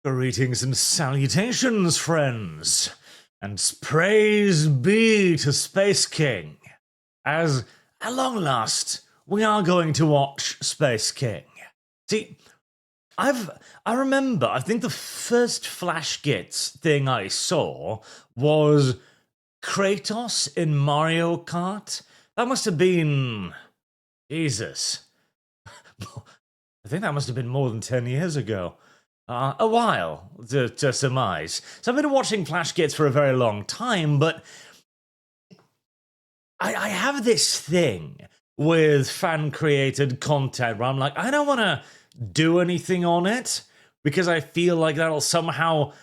Greetings and salutations, friends, and praise be to Space King, as at long last we are going to watch Space King. See, I remember, I think the first Flash Gits thing I saw was Kratos in Mario Kart. That must have been, Jesus, I think that must have been more than 10 years ago. A while, to surmise. So I've been watching Flash Gits for a very long time, but I have this thing with fan-created content where I'm like, I don't want to do anything on it, because I feel like that'll somehow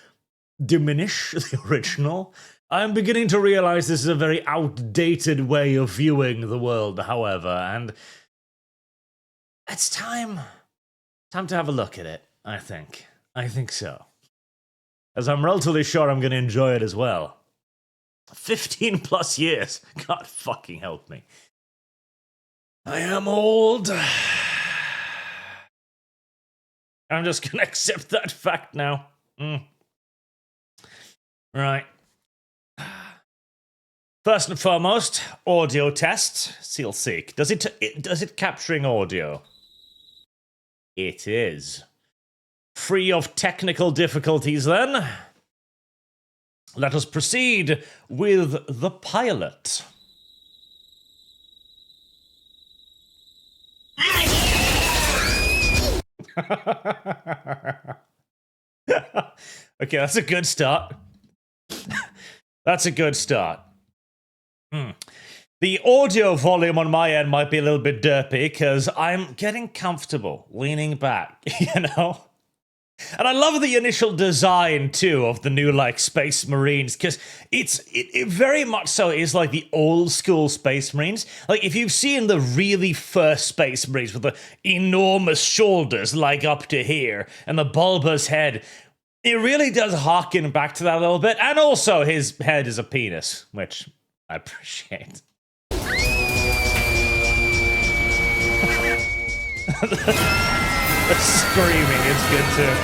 diminish the original. I'm beginning to realize this is a very outdated way of viewing the world, however, and it's time to have a look at it, I think. I think so. As I'm relatively sure I'm going to enjoy it as well. 15 plus years. God fucking help me. I am old. I'm just going to accept that fact now. Right. First and foremost, audio test. Seal seek. Does it capturing audio? It is. Free of technical difficulties, then. Let us proceed with the pilot. Okay, that's a good start. That's a good start. The audio volume on my end might be a little bit derpy because I'm getting comfortable leaning back, you know? And I love the initial design, too, of the new, like, Space Marines, because it very much so is like the old-school Space Marines. Like, if you've seen the really first Space Marines with the enormous shoulders, like, up to here, and the bulbous head, it really does harken back to that a little bit. And also, his head is a penis, which I appreciate. The screaming is good too.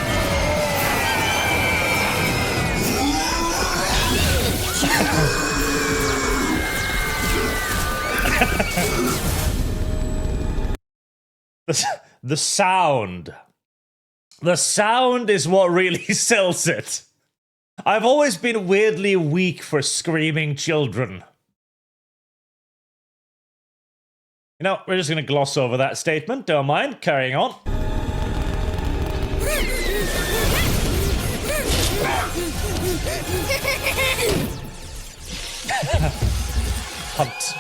The sound. The sound is what really sells it. I've always been weirdly weak for screaming children. You know, we're just going to gloss over that statement. Don't mind. Carrying on. Hunt.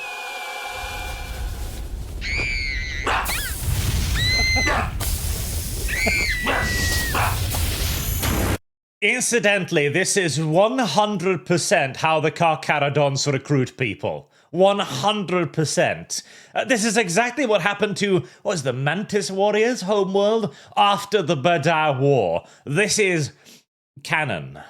Incidentally, this is 100% how the Carcharodons recruit people. 100%. This is exactly what happened to, what was the Mantis Warriors' homeworld after the Badar War. This is canon.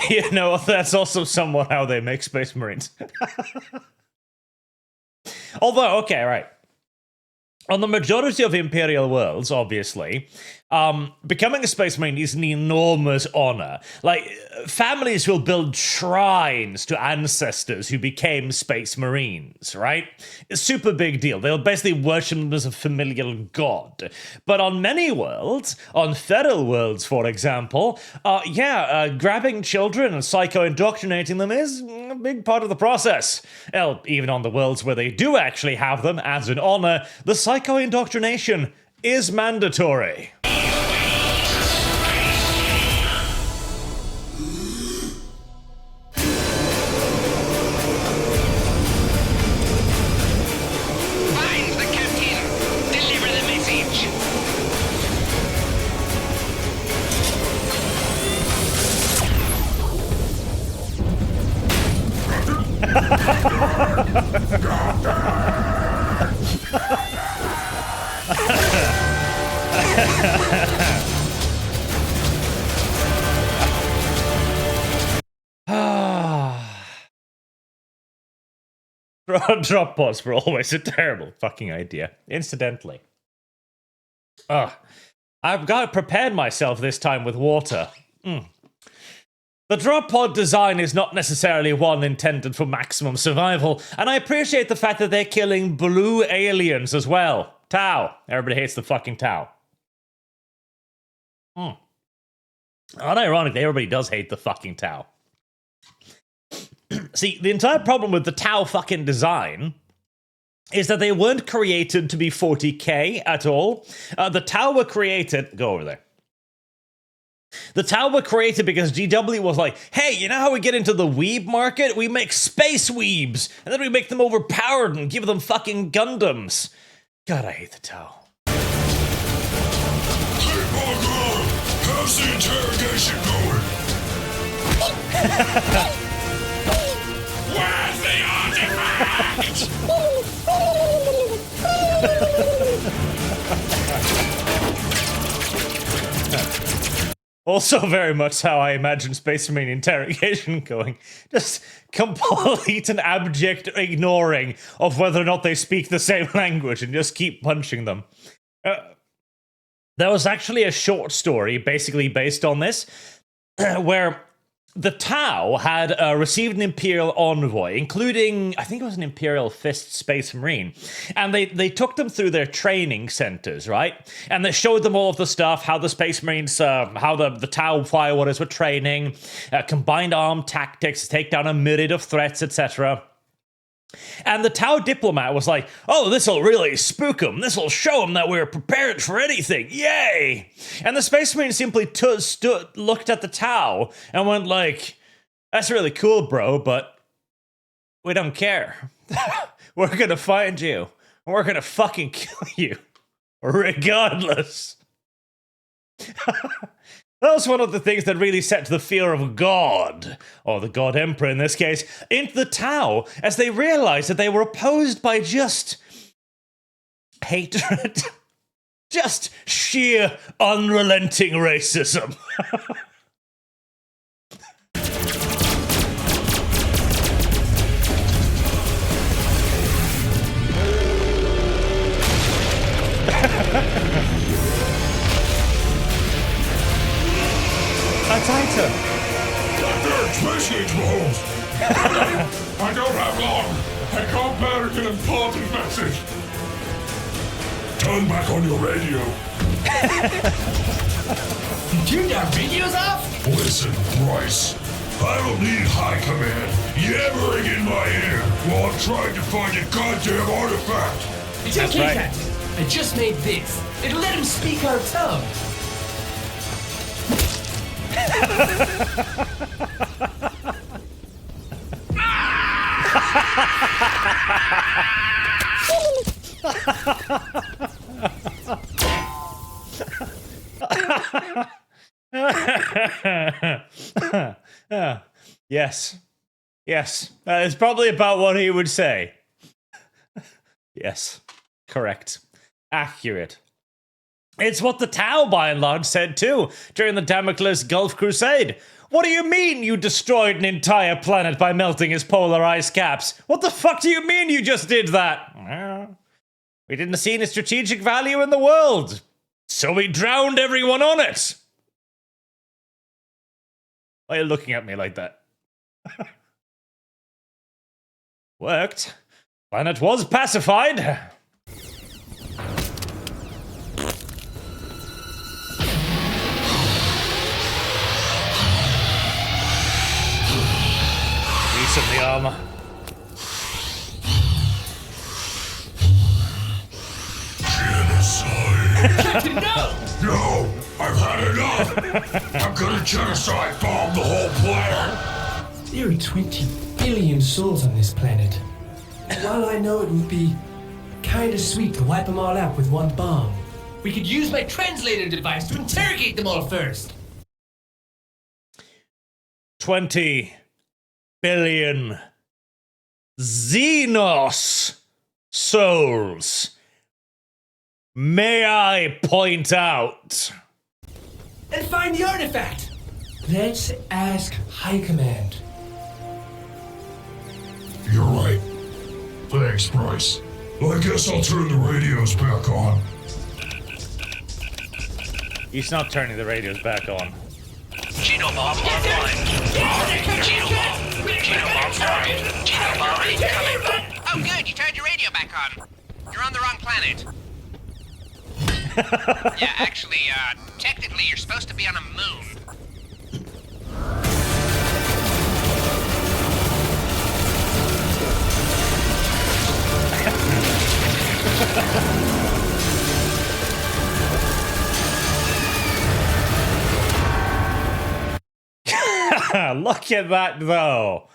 You know, that's also somewhat how they make Space Marines. Although, okay, right. On the majority of Imperial worlds, obviously, becoming a Space Marine is an enormous honor. Like, families will build shrines to ancestors who became Space Marines, right? It's a super big deal. They'll basically worship them as a familial god. But on many worlds, on feral worlds, for example, grabbing children and psycho-indoctrinating them is a big part of the process. Hell, even on the worlds where they do actually have them as an honor, the psycho-indoctrination is mandatory. Drop pods were always a terrible fucking idea. Incidentally. I've got prepared myself this time with water. The drop pod design is not necessarily one intended for maximum survival, and I appreciate the fact that they're killing blue aliens as well. Tau. Everybody hates the fucking Tau. Unironically, everybody does hate the fucking Tau. See, the entire problem with the Tau fucking design is that they weren't created to be 40k at all. The Tau were created... Go over there. The Tau were created because GW was like, hey, you know how we get into the weeb market? We make space weebs, and then we make them overpowered and give them fucking Gundams. God, I hate the Tau. Hey, Bugger! How's the interrogation going? Where's the artifact? Also very much how I imagine Space Marine interrogation going. Just complete and abject ignoring of whether or not they speak the same language and just keep punching them. There was actually a short story basically based on this where the Tau had received an Imperial envoy, including, I think it was an Imperial Fist Space Marine, and they took them through their training centers, right? And they showed them all of the stuff, how the Space Marines, how the Tau firewaters were training, combined arm tactics, take down a myriad of threats, etc. And the Tau diplomat was like, oh, this'll really spook them. This'll show them that we're prepared for anything. Yay! And the Space Marine simply looked at the Tau and went like, that's really cool, bro, but we don't care. We're gonna find you. And we're gonna fucking kill you. Regardless. That was one of the things that really set the fear of God, or the God Emperor in this case, into the Tau, as they realized that they were opposed by just hatred. Just sheer, unrelenting racism. A Titan! Doctor, space age Mahomes! I don't have long. I can't bear an important message. Turn back on your radio. You turned our radios off? Listen, Bryce. I don't need high command yammering in my ear while I'm trying to find a goddamn artifact. It's That's okay, right. Captain. I just made this. It'll let him speak our tongue. Yes. Yes. That is probably about what he would say. Yes. Correct. Accurate. It's what the Tau, by and large, said too during the Damocles Gulf Crusade. What do you mean you destroyed an entire planet by melting its polar ice caps? What the fuck do you mean you just did that? Well, we didn't see any strategic value in the world, so we drowned everyone on it. Why are you looking at me like that? Worked. Planet was pacified. Of the armor. Genocide. Captain, no! No, I've had enough. I'm gonna genocide bomb the whole planet. There are 20 billion souls on this planet. While I know it would be kinda sweet to wipe them all out with one bomb, We could use my translator device to interrogate them all first. 20 billion Xenos souls. May I point out? And find the artifact. Let's ask High Command. You're right. Thanks, Bryce. I guess I'll turn the radios back on. He's not turning the radios back on. Genobomb online. Genobomb. Genobomb started. Genobomb incoming. Oh, good. You turned your radio back on. You're on the wrong planet. Yeah, actually, technically, you're supposed to be on a moon. Look at that, though.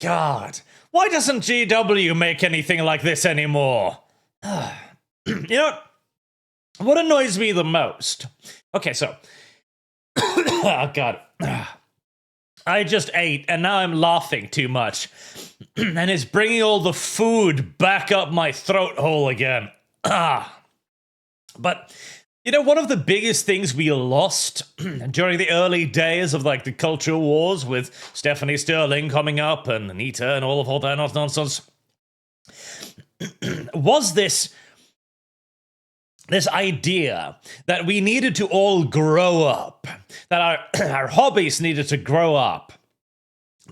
God, why doesn't GW make anything like this anymore? You know, what annoys me the most? Okay, so... oh, God. I just ate, and now I'm laughing too much. And it's bringing all the food back up my throat hole again. But... you know, one of the biggest things we lost during the early days of, like, the cultural wars with Stephanie Sterling coming up and Anita and all of that nonsense was this idea that we needed to all grow up, that our hobbies needed to grow up,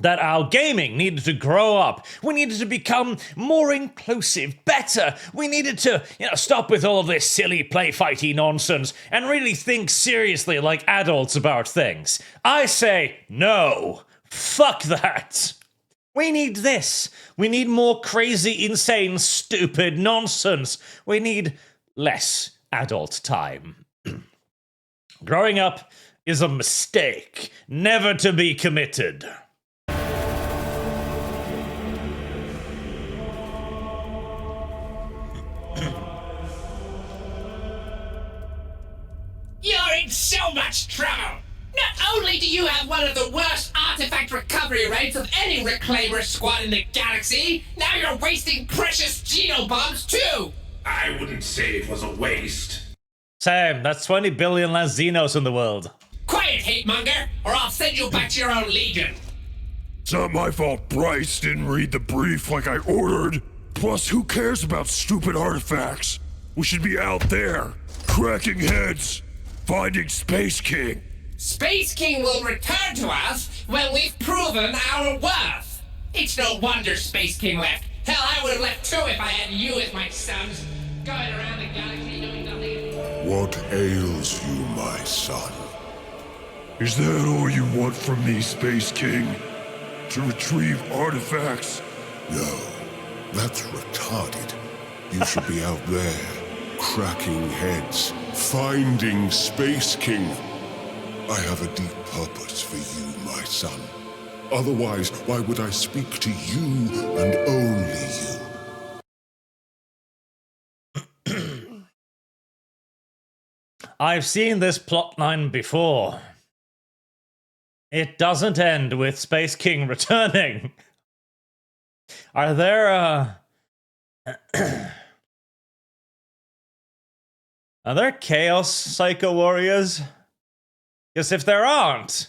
that our gaming needed to grow up. We needed to become more inclusive, better. We needed to, stop with all of this silly play-fighty nonsense and really think seriously like adults about things. I say, no. Fuck that. We need this. We need more crazy, insane, stupid nonsense. We need less adult time. Growing up is a mistake, never to be committed. You're in so much trouble! Not only do you have one of the worst artifact recovery rates of any reclaimer squad in the galaxy, now you're wasting precious genobombs too! I wouldn't say it was a waste. Sam, that's 20 billion less Xenos in the world. Quiet, hate monger, or I'll send you back to your own legion! It's not my fault Bryce didn't read the brief like I ordered. Plus, who cares about stupid artifacts? We should be out there, cracking heads, finding Space King. Space King will return to us when we've proven our worth. It's no wonder Space King left. Hell, I would have left too if I had you as my sons, going around the galaxy doing nothing. What ails you, my son? Is that all you want from me, Space King? To retrieve artifacts? No, that's retarded. You should be out there, cracking heads, finding Space King. I have a deep purpose for you, my son. Otherwise, why would I speak to you and only you? I've seen this plotline before. It doesn't end with Space King returning. Are there, are there Chaos Psycho Warriors? Because if there aren't,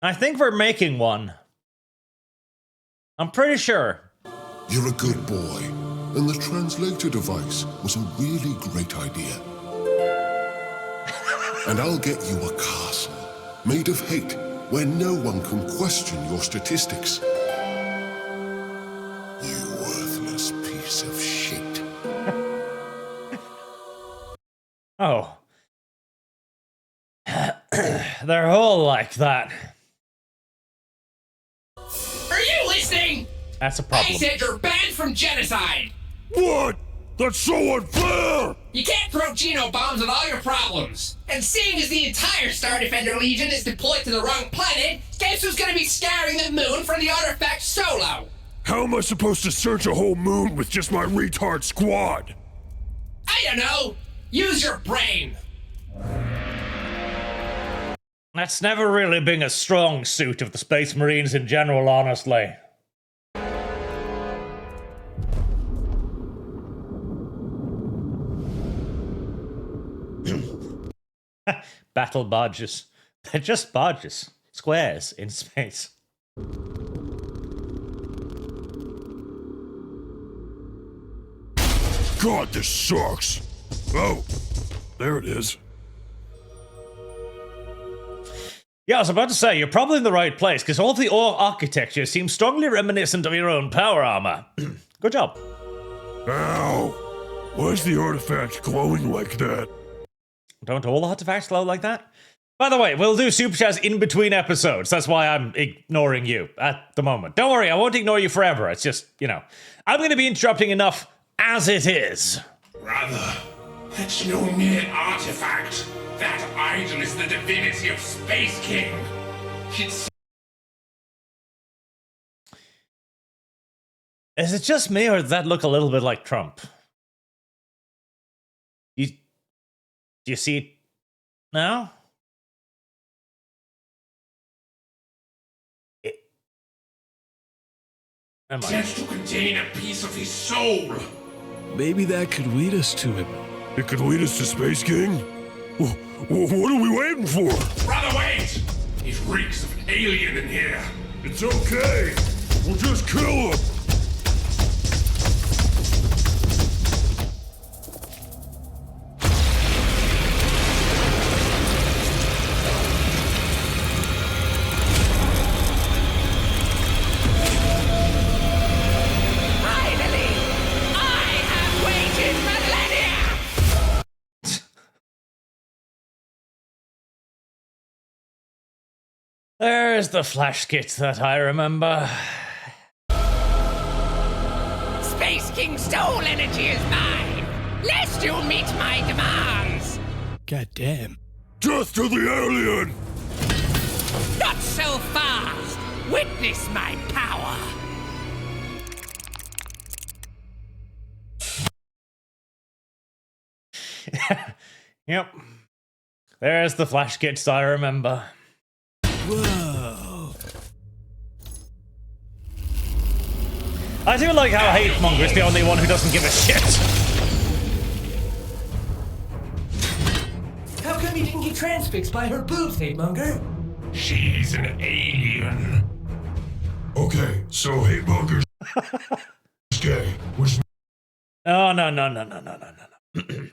I think we're making one. I'm pretty sure. You're a good boy, and the translator device was a really great idea. And I'll get you a castle made of hate where no one can question your statistics. You worthless piece of shit. Oh. They're all like that. Are you listening? That's a I problem. said you're banned from genocide. What? That's so unfair! You can't throw genobombs at all your problems. And seeing as the entire Star Defender Legion is deployed to the wrong planet, guess who's gonna be scouring the moon for the artifact solo? How am I supposed to search a whole moon with just my retard squad? I don't know. Use your brain. That's never really been a strong suit of the Space Marines in general, honestly. Battle barges. They're just barges. Squares in space. God, this sucks. Oh, there it is. Yeah, I was about to say, you're probably in the right place, because all the architecture seems strongly reminiscent of your own power armor. Good job. Ow! Why is the artifact glowing like that? Don't all artifacts glow like that? By the way, we'll do super chats in between episodes. That's why I'm ignoring you at the moment. Don't worry, I won't ignore you forever. It's just, I'm going to be interrupting enough as it is. Brother, that's no mere artifact. That idol is the divinity of Space King. Is it just me, or does that look a little bit like Trump? Do you see it now? Seems to contain a piece of his soul. Maybe that could lead us to him. It could lead us to Space King? What are we waiting for? Brother, wait! It reeks of an alien in here. It's okay. We'll just kill him. Finally! I have waited millennia! There's the flash kit that I remember. Space King's soul energy is mine! Lest you meet my demands! God damn. Death to the alien! Not so fast! Witness my power! Yep. There's the flash kits I remember. Whoa. I do like how Hate Monger is the only one who doesn't give a shit. How come you didn't get transfixed by her boobs, Hate Monger? She's an alien. Okay, so Hatemonger's gay, which Oh, no.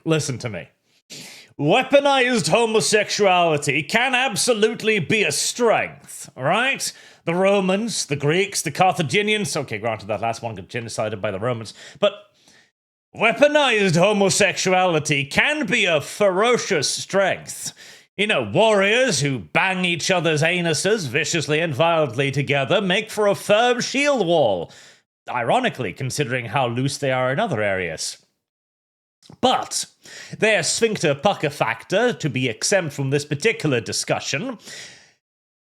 Listen to me. Weaponized homosexuality can absolutely be a strength, right? The Romans, the Greeks, the Carthaginians, okay, granted that last one got genocided by the Romans, but weaponized homosexuality can be a ferocious strength. Warriors who bang each other's anuses viciously and violently together make for a firm shield wall, ironically considering how loose they are in other areas. But their sphincter pucker factor, to be exempt from this particular discussion,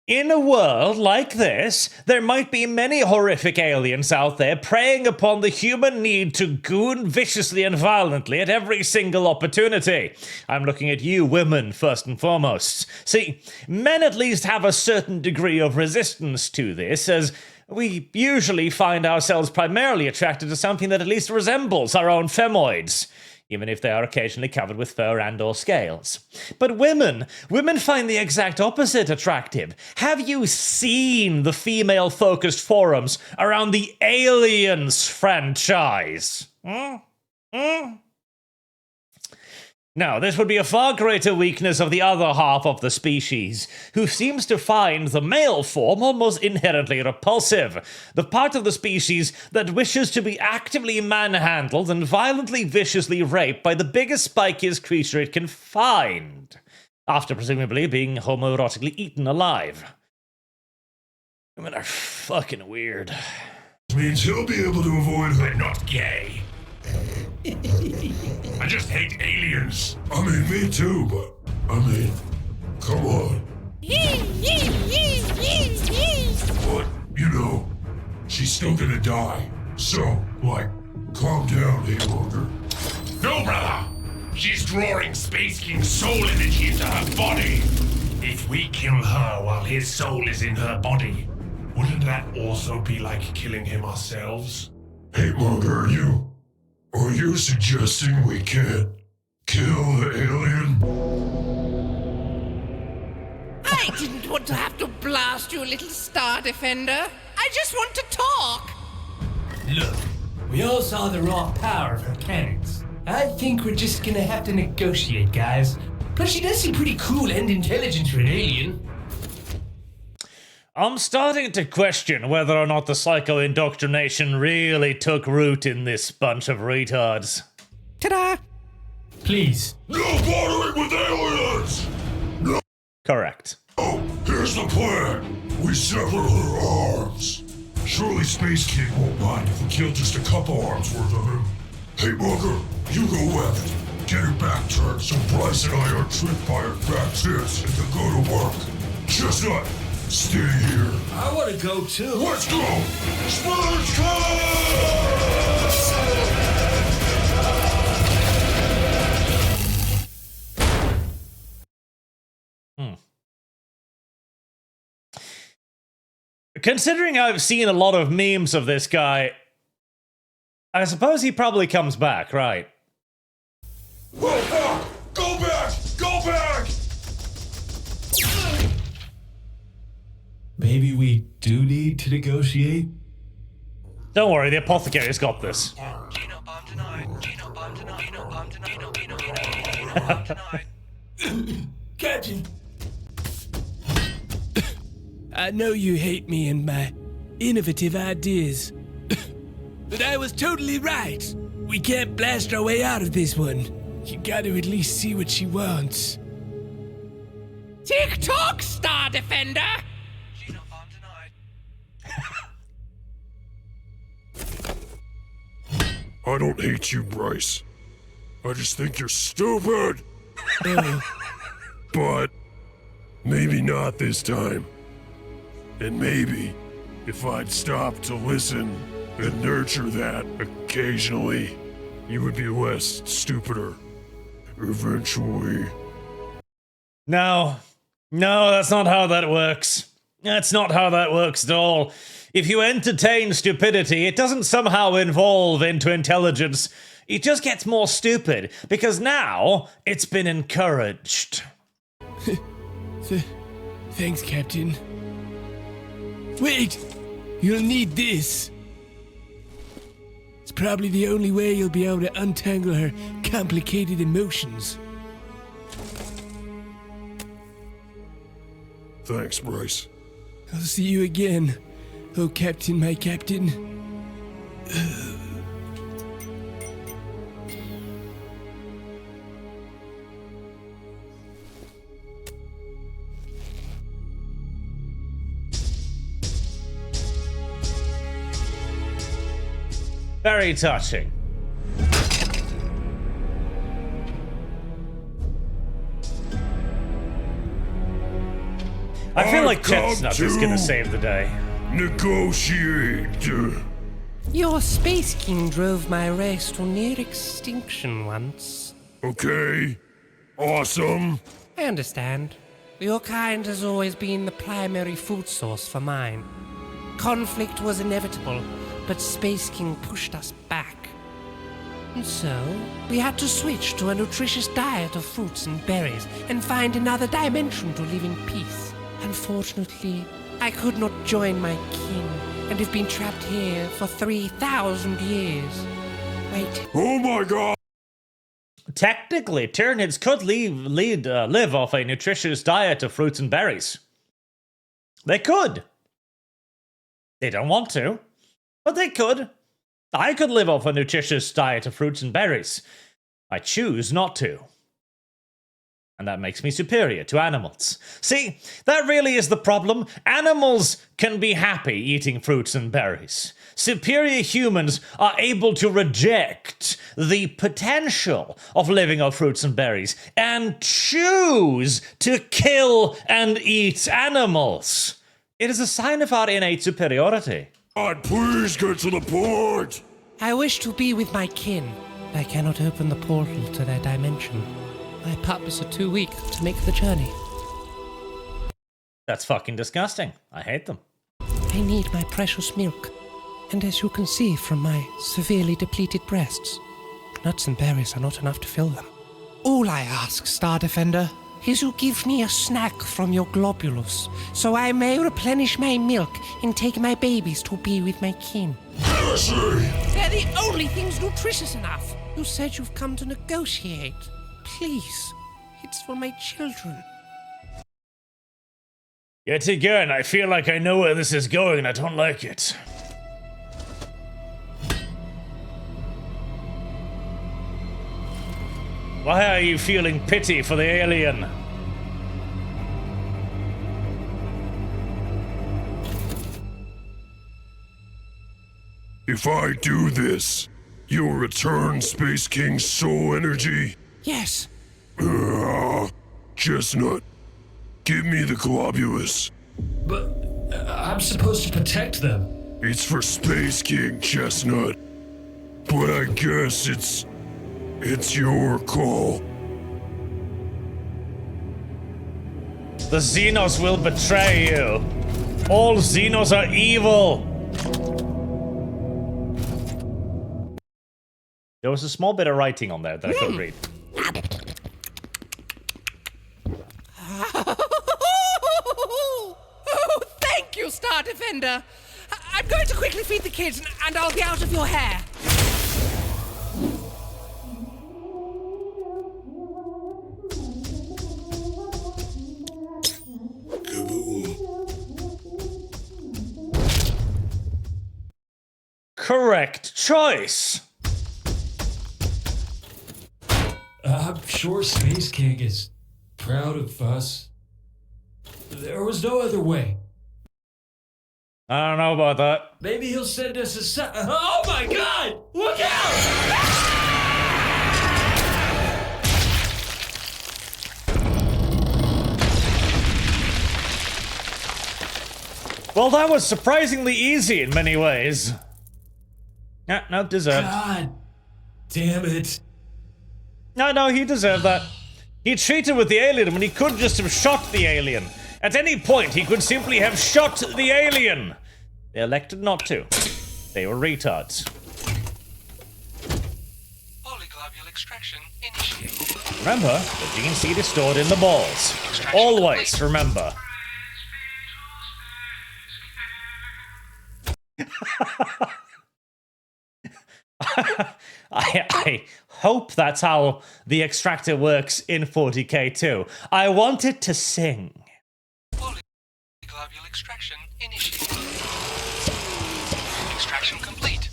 in a world like this, there might be many horrific aliens out there preying upon the human need to goon viciously and violently at every single opportunity. I'm looking at you, women, first and foremost. See, men at least have a certain degree of resistance to this, as we usually find ourselves primarily attracted to something that at least resembles our own femoids, even if they are occasionally covered with fur and or scales. But women find the exact opposite attractive. Have you seen the female-focused forums around the Aliens franchise? Now, this would be a far greater weakness of the other half of the species, who seems to find the male form almost inherently repulsive. The part of the species that wishes to be actively manhandled and violently viciously raped by the biggest, spikiest creature it can find, after presumably being homoerotically eaten alive. Women are fucking weird. means he'll be able to avoid her. We're not gay. I just hate aliens. I mean, me too, but, come on. But, she's still gonna die. So, calm down, Hatemonger. No, brother! She's drawing Space King's soul energy into her body. If we kill her while his soul is in her body, wouldn't that also be like killing him ourselves? Hatemonger, are you suggesting we can't kill the alien? I didn't want to have to blast you, little Star Defender. I just want to talk. Look, we all saw the raw power of her cannons. I think we're just gonna have to negotiate, guys. Plus, she does seem pretty cool and intelligent for an alien. I'm starting to question whether or not the psycho-indoctrination really took root in this bunch of retards. Ta-da! Please. No bothering with aliens! No! Correct. Oh, here's the plan. We sever her arms. Surely Space King won't mind if we kill just a couple arms worth of him. Hey, Bugger, you go left. Get her back turned so Bryce and I aren't tricked by her fat tits and can go to work. Chestnut, stay here. I wanna go too. Let's go! Spurs come! Considering I've seen a lot of memes of this guy, I suppose he probably comes back, right? Oh, fuck! Go back! Go back! Maybe we do need to negotiate? Don't worry, the apothecary's got this. Gino bomb denied. Gino bomb denied. Gino bomb denied. Gino bomb denied. Captain! I know you hate me and my innovative ideas, but I was totally right. We can't blast our way out of this one. You gotta at least see what she wants. Tick-tock, Star Defender! Gino bomb denied. I don't hate you, Bryce. I just think you're stupid. But maybe not this time. And maybe if I'd stop to listen and nurture that occasionally, you would be less stupider. Eventually. No, that's not how that works. That's not how that works at all. If you entertain stupidity, it doesn't somehow evolve into intelligence. It just gets more stupid, because now it's been encouraged. Thanks, Captain. Wait! You'll need this. It's probably the only way you'll be able to untangle her complicated emotions. Thanks, Bryce. I'll see you again. Oh, Captain, my Captain. Very touching. I feel like Chestnut is gonna save the day. Negotiate. Your Space King drove my race to near extinction once. Okay. Awesome. I understand. Your kind has always been the primary food source for mine. Conflict was inevitable, but Space King pushed us back. And so, we had to switch to a nutritious diet of fruits and berries and find another dimension to live in peace. Unfortunately, I could not join my kin and have been trapped here for 3,000 years. Wait. Oh my god! Technically, Tyranids could live off a nutritious diet of fruits and berries. They could. They don't want to, but they could. I could live off a nutritious diet of fruits and berries. I choose not to. And that makes me superior to animals. See, that really is the problem. Animals can be happy eating fruits and berries. Superior humans are able to reject the potential of living off fruits and berries and choose to kill and eat animals. It is a sign of our innate superiority. God, please get to the point! I wish to be with my kin. I cannot open the portal to their dimension. My pups are too weak to make the journey. That's fucking disgusting. I hate them. I need my precious milk. And as you can see from my severely depleted breasts, nuts and berries are not enough to fill them. All I ask, Star Defender, is you give me a snack from your globulus, so I may replenish my milk and take my babies to be with my kin. Heresy! They're the only things nutritious enough. You said you've come to negotiate. Please, it's for my children. Yet again, I feel like I know where this is going and I don't like it. Why are you feeling pity for the alien? If I do this, you'll return Space King's soul energy? Yes. Chestnut, give me the globulus. But I'm supposed to protect them. It's for Space King, Chestnut. But I guess it's your call. The Xenos will betray you. All Xenos are evil. There was a small bit of writing on there that I couldn't read. Oh, thank you, Star Defender. I'm going to quickly feed the kids and I'll be out of your hair. Correct choice. I'm sure Space King is proud of us. There was no other way. I don't know about that. Maybe he'll send us a Oh my god! Look out! Well, that was surprisingly easy in many ways. Yeah, no, deserved. God damn it. No, he deserved that. He cheated with the alien when he could just have shot the alien. At any point, he could simply have shot the alien. They elected not to. They were retards. Polyglobule extraction initiated. Remember, the gene seed is stored in the balls. Always remember. I hope that's how the extractor works in 40k too. I want it to sing. Polyglobule extraction initiated. Extraction complete.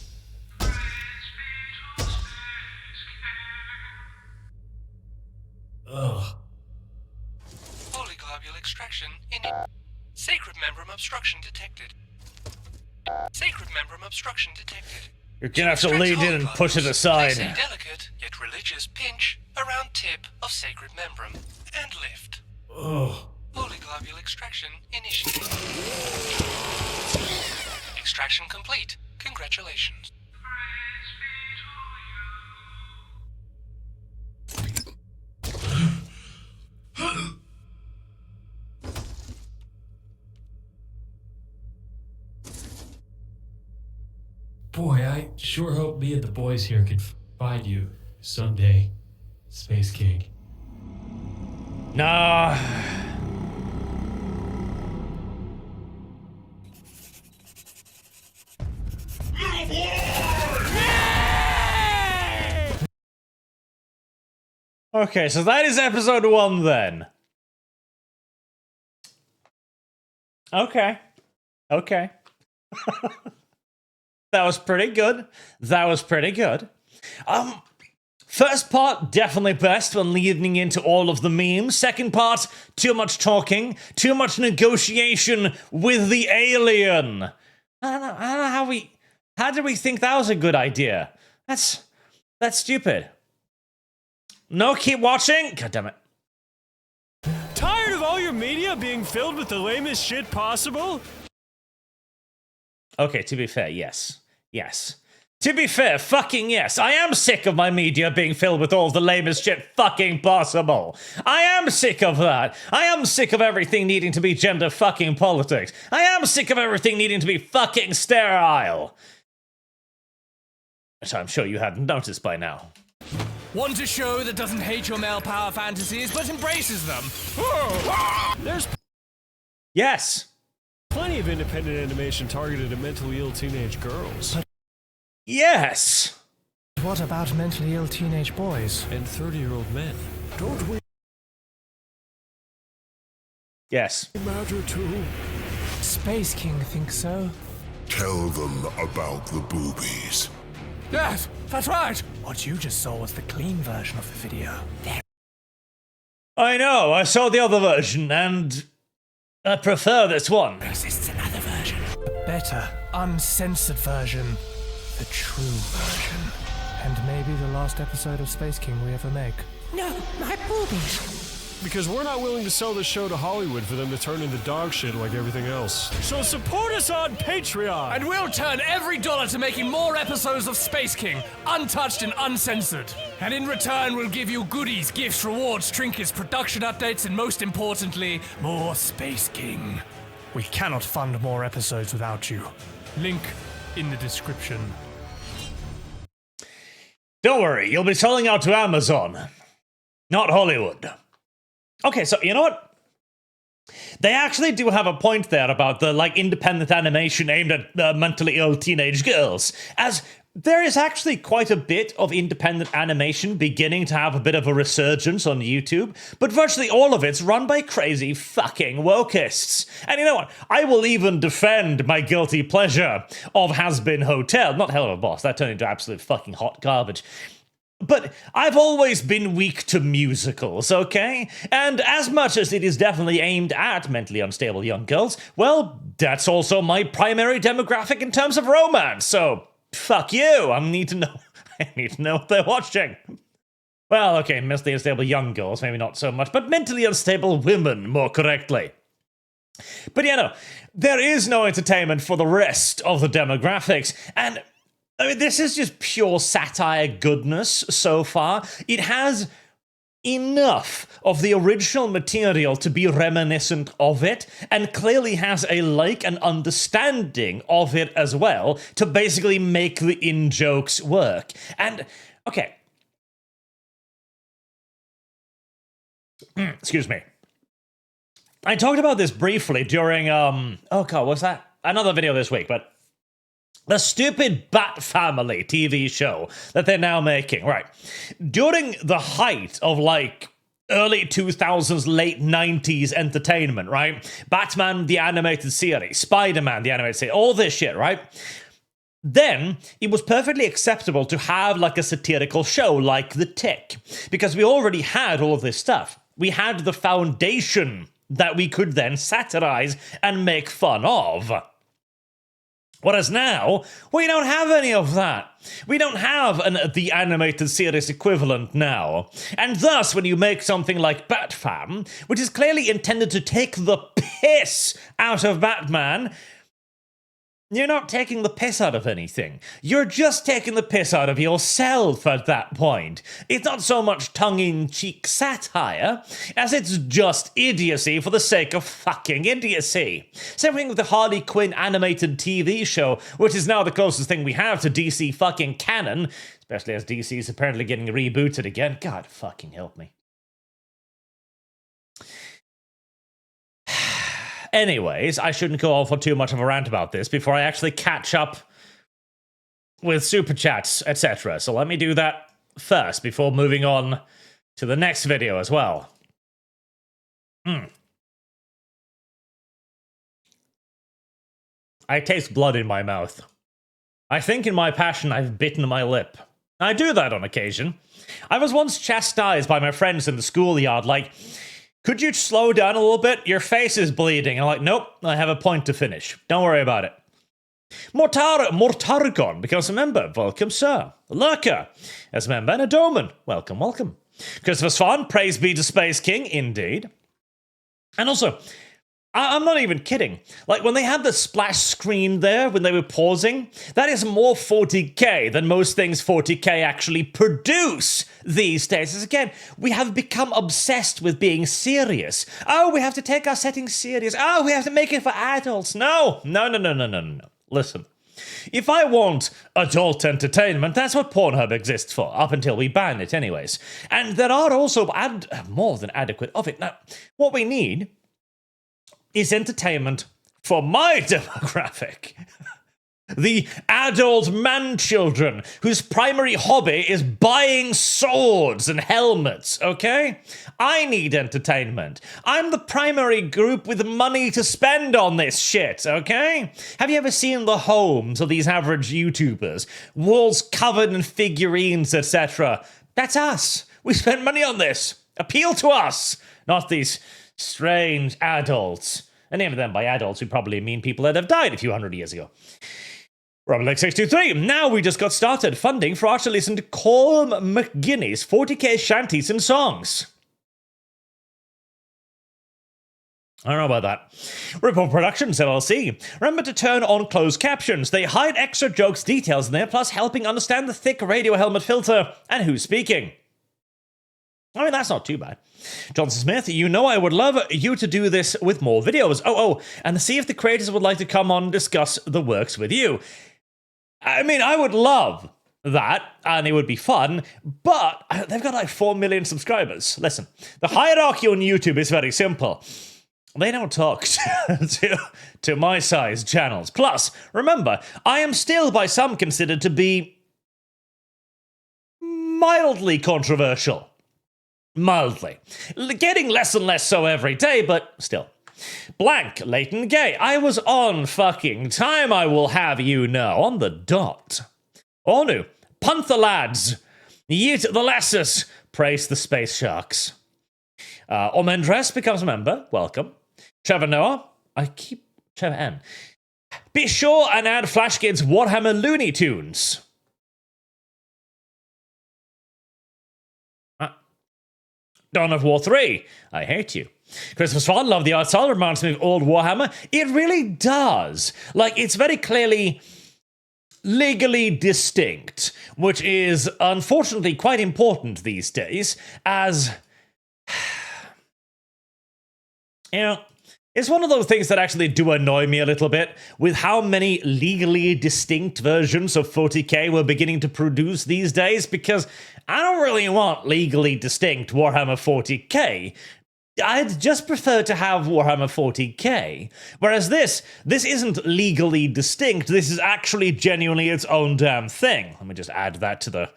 Ugh. Polyglobule extraction Sacred membrum obstruction detected. Sacred membrum obstruction detected. You're gonna have to lean in and push it aside. Place a delicate yet religious pinch around tip of sacred membrum and lift. Ugh. Polyglobule extraction initiated. Extraction complete. Congratulations. Boy, I sure hope me and the boys here can find you someday, Space King. Nah. Okay, so that is episode 1 then. Okay. That was pretty good. First part, definitely best when leading into all of the memes. Second part, too much talking, too much negotiation with the alien. I don't know how did we think that was a good idea? That's stupid. No, keep watching. God damn it. Tired of all your media being filled with the lamest shit possible? Okay, to be fair, yes. To be fair, fucking yes. I am sick of my media being filled with all the lamest shit fucking possible. I am sick of that. I am sick of everything needing to be gender fucking politics. I am sick of everything needing to be fucking sterile. Which I'm sure you hadn't noticed by now. Want a show that doesn't hate your male power fantasies, but embraces them? There's Yes. plenty of independent animation targeted at mentally ill teenage girls. Yes. What about mentally ill teenage boys? And 30-year-old men. Don't we Yes. matter too? Space King thinks so. Tell them about the boobies. Yes, that's right. What you just saw was the clean version of the video. I know, I saw the other version, and I prefer this one. Exists another version. Better, uncensored version. The true version. And maybe the last episode of Space King we ever make. No, my boobies. Because we're not willing to sell this show to Hollywood for them to turn into dog shit like everything else. So support us on Patreon! And we'll turn every dollar to making more episodes of Space King, untouched and uncensored. And in return, we'll give you goodies, gifts, rewards, trinkets, production updates, and most importantly, more Space King. We cannot fund more episodes without you. Link in the description. Don't worry, you'll be selling out to Amazon, not Hollywood. Okay, so you know what? They actually do have a point there about the independent animation aimed at mentally ill teenage girls, as there is actually quite a bit of independent animation beginning to have a bit of a resurgence on YouTube, but virtually all of it's run by crazy fucking wokeists. And you know what? I will even defend my guilty pleasure of Has Been Hotel. Not Hell of a Boss, that turned into absolute fucking hot garbage. But I've always been weak to musicals, okay? And as much as it is definitely aimed at mentally unstable young girls, well, that's also my primary demographic in terms of romance, so fuck you, I need to know what they're watching. Well, okay, mentally unstable young girls, maybe not so much, but mentally unstable women, more correctly. But there is no entertainment for the rest of the demographics, and I mean, this is just pure satire goodness so far. It has enough of the original material to be reminiscent of it, and clearly has a like and understanding of it as well to basically make the in-jokes work. And, okay. Excuse me. I talked about this briefly during, oh god, what's that? Another video this week, but the stupid Bat Family TV show that they're now making, right? During the height of, early 2000s, late 90s entertainment, right? Batman, the animated series, Spider-Man, the animated series, all this shit, right? Then, it was perfectly acceptable to have, a satirical show like The Tick, because we already had all of this stuff. We had the foundation that we could then satirize and make fun of. Whereas now, we don't have any of that. We don't have the animated series equivalent now. And thus, when you make something like Batfam, which is clearly intended to take the piss out of Batman, you're not taking the piss out of anything. You're just taking the piss out of yourself at that point. It's not so much tongue-in-cheek satire as it's just idiocy for the sake of fucking idiocy. Same thing with the Harley Quinn animated TV show, which is now the closest thing we have to DC fucking canon, especially as DC is apparently getting rebooted again. God fucking help me. Anyways, I shouldn't go on for too much of a rant about this before I actually catch up with super chats, etc. So let me do that first before moving on to the next video as well. I taste blood in my mouth. I think in my passion I've bitten my lip. I do that on occasion. I was once chastised by my friends in the schoolyard, could you slow down a little bit? Your face is bleeding. And I'm like, nope, I have a point to finish. Don't worry about it. Mortargon becomes a member. Welcome, sir. Lurker as a member. And a Doman. Welcome, welcome. Christopher's Fun. Praise be to Space King. Indeed. And also, I'm not even kidding. When they had the splash screen there when they were pausing, that is more 40k than most things 40k actually produce these days. As again, we have become obsessed with being serious. Oh, we have to take our settings serious. Oh, we have to make it for adults. No. Listen, If I want adult entertainment, that's what Pornhub exists for, up until we ban it anyways. And there are also more than adequate of it. Now, what we need is entertainment for my demographic. The adult man-children whose primary hobby is buying swords and helmets, okay? I need entertainment. I'm the primary group with money to spend on this shit, okay? Have you ever seen the homes of these average YouTubers? Walls covered in figurines, etc. That's us. We spend money on this. Appeal to us, not these strange adults. And even then, by adults, we probably mean people that have died a few hundred years ago. Roblox623, now we just got started funding for Arch to listen to Colm McGuinness's 40k shanties and songs. I don't know about that. Ripple Productions LLC. Remember to turn on closed captions. They hide extra jokes, details in there, plus helping understand the thick radio helmet filter and who's speaking. I mean, that's not too bad. Johnson Smith, you know I would love you to do this with more videos. And see if the creators would like to come on and discuss the works with you. I mean, I would love that, and it would be fun, but they've got like 4 million subscribers. Listen, the hierarchy on YouTube is very simple. They don't talk to my size channels. Plus, remember, I am still by some considered to be mildly controversial. Mildly. Getting less and less so every day, but still. Blank, Leighton Gay. I was on fucking time, I will have you know. On the dot. Onu, punt the lads. Yeet the lasses. Praise the space sharks. Omendres becomes a member. Welcome. Trevor Noah. Trevor N. Be sure and add Flashkid's Warhammer Looney Tunes. Dawn of War 3. I hate you. Christopher Swan, love the art style, reminds me of old Warhammer. It really does. Like, it's very clearly legally distinct, which is unfortunately quite important these days, as, you know, it's one of those things that actually do annoy me a little bit with how many legally distinct versions of 40k we're beginning to produce these days, because I don't really want legally distinct Warhammer 40k. I'd just prefer to have Warhammer 40k. Whereas this isn't legally distinct, this is actually genuinely its own damn thing. Let me just add that to the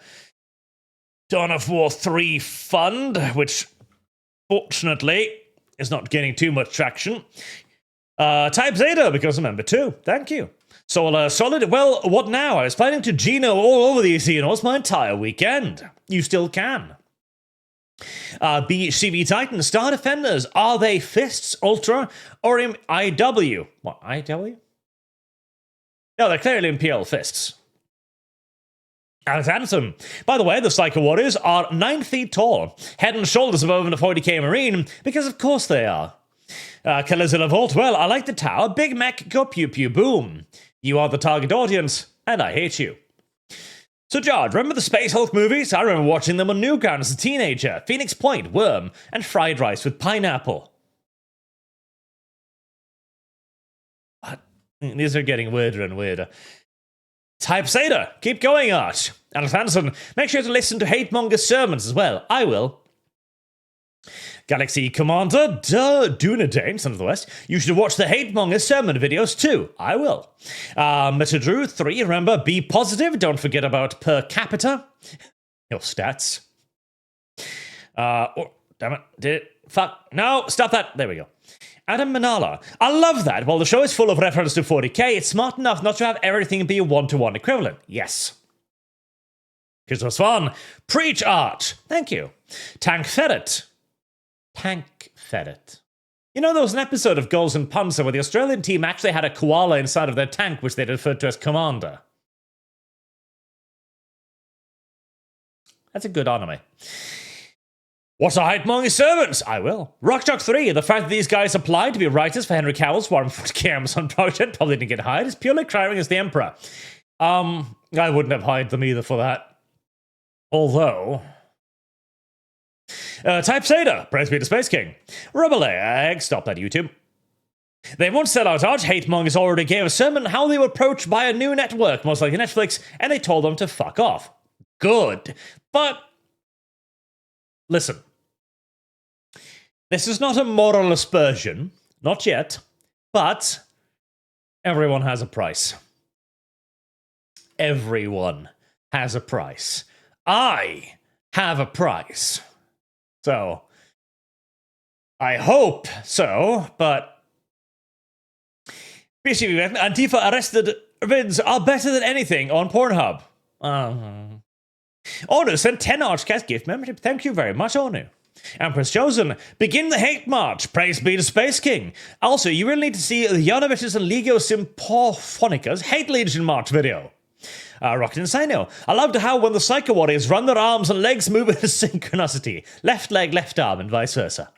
Dawn of War 3 fund, which fortunately is not gaining too much traction. Type Zeta becomes a member too. Thank you. Solar Solid, well, what now? I was planning to Geno all over these Xenos my entire weekend. You still can. BHCV Titan, Star Defenders, are they Fists, Ultra, or IW? What, IW? No, they're clearly Imperial Fists. Alex Anderson. By the way, the Psycho Warriors are 9 feet tall, head and shoulders above the 40k Marine, because of course they are. Calizilla Vault, well, I like the tower. Big Mac, go pew pew boom. You are the target audience, and I hate you. So, George, remember the Space Hulk movies? I remember watching them on Newground as a teenager. Phoenix Point, Worm, and fried rice with pineapple. What? These are getting weirder and weirder. Type Seder, keep going, Art. Alex Hansen, make sure to listen to Hate sermons as well. I will. Galaxy Commander, Dunedin, Son of the West. You should watch the Hate sermon videos too. I will. Metadrew 3, remember, be positive. Don't forget about per capita. Your stats. Oh, damn it. Did it? Fuck. No, stop that. There we go. Adam Manala. I love that. While the show is full of reference to 40k, it's smart enough not to have everything be a one-to-one equivalent. Yes. Christopher Swan. Preach, Art. Thank you. Tank Ferret. Tank Ferret. You know, there was an episode of Goals and Panzer where the Australian team actually had a koala inside of their tank, which they referred to as Commander. That's a good anime. What's a Heightmonger servants? I will. Rockjock 3, the fact that these guys applied to be writers for Henry Cavill's Warren 40k Amazon project, probably didn't get hired, is purely crying as the Emperor. I wouldn't have hired them either for that. Although... Type Seda, praise be to Space King. Rubberleg, stop that YouTube. They once set out hate mongers already gave a sermon how they were approached by a new network, most likely Netflix, and they told them to fuck off. Good. But, listen. This is not a moral aspersion. Not yet. But, everyone has a price. Everyone has a price. I have a price. So, I hope so, but basically, Antifa arrested vids are better than anything on Pornhub. Onu sent 10 ArchCast gift membership. Thank you very much, Onu. Empress Chosen, begin the hate march. Praise be to Space King. Also, you really need to see the Yanovich's and Legio Symphonica's Hate Legion March video. Rocket Insano, I loved how when the Psycho Warriors run their arms and legs move in synchronicity. Left leg, left arm, and vice versa.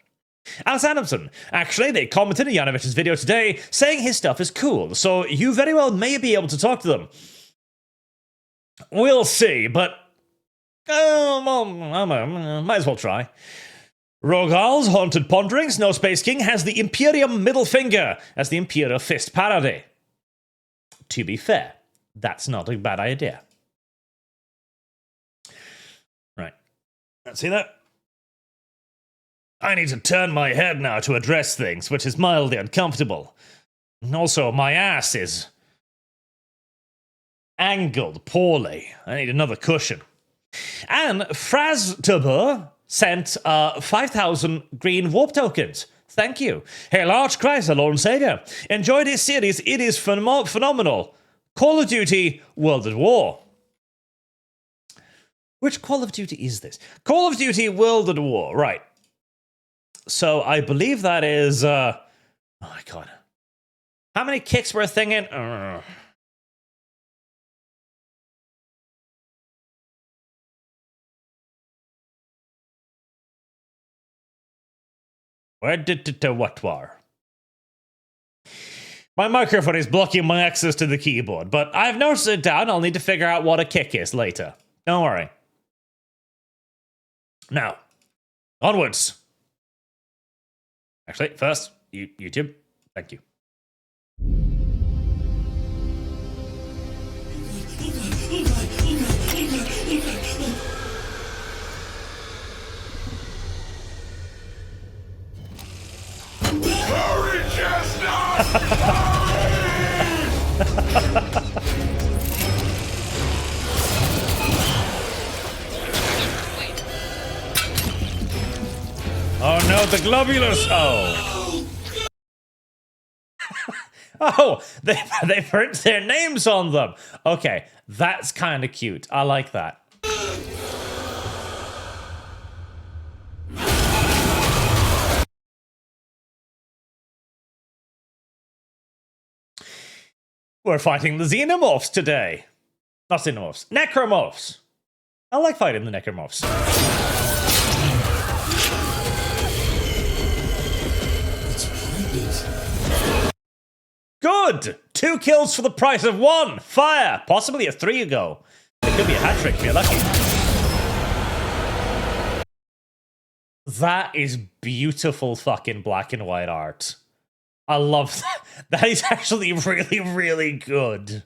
Alice Adamson, actually, they commented on Yanovich's video today saying his stuff is cool, so you very well may be able to talk to them. We'll see, but might as well try. Rogal's Haunted Ponderings, no Space King, has the Imperium middle finger as the Imperial fist parody. To be fair, that's not a bad idea. Right. See that? I need to turn my head now to address things, which is mildly uncomfortable. And also, my ass is angled poorly. I need another cushion. And Fraztuber sent 5,000 green warp tokens. Thank you. Hail Arch Christ, the Lord and Savior. Enjoy this series. It is phenomenal. Call of Duty World at War. Which Call of Duty is this? Call of Duty World at War. Right. So I believe that is... oh my god. How many kicks were a thing in? Where did what war? My microphone is blocking my access to the keyboard, but I've noticed it down. I'll need to figure out what a kick is later. Don't worry. Now, onwards. Actually, first, YouTube. Thank you. Hurry, Chestnut! Oh no, the globulus! Oh. Oh, they print their names on them. Okay, that's kind of cute. I like that. We're fighting the xenomorphs today. Not xenomorphs, necromorphs. I like fighting the necromorphs. Good! 2 kills for the price of 1! Fire! Possibly a 3 ago. It could be a hat trick if you're lucky. That is beautiful fucking black and white art. I love that. That is actually really, really good.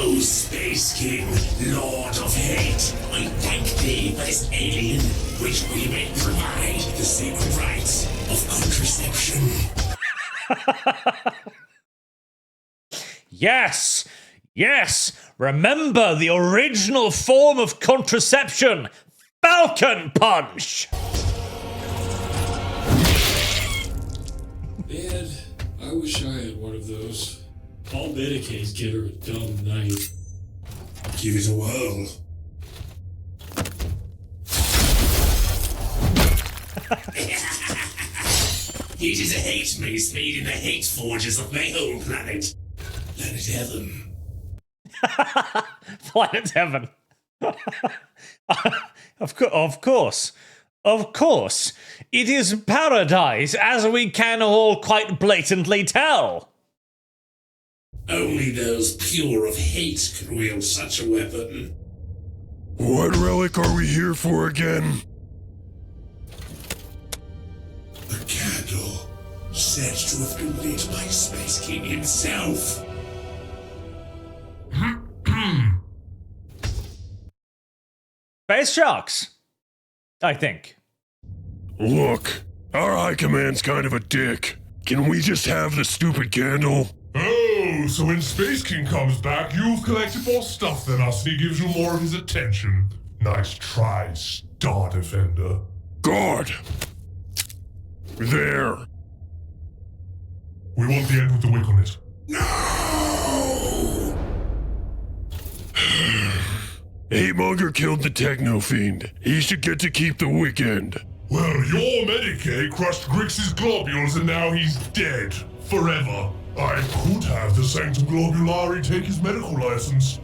O Space King, Lord of Hate, I thank thee for this alien, which we may provide the sacred rites of contraception. Yes! Yes! Remember the original form of contraception! Falcon Punch! Man, I wish I had one of those. I'll Medicaid get her a dumb knife. Give it a whirl. It is a hate mace made in the hate forges of my home planet. Planet Heaven. Planet Heaven. Of course. Of course. It is paradise, as we can all quite blatantly tell. Only those pure of hate can wield such a weapon. What relic are we here for again? The candle, said to have been lit by Space King himself. Space sharks, I think. Look, our High Command's kind of a dick. Can we just have the stupid candle? Oh, so when Space King comes back, you've collected more stuff than us, and he gives you more of his attention. Nice try, Star Defender. God! There. We want the end with the wick on it. No! Hatemonger killed the Techno Fiend. He should get to keep the weekend. Well, your Medicaid crushed Grix's globules, and now he's dead. Forever. I could have the Sanctum Globulari take his medical license.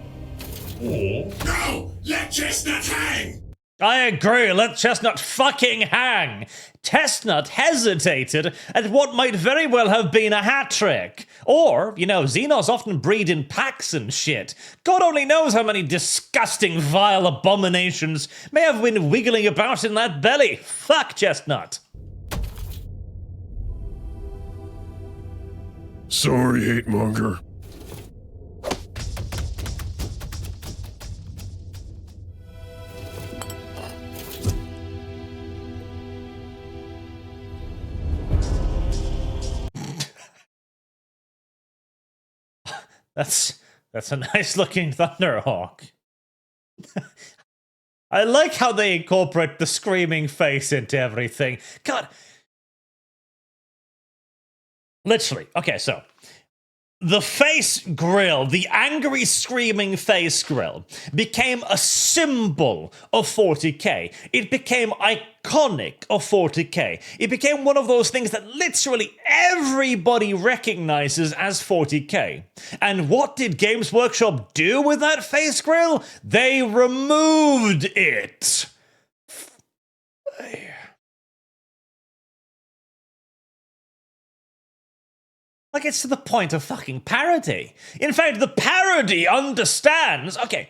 Or... No! Let Chestnut hang! I agree, let Chestnut fucking hang! Chestnut hesitated at what might very well have been a hat trick. Or, you know, Xenos often breed in packs and shit. God only knows how many disgusting, vile abominations may have been wiggling about in that belly. Fuck Chestnut. Sorry, Hatemonger. That's a nice looking Thunderhawk. I like how they incorporate the screaming face into everything. God. Literally. Okay, so the face grill, the angry screaming face grill, became a symbol of 40k. It became iconic of 40k. It became one of those things that literally everybody recognizes as 40k. And what did Games Workshop do with that face grill? They removed it. Like, it's to the point of fucking parody. In fact, the parody understands... Okay.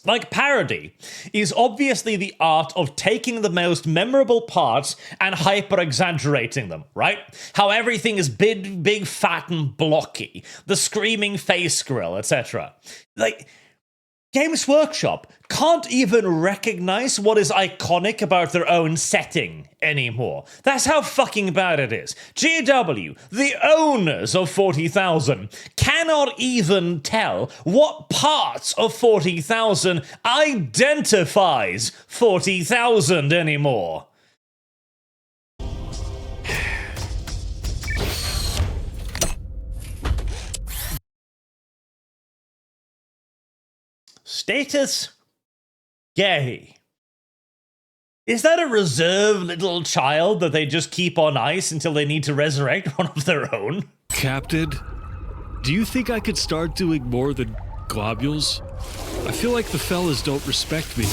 Like, parody is obviously the art of taking the most memorable parts and hyper-exaggerating them, right? How everything is big, fat, and blocky. The screaming face grill, etc. Like... Games Workshop can't even recognize what is iconic about their own setting anymore. That's how fucking bad it is. GW, the owners of 40,000, cannot even tell what parts of 40,000 identifies 40,000 anymore. Status gay. Is that a reserved little child that they just keep on ice until they need to resurrect one of their own? Captain, do you think I could start doing more than globules? I feel like the fellas don't respect me.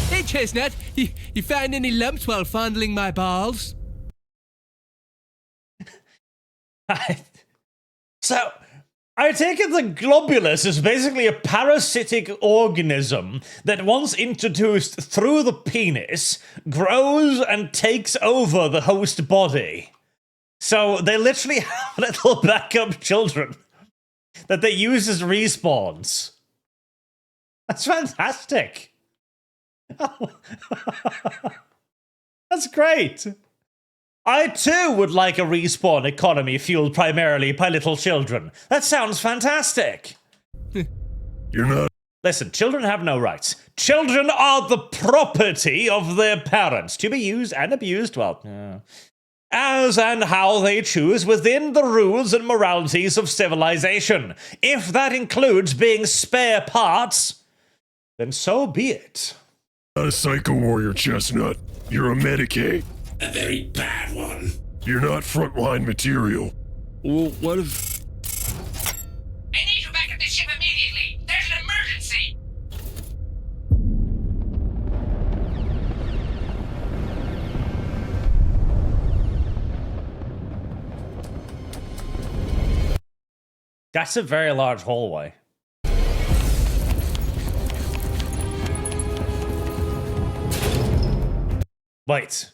Hey, Chestnut, you find any lumps while fondling my balls? So, I take it the globulus is basically a parasitic organism that once introduced through the penis, grows and takes over the host body. So they literally have little backup children that they use as respawns. That's fantastic. That's great. I too would like a respawn economy fueled primarily by little children. That sounds fantastic. You're not... Listen, children have no rights. Children are the property of their parents, to be used and abused, well, as and how they choose within the rules and moralities of civilization. If that includes being spare parts, then so be it. Not a psycho warrior, Chestnut. You're a Medicaid. A very bad one. You're not frontline material. Well, what if... I need you back at the ship immediately. There's an emergency. That's a very large hallway. Wait.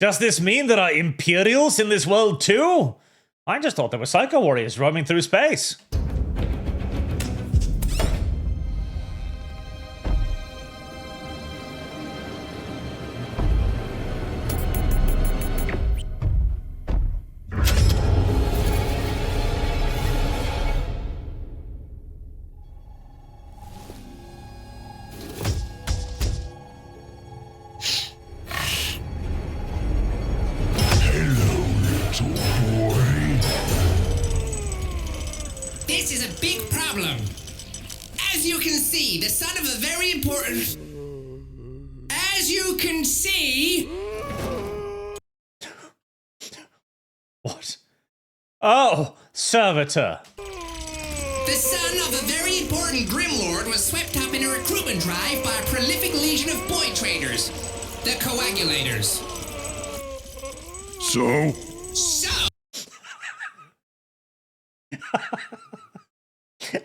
Does this mean there are Imperials in this world too? I just thought there were Psycho Warriors roaming through space. This is a big problem. As you can see, the son of a very important... As you can see... What? Oh, servitor. The son of a very important Grimlord was swept up in a recruitment drive by a prolific legion of boy traders, the Coagulators. So? So...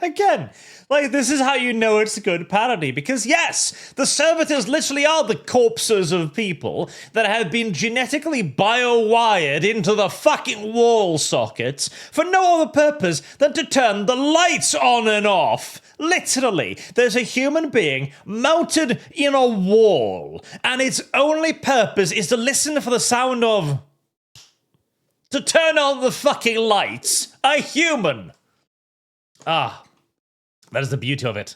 Again, like, this is how you know it's a good parody, because yes, the servitors literally are the corpses of people that have been genetically bio-wired into the fucking wall sockets for no other purpose than to turn the lights on and off. Literally, there's a human being mounted in a wall, and its only purpose is to listen for the sound of... to turn on the fucking lights. A human. Ah, that is the beauty of it.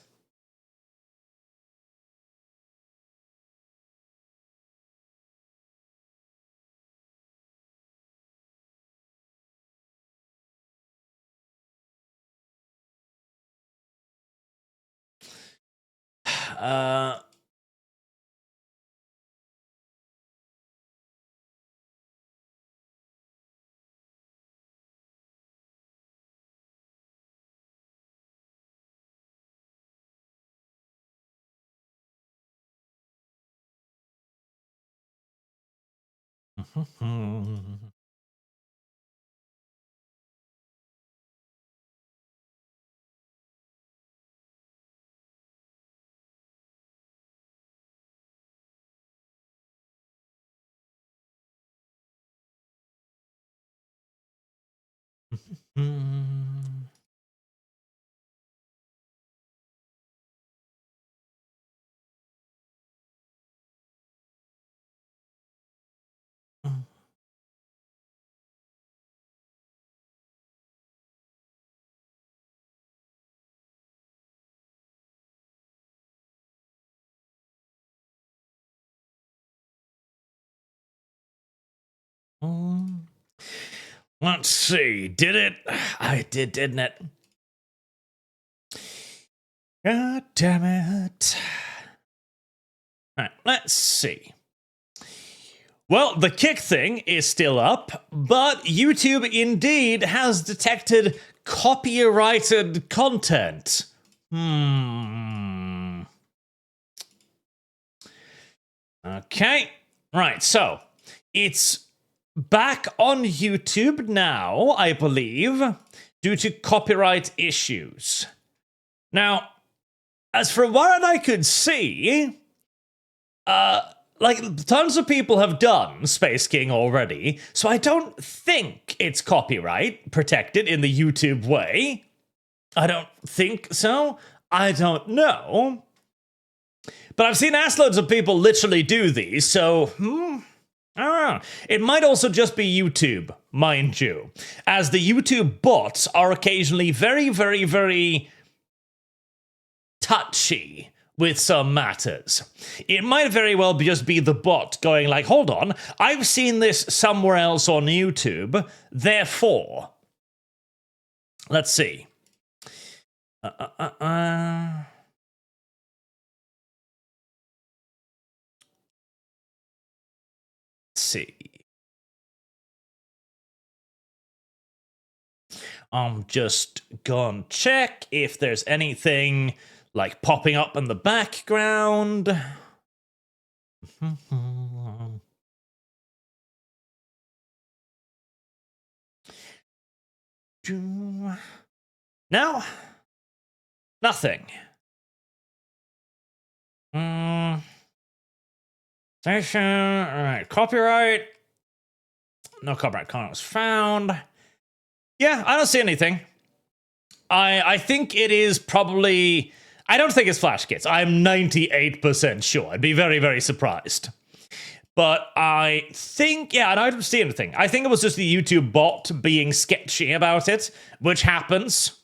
Let's see, did it? I did, didn't it? God damn it. Alright, let's see. Well, the kick thing is still up, but YouTube indeed has detected copyrighted content. Okay. Right, so it's back on YouTube now, I believe, due to copyright issues. Now, as from what I could see, like, tons of people have done Space King already, so I don't think it's copyright protected in the YouTube way. I don't think so. I don't know. But I've seen assloads of people literally do these, so, I don't know. It might also just be YouTube, mind you, as the YouTube bots are occasionally very, very, very touchy with some matters. It might very well just be the bot going like, hold on, I've seen this somewhere else on YouTube, therefore. Let's see. Let's see. I'm just gonna check if there's anything like popping up in the background. No, nothing. Station. All right. Copyright. No copyright content was found. Yeah, I don't see anything. I think it is probably... I don't think it's Flash Kits. I'm 98% sure. I'd be very, very surprised. But I think... Yeah, and I don't see anything. I think it was just the YouTube bot being sketchy about it, which happens.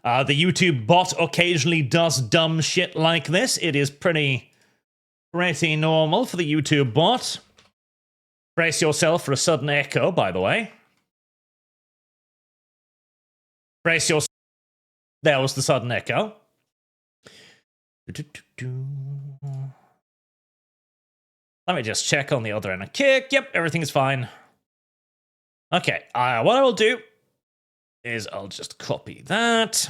The YouTube bot occasionally does dumb shit like this. It is pretty normal for the YouTube bot. Brace yourself for a sudden echo, by the way. Brace yourself. There was the sudden echo. Let me just check on the other end of Kick. Yep, everything is fine. Okay, what I will do is I'll just copy that.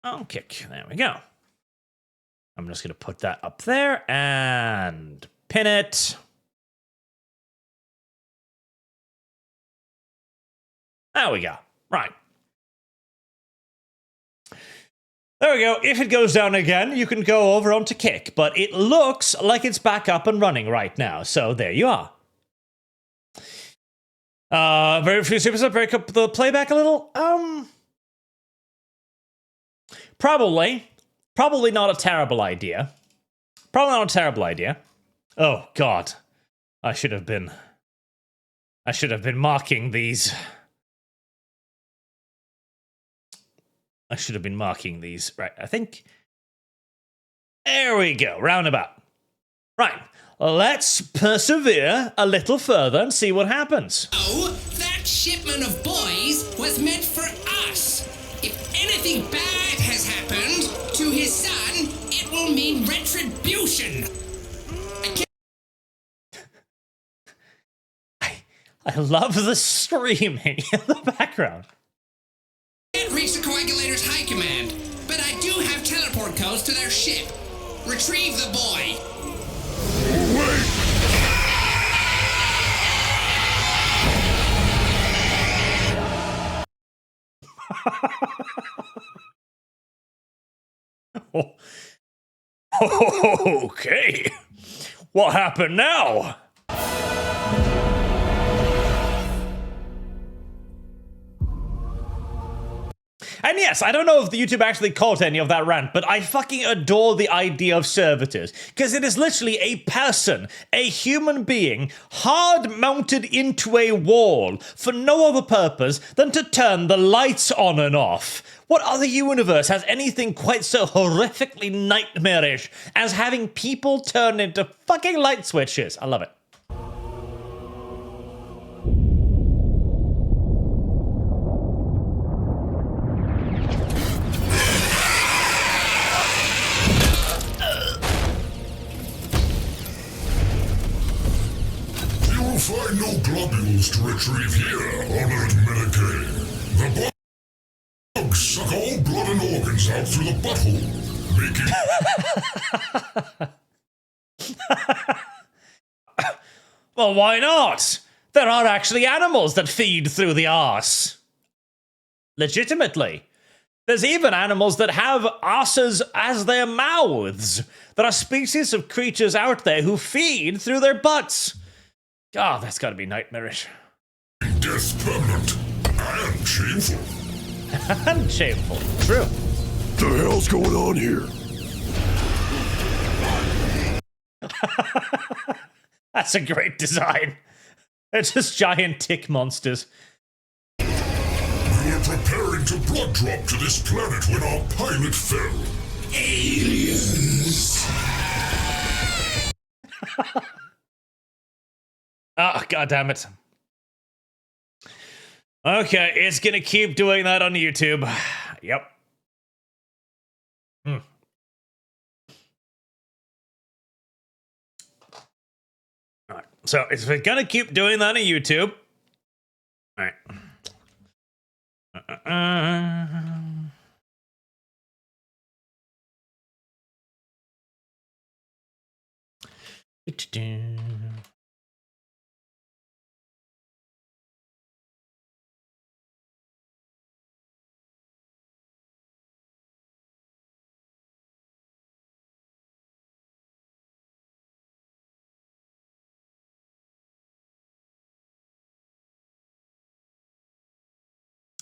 Okay, there we go. I'm just going to put that up there and pin it. There we go. Right. There we go. If it goes down again, you can go over onto Kick, but it looks like it's back up and running right now, so there you are. Very few superstar break up the playback a little. Probably not a terrible idea. Probably not a terrible idea. Oh God, I should have been marking these. I should have been marking these. Right, I think. There we go, roundabout. Right, let's persevere a little further and see what happens. Oh, that shipment of boys was meant for us. If anything bad has happened to his son, it will mean retribution. I love the screaming in the background. I can't reach the Coagulators' high command, but I do have teleport codes to their ship. Retrieve the boy. Okay. What happened now? And yes, I don't know if the YouTube actually caught any of that rant, but I fucking adore the idea of servitors, because it is literally a person, a human being, hard-mounted into a wall for no other purpose than to turn the lights on and off. What other universe has anything quite so horrifically nightmarish as having people turn into fucking light switches? I love it. Find no globules to retrieve here, Honored Medicaid. The bugs suck all blood and organs out through the butthole, making... Well, why not? There are actually animals that feed through the arse. Legitimately. There's even animals that have arses as their mouths. There are species of creatures out there who feed through their butts. God, that's gotta be nightmarish. Death permanent and shameful. And shameful. True. The hell's going on here? That's a great design. They're just giant tick monsters. We were preparing to blood drop to this planet when our pilot fell. Aliens. Oh, God damn it. Okay, it's gonna keep doing that on YouTube. Yep. Alright, so it's gonna keep doing that on YouTube. Alright.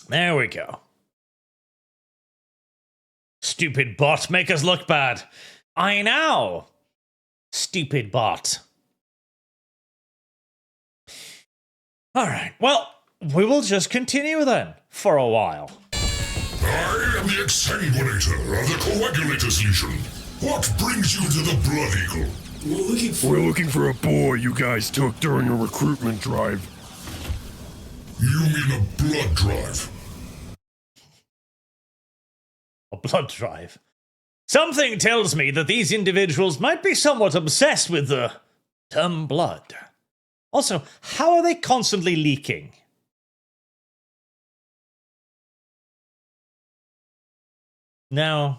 There we go. Stupid bot, make us look bad. I know. Stupid bot. Alright, well, we will just continue then, for a while. I am the Exsanguinator of the Coagulators Legion. What brings you to the Blood Eagle? We're looking for a boy you guys took during a recruitment drive. You mean a blood drive? A blood drive. Something tells me that these individuals might be somewhat obsessed with the term blood. Also, how are they constantly leaking? No,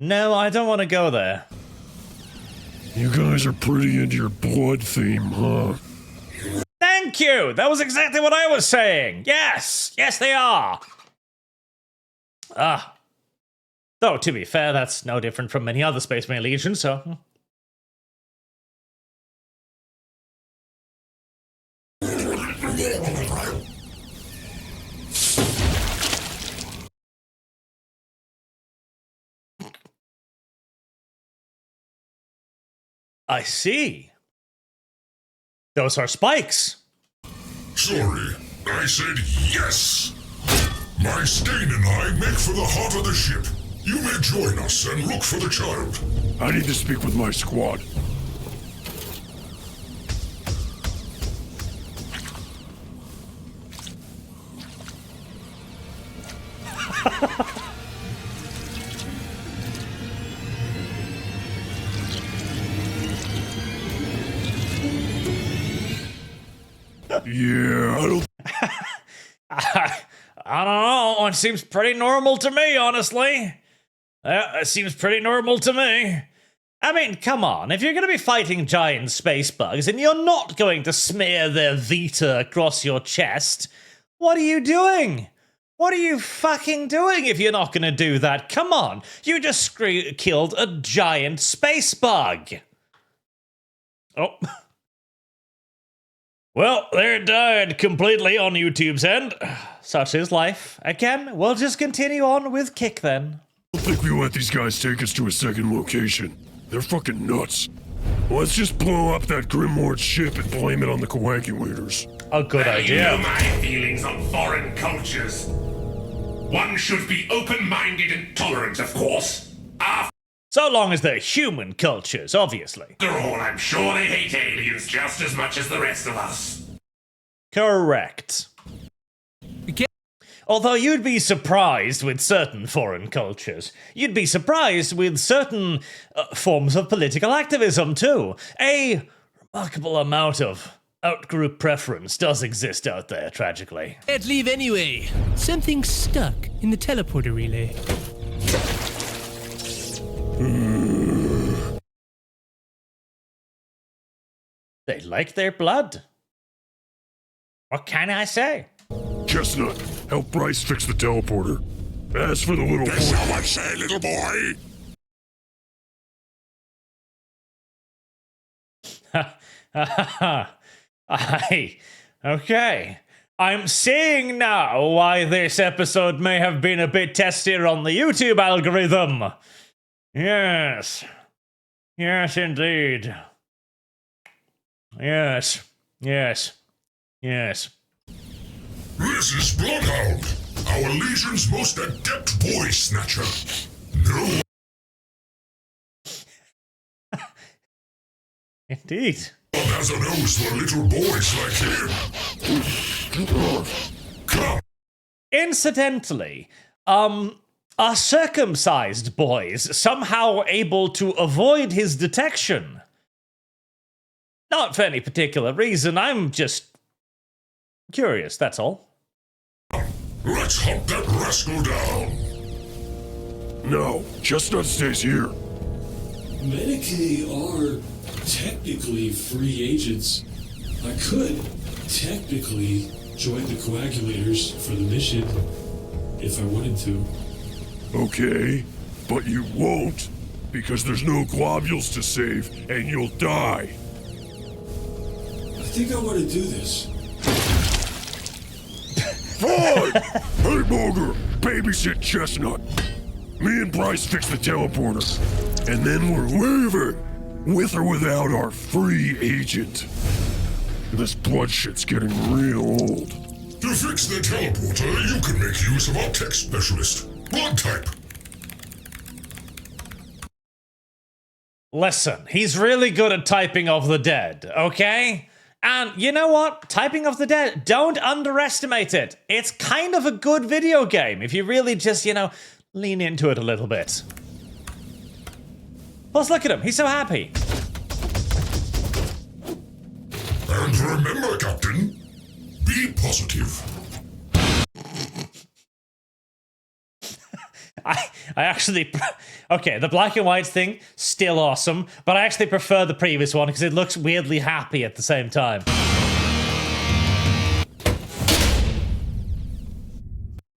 I don't want to go there. You guys are pretty into your blood theme, huh? Thank you! That was exactly what I was saying! Yes! Yes, they are! Though, to be fair, that's no different from many other Space Marine legions, so... I see. Those are spikes. Sorry, I said yes. My stain and I make for the heart of the ship. You may join us and look for the child. I need to speak with my squad. Yeah, I don't know. It seems pretty normal to me, honestly. It seems pretty normal to me. I mean, come on. If you're going to be fighting giant space bugs and you're not going to smear their Vita across your chest, what are you doing? What are you fucking doing if you're not going to do that? Come on. You just killed a giant space bug. Oh. Well, there it died completely on YouTube's end. Such is life. Again, we'll just continue on with Kick then. I don't think we let these guys take us to a second location. They're fucking nuts. Let's just blow up that Grimoire ship and blame it on the Coagulators. A good idea. You know my feelings on foreign cultures. One should be open-minded and tolerant, of course. So long as they're human cultures, obviously. After all, I'm sure they hate aliens just as much as the rest of us. Correct. Although you'd be surprised with certain foreign cultures. You'd be surprised with certain forms of political activism, too. A remarkable amount of out-group preference does exist out there, tragically. Can't leave anyway. Something's stuck in the teleporter relay. They like their blood. What can I say? Chestnut, help Bryce fix the teleporter. As for the little boy... That's how I say, little boy. Okay. I'm seeing now why this episode may have been a bit testier on the YouTube algorithm. Yes. Yes, indeed. Yes. Yes. Yes. This is Bloodhound, our Legion's most adept boy snatcher. No. Indeed. One has a nose for little boys like him. Come. Incidentally, are circumcised boys somehow able to avoid his detection? Not for any particular reason, I'm just curious, that's all. Let's hunt that rascal down. No, Chestnut stays here. Medicaid are technically free agents. I could technically join the Coagulators for the mission if I wanted to. Okay, but you won't, because there's no globules to save, and you'll die. I think I want to do this. Fine! Hey, Boger, babysit Chestnut. Me and Bryce fix the teleporter. And then we're leaving, with or without our free agent. This blood shit's getting real old. To fix the teleporter, you can make use of our tech specialist. Blood type. Listen, he's really good at typing of the dead, okay? And you know what? Typing of the dead, don't underestimate it. It's kind of a good video game if you really just, lean into it a little bit. Plus, look at him. He's so happy. And remember, Captain, be positive. I actually... Okay, the black and white thing, still awesome, but I actually prefer the previous one because it looks weirdly happy at the same time.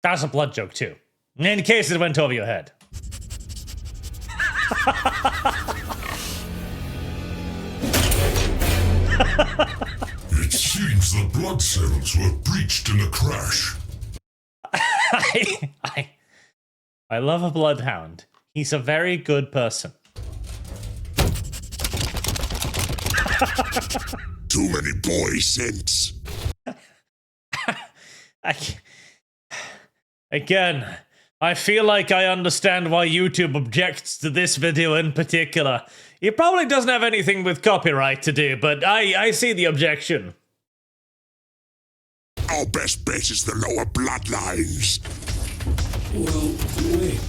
That's a blood joke too. In case it went over your head. It seems the blood cells were breached in a crash. I love a bloodhound. He's a very good person. Too many boy scents. Again, I feel like I understand why YouTube objects to this video in particular. It probably doesn't have anything with copyright to do, but I see the objection. Our best bet is the lower bloodlines. Well, wait.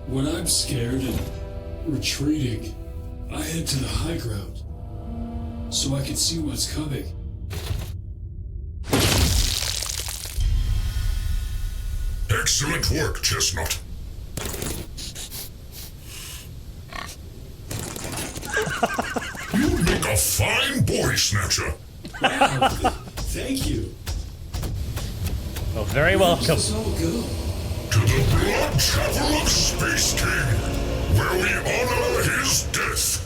When I'm scared and retreating, I head to the high ground so I can see what's coming. Excellent work, Chestnut. You make a fine boy snatcher. Wow, thank you. Oh, very welcome. Where does this all go? To the Blood Chapel of Space King, where we honor his death.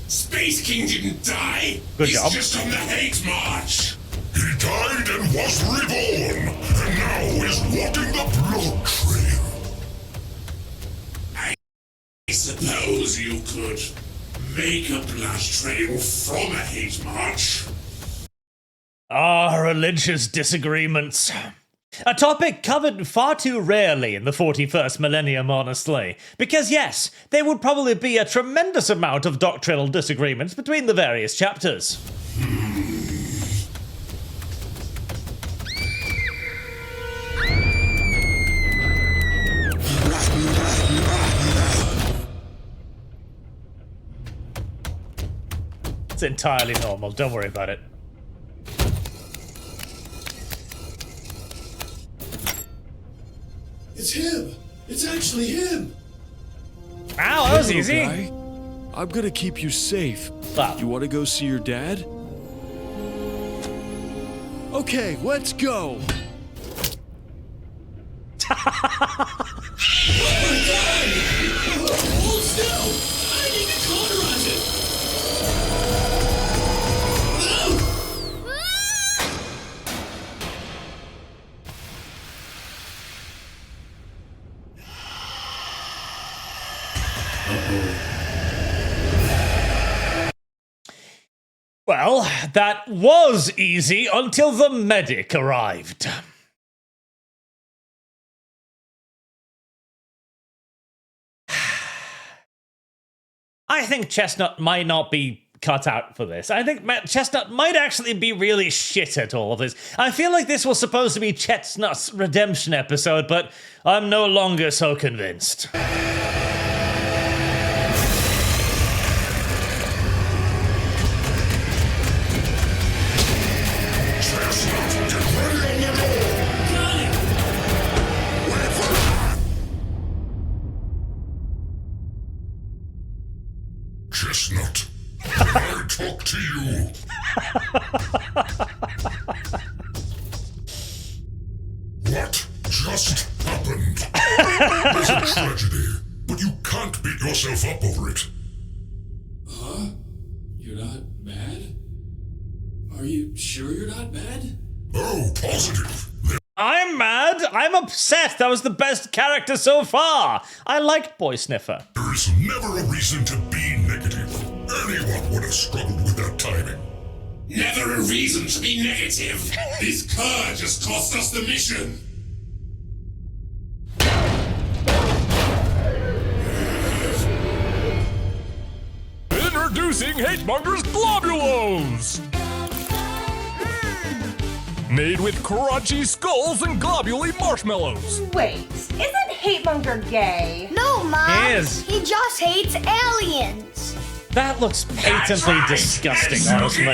Space King didn't die. Good He's job. just on the hate march. He died and was reborn, and now is walking the blood trail. I suppose you could make a blood trail from a hate march. Religious disagreements. A topic covered far too rarely in the 41st millennium, honestly. Because yes, there would probably be a tremendous amount of doctrinal disagreements between the various chapters. It's entirely normal, don't worry about it. It's him! It's actually him! Ow, that was Hello, easy. guy. I'm gonna keep you safe. Wow. You wanna go see your dad? Okay, let's go! Hold still! I need to cauterize it! Well, that was easy until the medic arrived. I think Chestnut might not be cut out for this. I think Chestnut might actually be really shit at all of this. I feel like this was supposed to be Chestnut's redemption episode, but I'm no longer so convinced. Chestnut, can I talk to you? What just happened? It's a tragedy, but you can't beat yourself up over it. Huh? You're not mad? Are you sure you're not mad? Oh, positive. I'm mad. I'm upset. That was the best character so far. I liked Boy Sniffer. There is never a reason to be negative. Anyone would have struggled with that timing. Never a reason to be negative. This car just cost us the mission. Introducing Hatemonger's Globulos! Made with crunchy skulls and globule marshmallows. Wait, isn't Hatemonger gay? No, Mom. He is. He just hates aliens. That looks patently disgusting, honestly.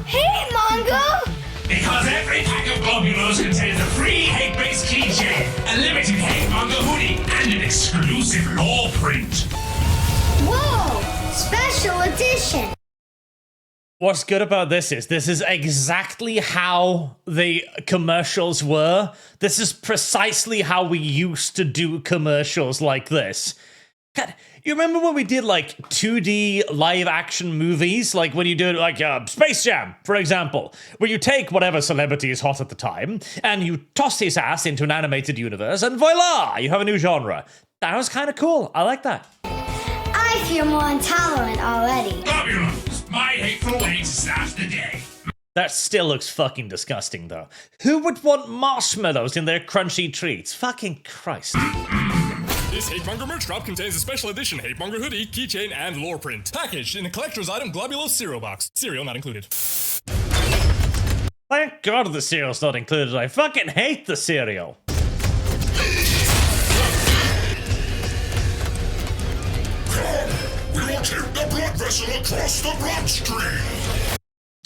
Hatemonger! Because every pack of globulos contains a free hate-based keychain, a limited Hatemonger hoodie, and an exclusive law print. Whoa! Special edition. What's good about this is exactly how the commercials were. This is precisely how we used to do commercials like this. God, you remember when we did like 2D live action movies? Like when you do like Space Jam, for example, where you take whatever celebrity is hot at the time and you toss his ass into an animated universe and voila, you have a new genre. That was kind of cool. I like that. I feel more intolerant already. Globulos, my hateful way to start the day. That still looks fucking disgusting, though. Who would want marshmallows in their crunchy treats? Fucking Christ. This Hatemonger merch drop contains a special edition Hatemonger hoodie, keychain, and lore print. Packaged in a collector's item Globulos cereal box. Cereal not included. Thank God the cereal's not included. I fucking hate the cereal. We will take the blood vessel across the bloodstream.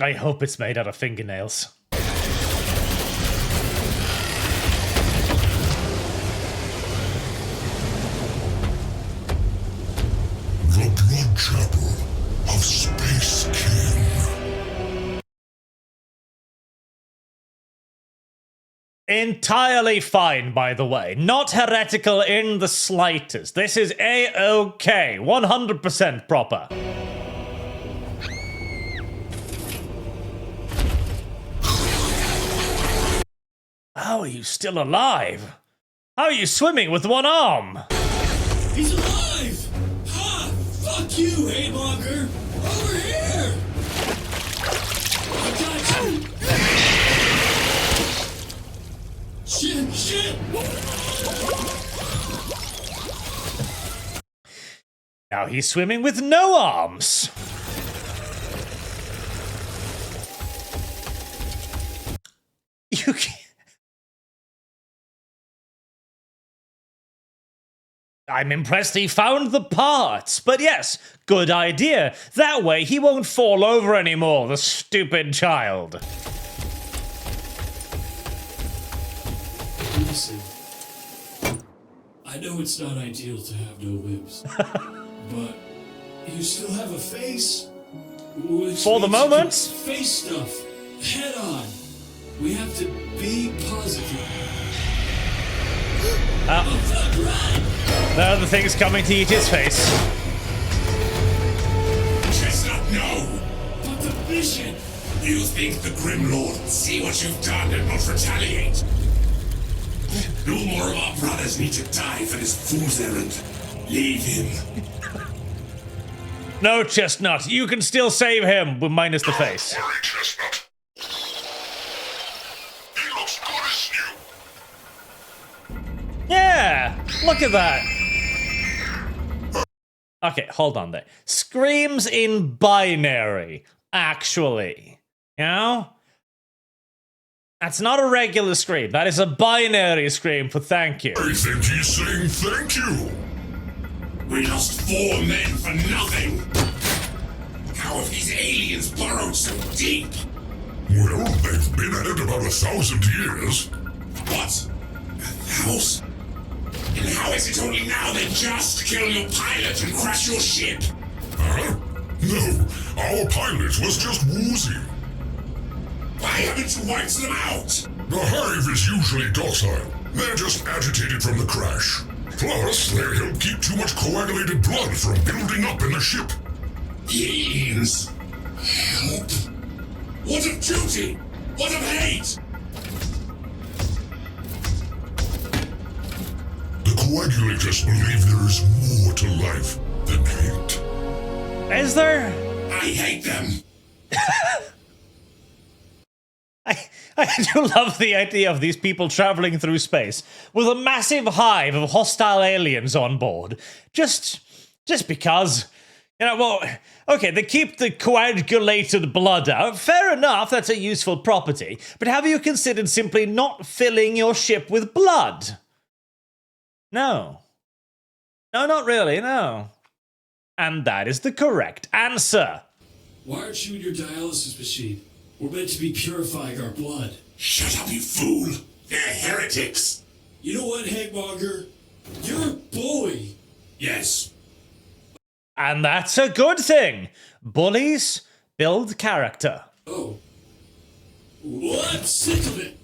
I hope it's made out of fingernails. The blood chapel of Space King. Entirely fine, by the way. Not heretical in the slightest. This is A-OK. 100% proper. How are you still alive? How are you swimming with one arm? He's alive! Ha! Fuck you, Hatemonger! Over here! I got you! Shit! Now he's swimming with no arms. You can't... I'm impressed he found the parts, but yes, good idea. That way he won't fall over anymore, the stupid child. Listen, I know it's not ideal to have no limbs, but you still have a face. For the moment. Face stuff, head on. We have to be positive. There are the things coming to eat his face. Chestnut, no! But the mission! You think the Grim Lord will see what you've done and not retaliate? No more of our brothers need to die for this fool's errand. Leave him. No, Chestnut, you can still save him, minus the face. Sorry, Chestnut. He looks good as new. Yeah, look at that. Okay, hold on there. Screams in binary, actually. You know? That's not a regular scream. That is a binary scream for thank you. I think he's saying thank you. We lost 4 men for nothing. How have these aliens burrowed so deep? Well, they've been at it about 1,000 years. What? 1,000? And how is it only now they just kill your pilot and crash your ship? Huh? No, our pilot was just woozy. Why haven't you wiped them out? The hive is usually docile. They're just agitated from the crash. Plus, they help keep too much coagulated blood from building up in the ship. The aliens help? What of duty? What of hate? The Coagulators believe there is more to life than hate. Is there? I hate them. I do love the idea of these people traveling through space with a massive hive of hostile aliens on board. Just because. You know, well, okay, they keep the coagulated blood out. Fair enough, that's a useful property. But have you considered simply not filling your ship with blood? No. No, not really, no. And that is the correct answer. Why aren't you in your dialysis machine? We're meant to be purifying our blood. Shut up, you fool. They're heretics. You know what, Hagmonger? You're a bully. Yes. And that's a good thing. Bullies build character. Oh. Well, I'm sick of it.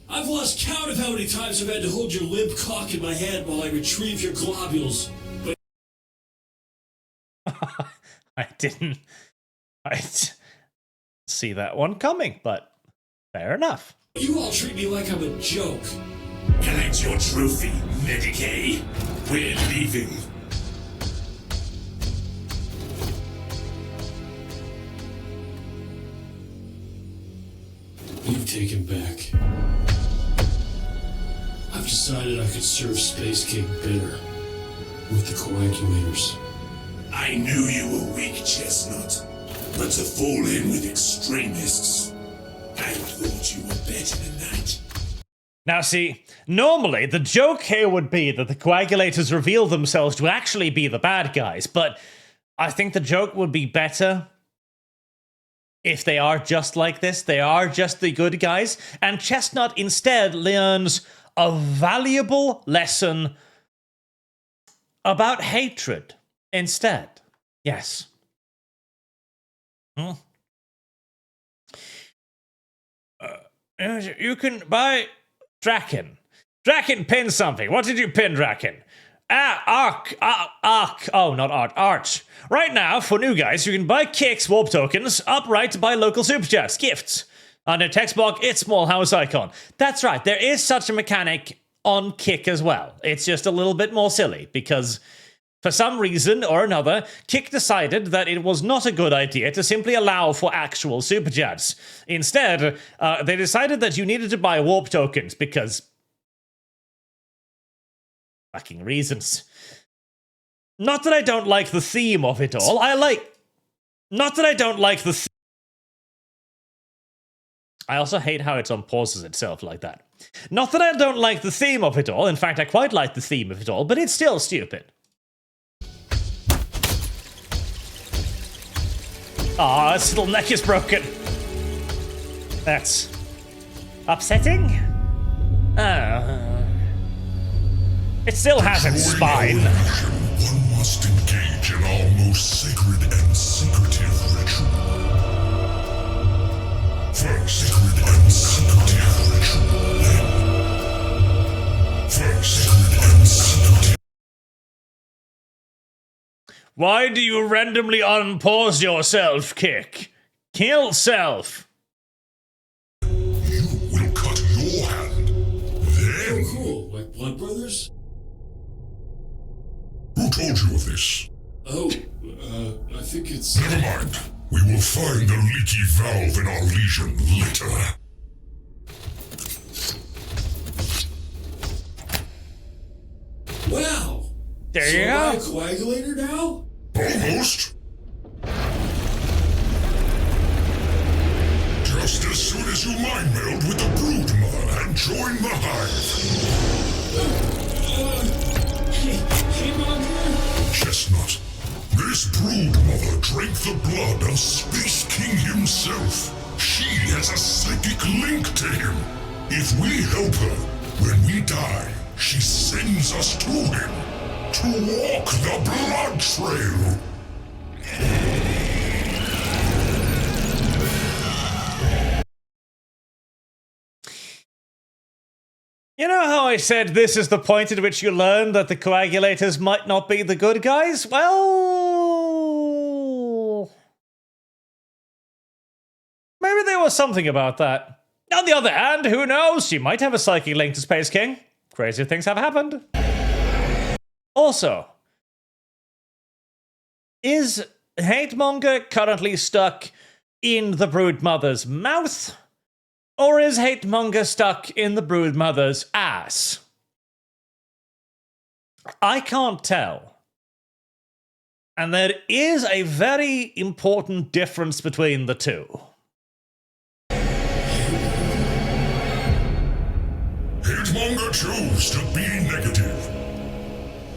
I've lost count of how many times I've had to hold your limp cock in my hand while I retrieve your globules. But I didn't see that one coming, but fair enough. you all treat me like I'm a joke. Collect your trophy, Medicaid. We're leaving. You've taken back. I've decided I could serve Space King better with the Coagulators. I knew you were weak, Chestnut. But to fall in with extremists, I thought you were better than that. Now see, normally the joke here would be that the Coagulators reveal themselves to actually be the bad guys, but I think the joke would be better if they are just like this. They are just the good guys, and Chestnut instead learns a valuable lesson about hatred instead. Yes. You can buy Draken. Draken pin something. What did you pin, Draken? Arch. Oh, not Arch. Right now, for new guys, you can buy Kicks warp tokens upright to buy local super chats, gifts. Under text block, it's small house icon. That's right, there is such a mechanic on Kick as well. It's just a little bit more silly because for some reason or another, Kick decided that it was not a good idea to simply allow for actual super chats. Instead, they decided that you needed to buy warp tokens because fucking reasons. Not that I don't like the theme of it all. Not that I don't like the I also hate how it unpauses itself like that. Not that I don't like the theme of it all. In fact, I quite like the theme of it all, but it's still stupid. Aw, its little neck is broken. That's upsetting. It still has its spine. One must engage in our most sacred and secretive ritual. First, sacred and secretive ritual. Then, first, sacred and secretive. Why do you randomly unpause yourself, Kick? Kill self. You will cut your hand. Then. Oh, cool. Like Blood Brothers? Who told you of this? Oh, I think it's... Never mind. We will find the leaky valve in our legion later. Wow! There so you am I a go. coagulator now? Almost. Just as soon as you mind meld with the brood mother and join the hive. Hey, Mom. Chestnut, this brood mother drank the blood of Space King himself. She has a psychic link to him. If we help her, when we die, she sends us to him. To walk the blood trail. You know how I said this is the point at which you learn that the Coagulators might not be the good guys? Well, maybe they were was something about that. On the other hand, who knows? She might have a psychic link to Space King. Crazy things have happened. Also, is Hatemonger currently stuck in the Broodmother's mouth? Or is Hatemonger stuck in the Broodmother's ass? I can't tell. And there is a very important difference between the two. Hatemonger choose to be negative.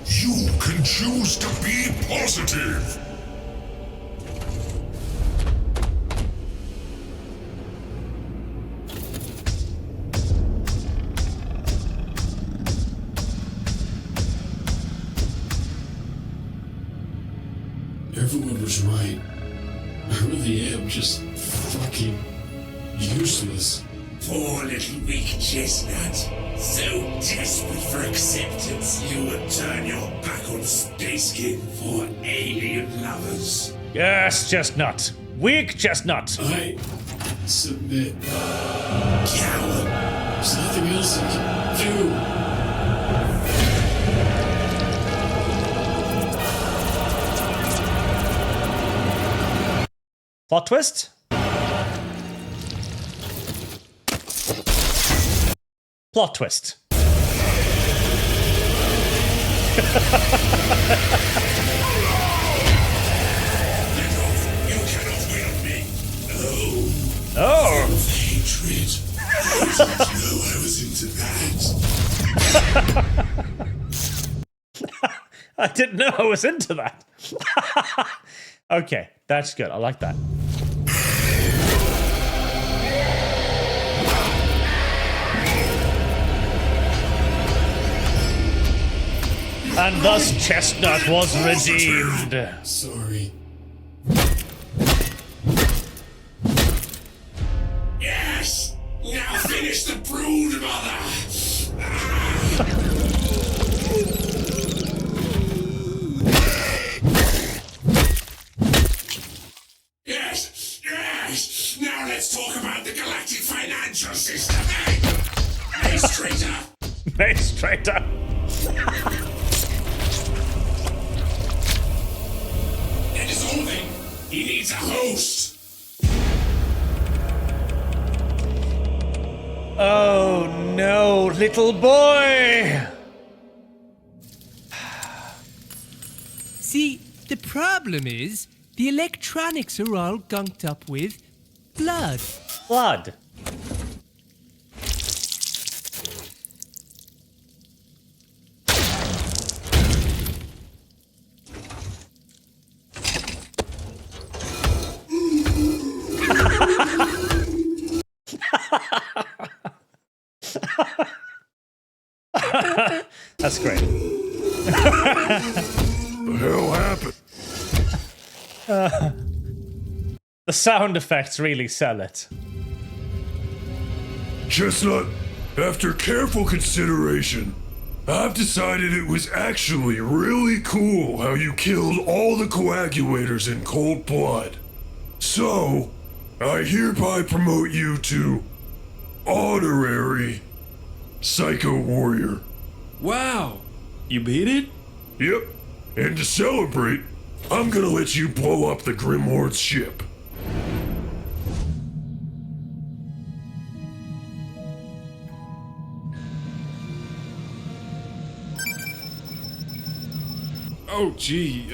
You can choose to be positive. Everyone was right. I really am just fucking useless. Poor little weak chestnut. So desperate for acceptance, you would turn your back on spaceking for alien lovers. Yes, Chestnut. Weak Chestnut. I submit. Coward. There's nothing else I can do. Plot twist? Plot twist. You cannot wield me. No. Oh. Hatred. I didn't know I was into that. I didn't know I was into that. Okay, that's good. I like that. And thus Chestnut was redeemed. Sorry. Yes! Now finish the brood, mother! Yes! Yes! Now let's talk about the galactic financial system! Mace Traitor! Mace Traitor! They're dissolving! He needs a host! Oh no, little boy! See, the problem is, the electronics are all gunked up with blood. Blood. That's great. The hell happened? The sound effects really sell it. Chestnut, after careful consideration, I've decided it was actually really cool how you killed all the coagulators in cold blood. So, I hereby promote you to honorary Psycho Warrior. Wow! You beat it? Yep. And to celebrate, I'm gonna let you blow up the Grim Lord's ship. Oh, gee,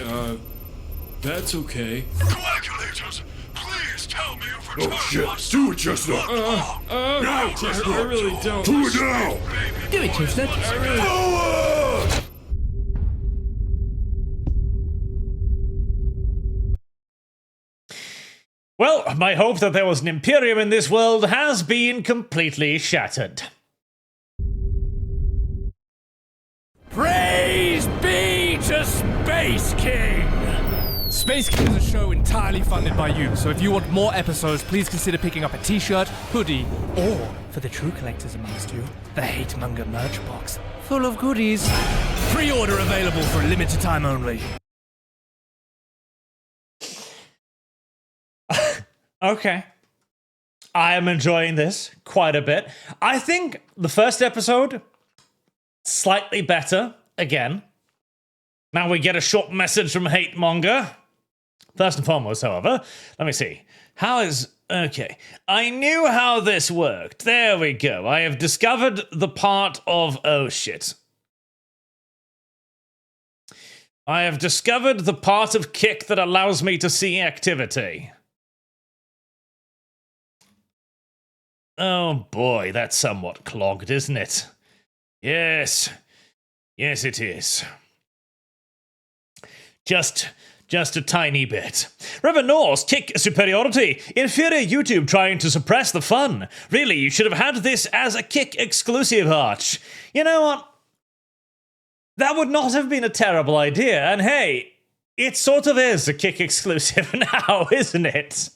that's okay. Coagulators, please tell me you've returned. Oh shit, do it, Chestnut! Now, Chestnut! I really don't. Do it now! Do it, Chestnut. I really... Forward! Well, my hope that there was an Imperium in this world has been completely shattered. Praise be to Space King! Space King is a show entirely funded by you, so if you want more episodes, please consider picking up a t-shirt, hoodie, or, for the true collectors amongst you, the Hatemonger merch box, full of goodies. Pre-order available for a limited time only. Okay. I am enjoying this quite a bit. I think the first episode, slightly better again. Now we get a short message from Hate Monger. First and foremost, however, let me see. Okay. I knew how this worked. There we go. I have discovered the part of... Oh, shit. I have discovered the part of Kick that allows me to see activity. Oh boy, that's somewhat clogged, isn't it? Yes. Yes, it is. Just a tiny bit. Reverend Norse, Kick superiority. Inferior YouTube trying to suppress the fun. Really, you should have had this as a Kick exclusive, Arch. You know what? That would not have been a terrible idea, and hey, it sort of is a Kick exclusive now, isn't it?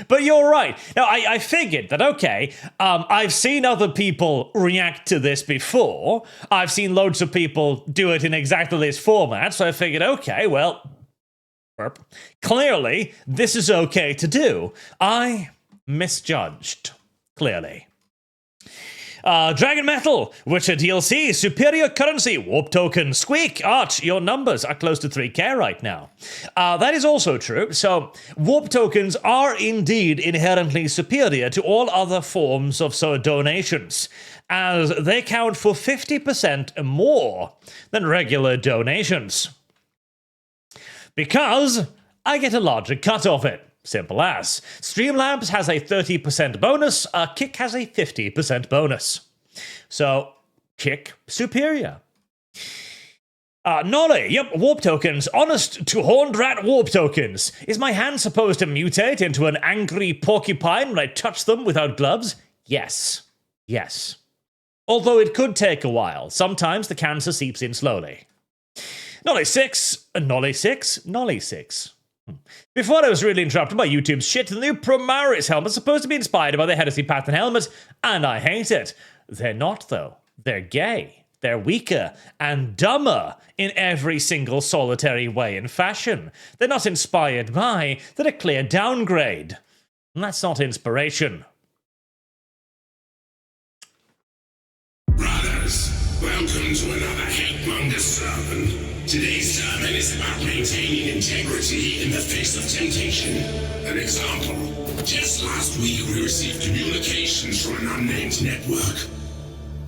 But you're right. Now, I figured that, okay, I've seen other people react to this before. I've seen loads of people do it in exactly this format, so I figured, okay, well, clearly, this is okay to do. I misjudged, clearly. Dragon Metal, Witcher DLC, superior currency, warp token, Squeak, Arch, your numbers are close to 3k right now. That is also true, so warp tokens are indeed inherently superior to all other forms of donations, as they count for 50% more than regular donations. Because I get a larger cut of it. Simple as. Streamlabs has a 30% bonus, Kick has a 50% bonus. So, Kick superior. Nolly, yep, warp tokens. Honest to horned rat warp tokens. Is my hand supposed to mutate into an angry porcupine when I touch them without gloves? Yes. Yes. Although it could take a while. Sometimes the cancer seeps in slowly. Nolly 6. Nolly 6. Nolly 6. Before I was really interrupted by YouTube's shit, the new Primaris helmet is supposed to be inspired by the Heresy pattern helmet, and I hate it. They're not, though. They're gay. They're weaker and dumber in every single solitary way and fashion. They're not inspired by, they're a clear downgrade. And that's not inspiration. Brothers, welcome to another hate-monger sermon. Today's sermon is about maintaining integrity in the face of temptation. An example. Just last week we received communications from an unnamed network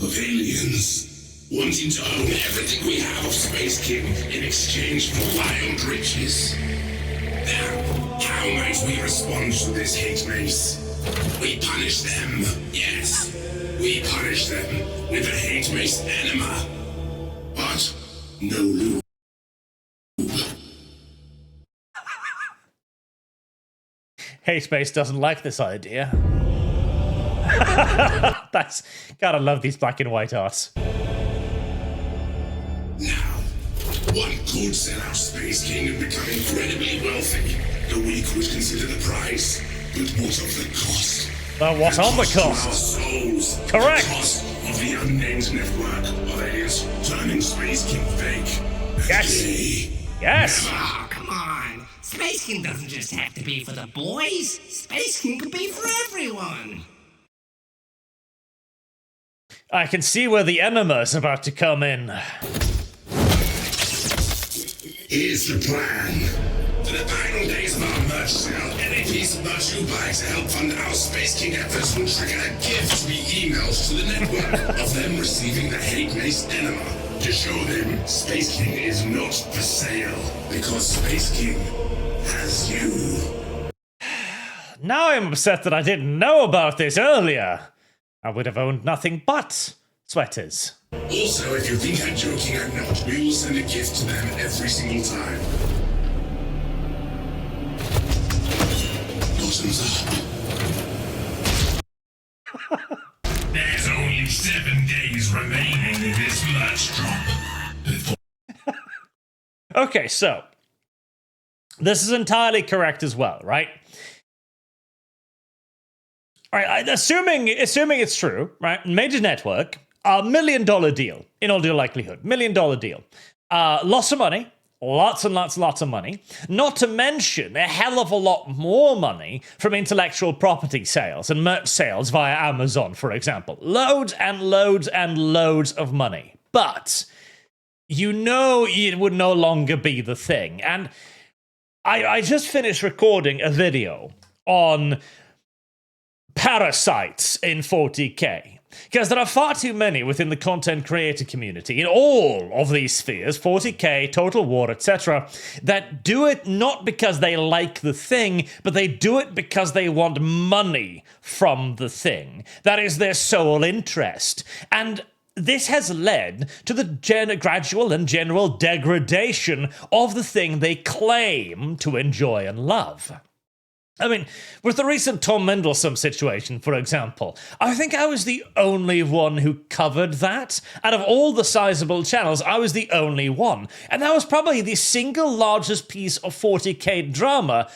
of aliens wanting to own everything we have of Space King in exchange for wild riches. Now, how might we respond to this hate mace? We punish them. Yes, we punish them with a hate mace enema. But no lube. Hate Space doesn't like this idea. That's... Gotta love these black and white arts. Now, one could sell our Space King and become incredibly wealthy. The weak would consider the price, but what of the cost? What of the cost? Our souls. Correct. The cost of the unnamed network of aliens turning Space King fake. Yes. Yes. Oh, come on. Space King doesn't just have to be for the boys. Space King could be for everyone. I can see where the enema is about to come in. Here's the plan. For the final days of our merch sale, any piece of merch you buy to help fund our Space King efforts will trigger a gift to be emailed to the network of them receiving the Hate Mace enema to show them Space King is not for sale because Space King has you. Now I'm upset that I didn't know about this earlier. I would have owned nothing but sweaters. Also, if you think I'm joking, I'm not. We will send a gift to them every single time. Bottoms up. There's only 7 days remaining in this merch drop. Okay, so this is entirely correct as well, right? All right, assuming it's true, right? Major network, $1 million deal, in all due likelihood, $1 million deal. Lots of money, lots and lots of money, not to mention a hell of a lot more money from intellectual property sales and merch sales via Amazon, for example. Loads and loads and loads of money. But you know it would no longer be the thing. And I just finished recording a video on parasites in 40k. Because there are far too many within the content creator community, in all of these spheres, 40k, Total War, etc., that do it not because they like the thing, but they do it because they want money from the thing. That is their sole interest. And this has led to the gradual and general degradation of the thing they claim to enjoy and love. I mean, with the recent Tom Mendelsohn situation, for example, I think I was the only one who covered that. Out of all the sizable channels, I was the only one. And that was probably the single largest piece of 40k drama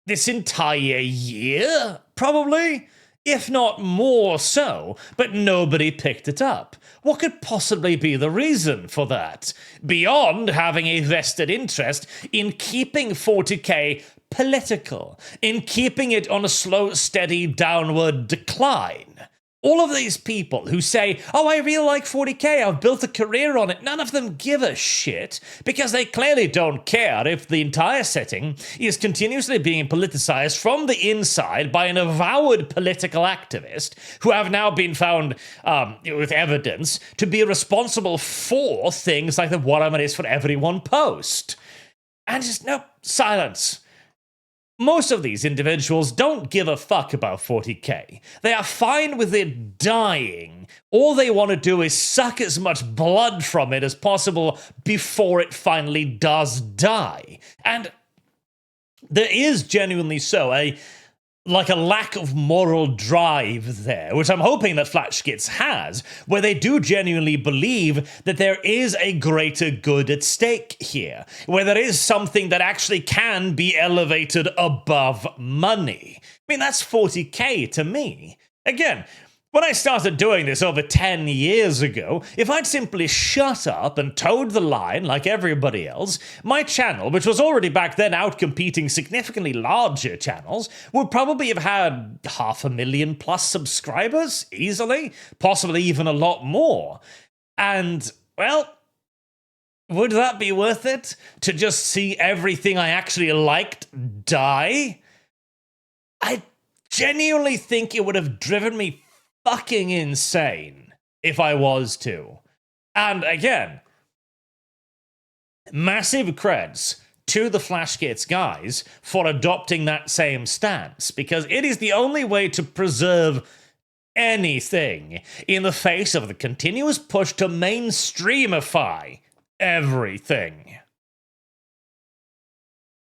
this entire year, probably. If not more so, but nobody picked it up. What could possibly be the reason for that? Beyond having a vested interest in keeping 40k political, in keeping it on a slow, steady downward decline. All of these people who say, oh, I really like 40k, I've built a career on it, none of them give a shit, because they clearly don't care if the entire setting is continuously being politicized from the inside by an avowed political activist who have now been found, with evidence, to be responsible for things like the What Is for Everyone post. And just, no, silence. Most of these individuals don't give a fuck about 40k. They are fine with it dying. All they want to do is suck as much blood from it as possible before it finally does die. And there is genuinely so a lack of moral drive there, which I'm hoping that Flatschkits has, where they do genuinely believe that there is a greater good at stake here, where there is something that actually can be elevated above money. I mean, that's 40k to me. Again, when I started doing this over 10 years ago, if I'd simply shut up and towed the line like everybody else, my channel, which was already back then outcompeting significantly larger channels, would probably have had 500,000 plus subscribers, easily, possibly even a lot more. And, well, would that be worth it? To just see everything I actually liked die? I genuinely think it would have driven me fucking insane if I was to. And again, massive creds to the Flashkits guys for adopting that same stance, because it is the only way to preserve anything in the face of the continuous push to mainstreamify everything.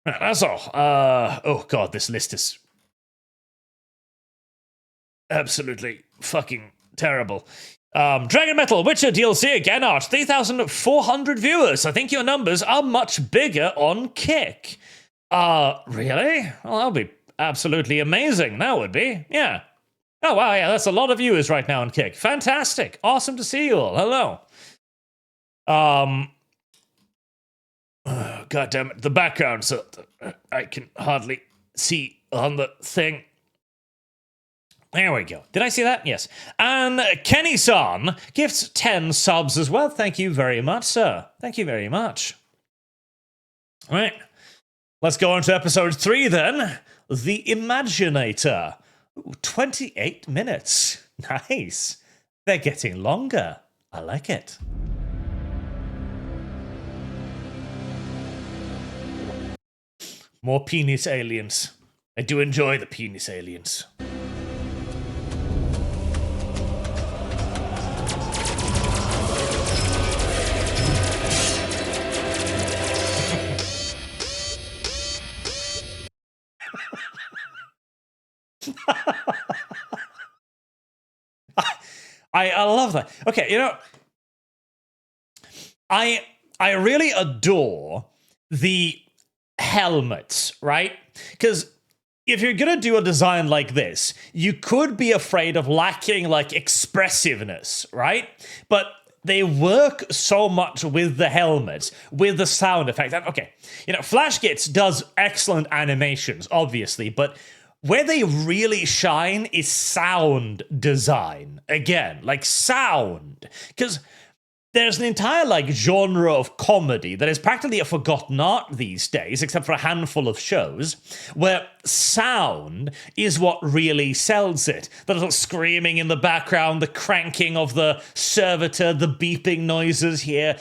That's all. Oh god, this list is absolutely fucking terrible. Dragon Metal, Witcher DLC again, Arch. 3,400 viewers. I think your numbers are much bigger on Kick. Really? Well, that would be absolutely amazing. That would be. Yeah. Oh, wow, yeah, that's a lot of viewers right now on Kick. Fantastic. Awesome to see you all. Hello. God damn it. The background, so I can hardly see on the thing. There we go. Did I see that? Yes. And Kenny-san gifts 10 subs as well. Thank you very much, sir. Thank you very much. All right. Let's go on to episode 3 then. The Imaginator. Ooh, 28 minutes. Nice. They're getting longer. I like it. More penis aliens. I do enjoy the penis aliens. I love that. Okay, you know, I really adore the helmets, right? Because if you're gonna do a design like this, you could be afraid of lacking like expressiveness, right? But they work so much with the helmets, with the sound effects. And okay, Flashgitz does excellent animations, obviously, but where they really shine is sound design. Again, like sound. Because there's an entire genre of comedy that is practically a forgotten art these days, except for a handful of shows, where sound is what really sells it. The little screaming in the background, the cranking of the servitor, the beeping noises here.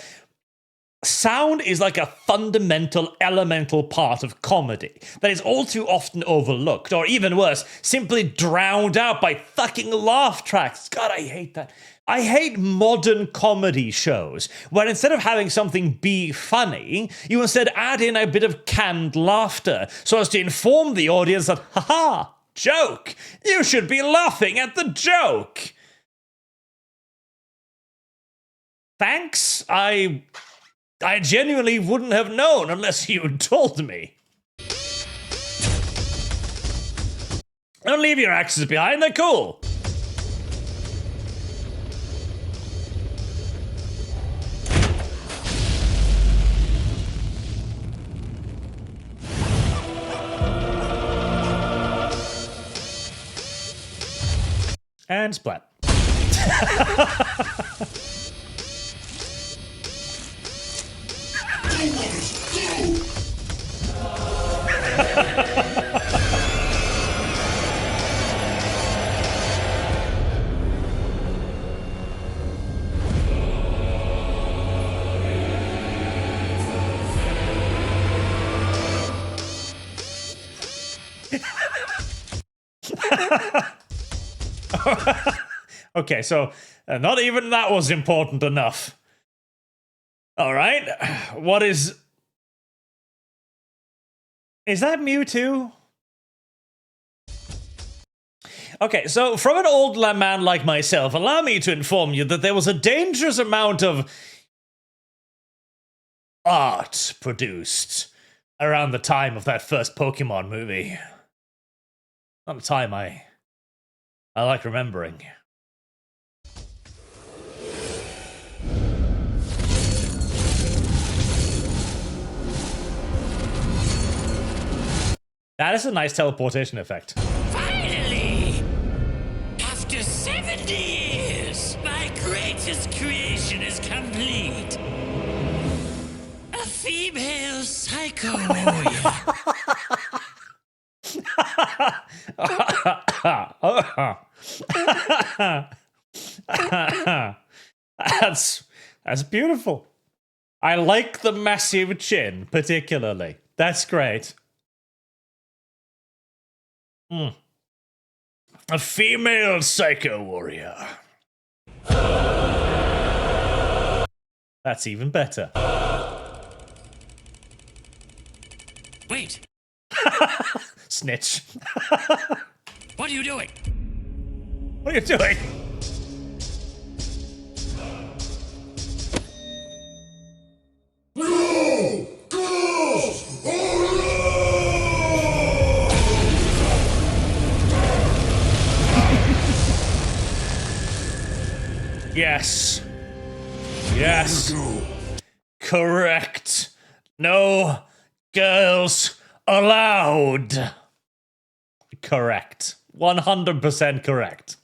Sound is like a fundamental, elemental part of comedy that is all too often overlooked, or even worse, simply drowned out by fucking laugh tracks. God, I hate that. I hate modern comedy shows, where instead of having something be funny, you instead add in a bit of canned laughter, so as to inform the audience that, haha, joke, you should be laughing at the joke. Thanks, I genuinely wouldn't have known unless you had told me. Don't leave your axes behind, they're cool. And splat. Okay, so not even that was important enough. All right, what is that Mewtwo? Okay, so from an old man like myself, allow me to inform you that there was a dangerous amount of art produced around the time of that first Pokemon movie. Not a time I like remembering. That is a nice teleportation effect. Finally! After 70 years, my greatest creation is complete. A female psycho warrior. That's beautiful. I like the massive chin, particularly. That's great. A female psycho warrior. That's even better. Wait. Snitch. What are you doing? What are you doing? No! Go! Yes. Yes. Correct. No girls allowed. Correct. 100% correct.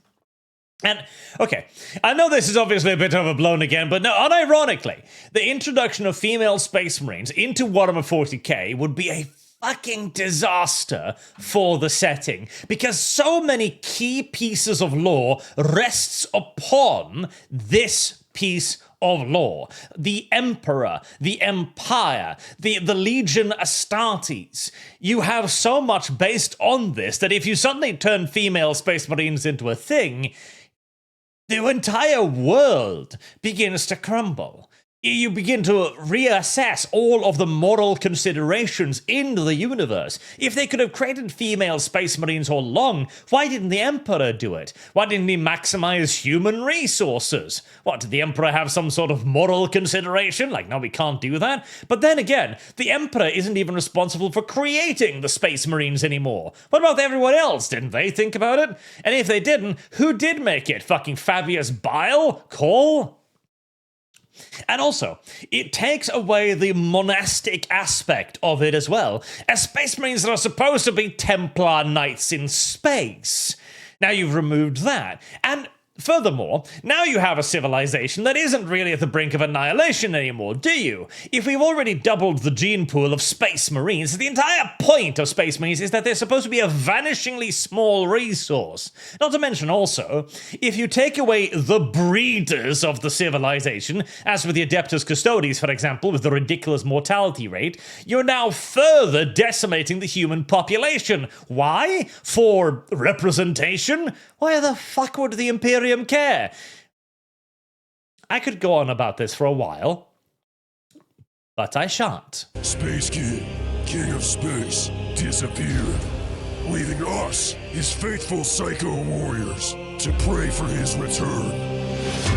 And, okay, I know this is obviously a bit overblown again, but no, unironically, the introduction of female Space Marines into Warhammer 40k would be a fucking disaster for the setting, because so many key pieces of lore rests upon this piece of lore. The Emperor, the Empire, the Legion Astartes. You have so much based on this that if you suddenly turn female Space Marines into a thing, the entire world begins to crumble. You begin to reassess all of the moral considerations in the universe. If they could have created female Space Marines all along, why didn't the Emperor do it? Why didn't he maximize human resources? What, did the Emperor have some sort of moral consideration? Like, no, we can't do that. But then again, the Emperor isn't even responsible for creating the Space Marines anymore. What about everyone else? Didn't they think about it? And if they didn't, who did make it? Fucking Fabius Bile? Cole? And also, it takes away the monastic aspect of it as well, as Space Marines are supposed to be Templar Knights in space. Now you've removed that, and furthermore, now you have a civilization that isn't really at the brink of annihilation anymore, do you? If we've already doubled the gene pool of Space Marines, the entire point of Space Marines is that they're supposed to be a vanishingly small resource. Not to mention also, if you take away the breeders of the civilization, as with the Adeptus Custodes, for example, with the ridiculous mortality rate, you're now further decimating the human population. Why? For representation? Why the fuck would the Imperium care? I could go on about this for a while, but I shan't. Space King, King of Space, disappeared, leaving us, his faithful Psycho warriors, to pray for his return.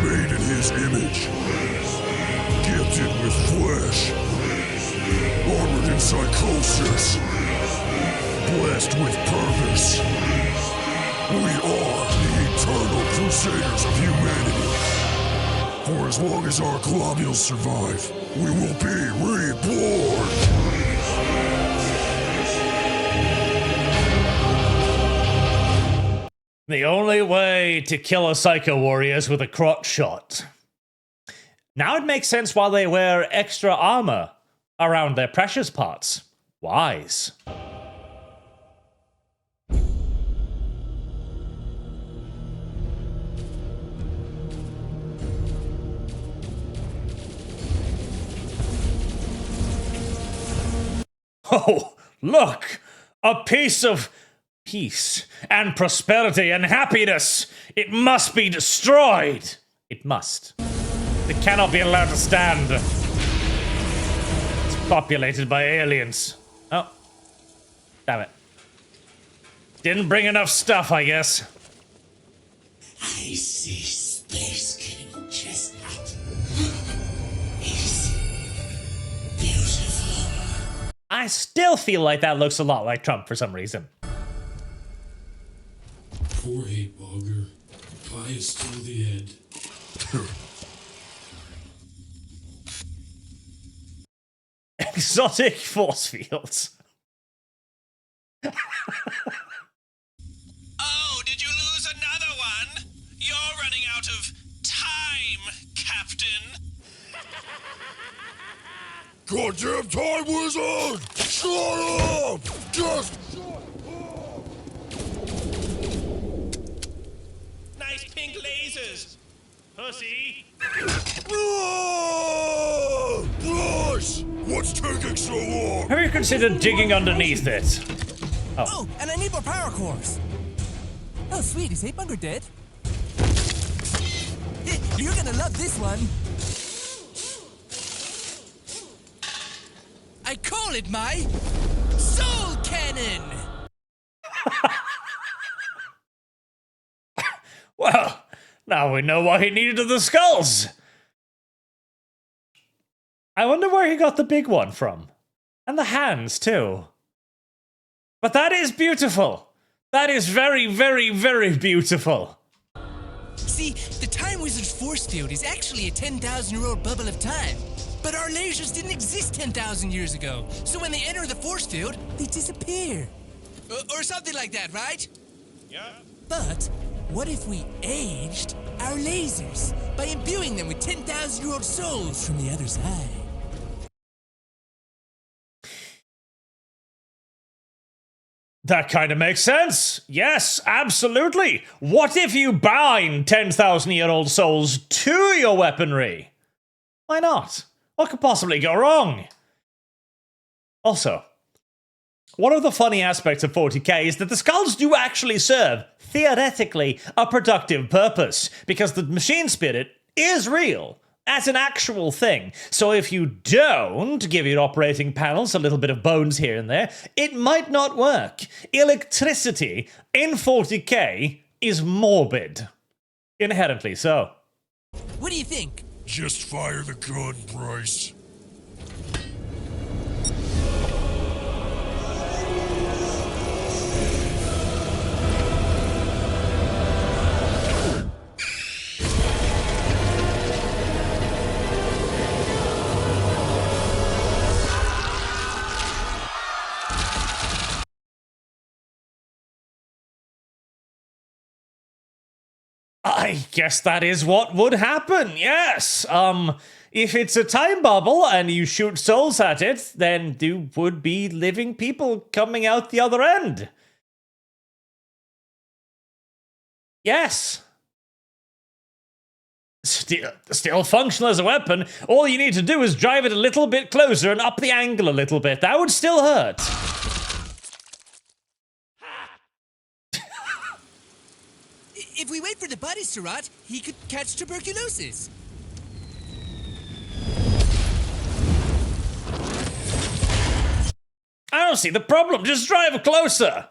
Made in his image, gifted with flesh, armored in psychosis, blessed with purpose. We are the eternal crusaders of humanity. For as long as our globules survive, we will be reborn. The only way to kill a Psycho Warrior is with a crotch shot. Now it makes sense why they wear extra armor around their precious parts. Wise. Oh, look! A piece of peace and prosperity and happiness! It must be destroyed! It must. It cannot be allowed to stand. It's populated by aliens. Oh. Damn it. Didn't bring enough stuff, I guess. I see Space King Chestnut. He's beautiful. I still feel like that looks a lot like Trump for some reason. Poor Hatemonger. Pie is still the end. Exotic force fields. Oh, did you lose another one? You're running out of time, Captain. Goddamn time wizard! Shut up! Just Nice pink lasers. Pussy. Nice! What's taking so long? Have you considered digging underneath it? Oh, and I need more power cores. Oh, sweet. Is Hatemonger dead? You're gonna love this one. I call it my soul cannon. Well, now we know why he needed the skulls. I wonder where he got the big one from. And the hands, too. But that is beautiful. That is very, very, very beautiful. See, the Time Wizard's force field is actually a 10,000-year-old bubble of time. But our lasers didn't exist 10,000 years ago. So when they enter the force field, they disappear. Or something like that, right? Yeah. But what if we aged our lasers by imbuing them with 10,000-year-old souls from the other side? That kind of makes sense. Yes, absolutely. What if you bind 10,000-year-old souls to your weaponry? Why not? What could possibly go wrong? Also, one of the funny aspects of 40k is that the skulls do actually serve, theoretically, a productive purpose, because the machine spirit is real. That's an actual thing. So if you don't give your operating panels a little bit of bones here and there, it might not work. Electricity in 40k is morbid. Inherently so. What do you think? Just fire the gun, Bryce. I guess that is what would happen, yes. If it's a time bubble and you shoot souls at it, then there would be living people coming out the other end. Yes. Still functional as a weapon. All you need to do is drive it a little bit closer and up the angle a little bit. That would still hurt. If we wait for the bodies to rot, he could catch tuberculosis. I don't see the problem. Just drive closer.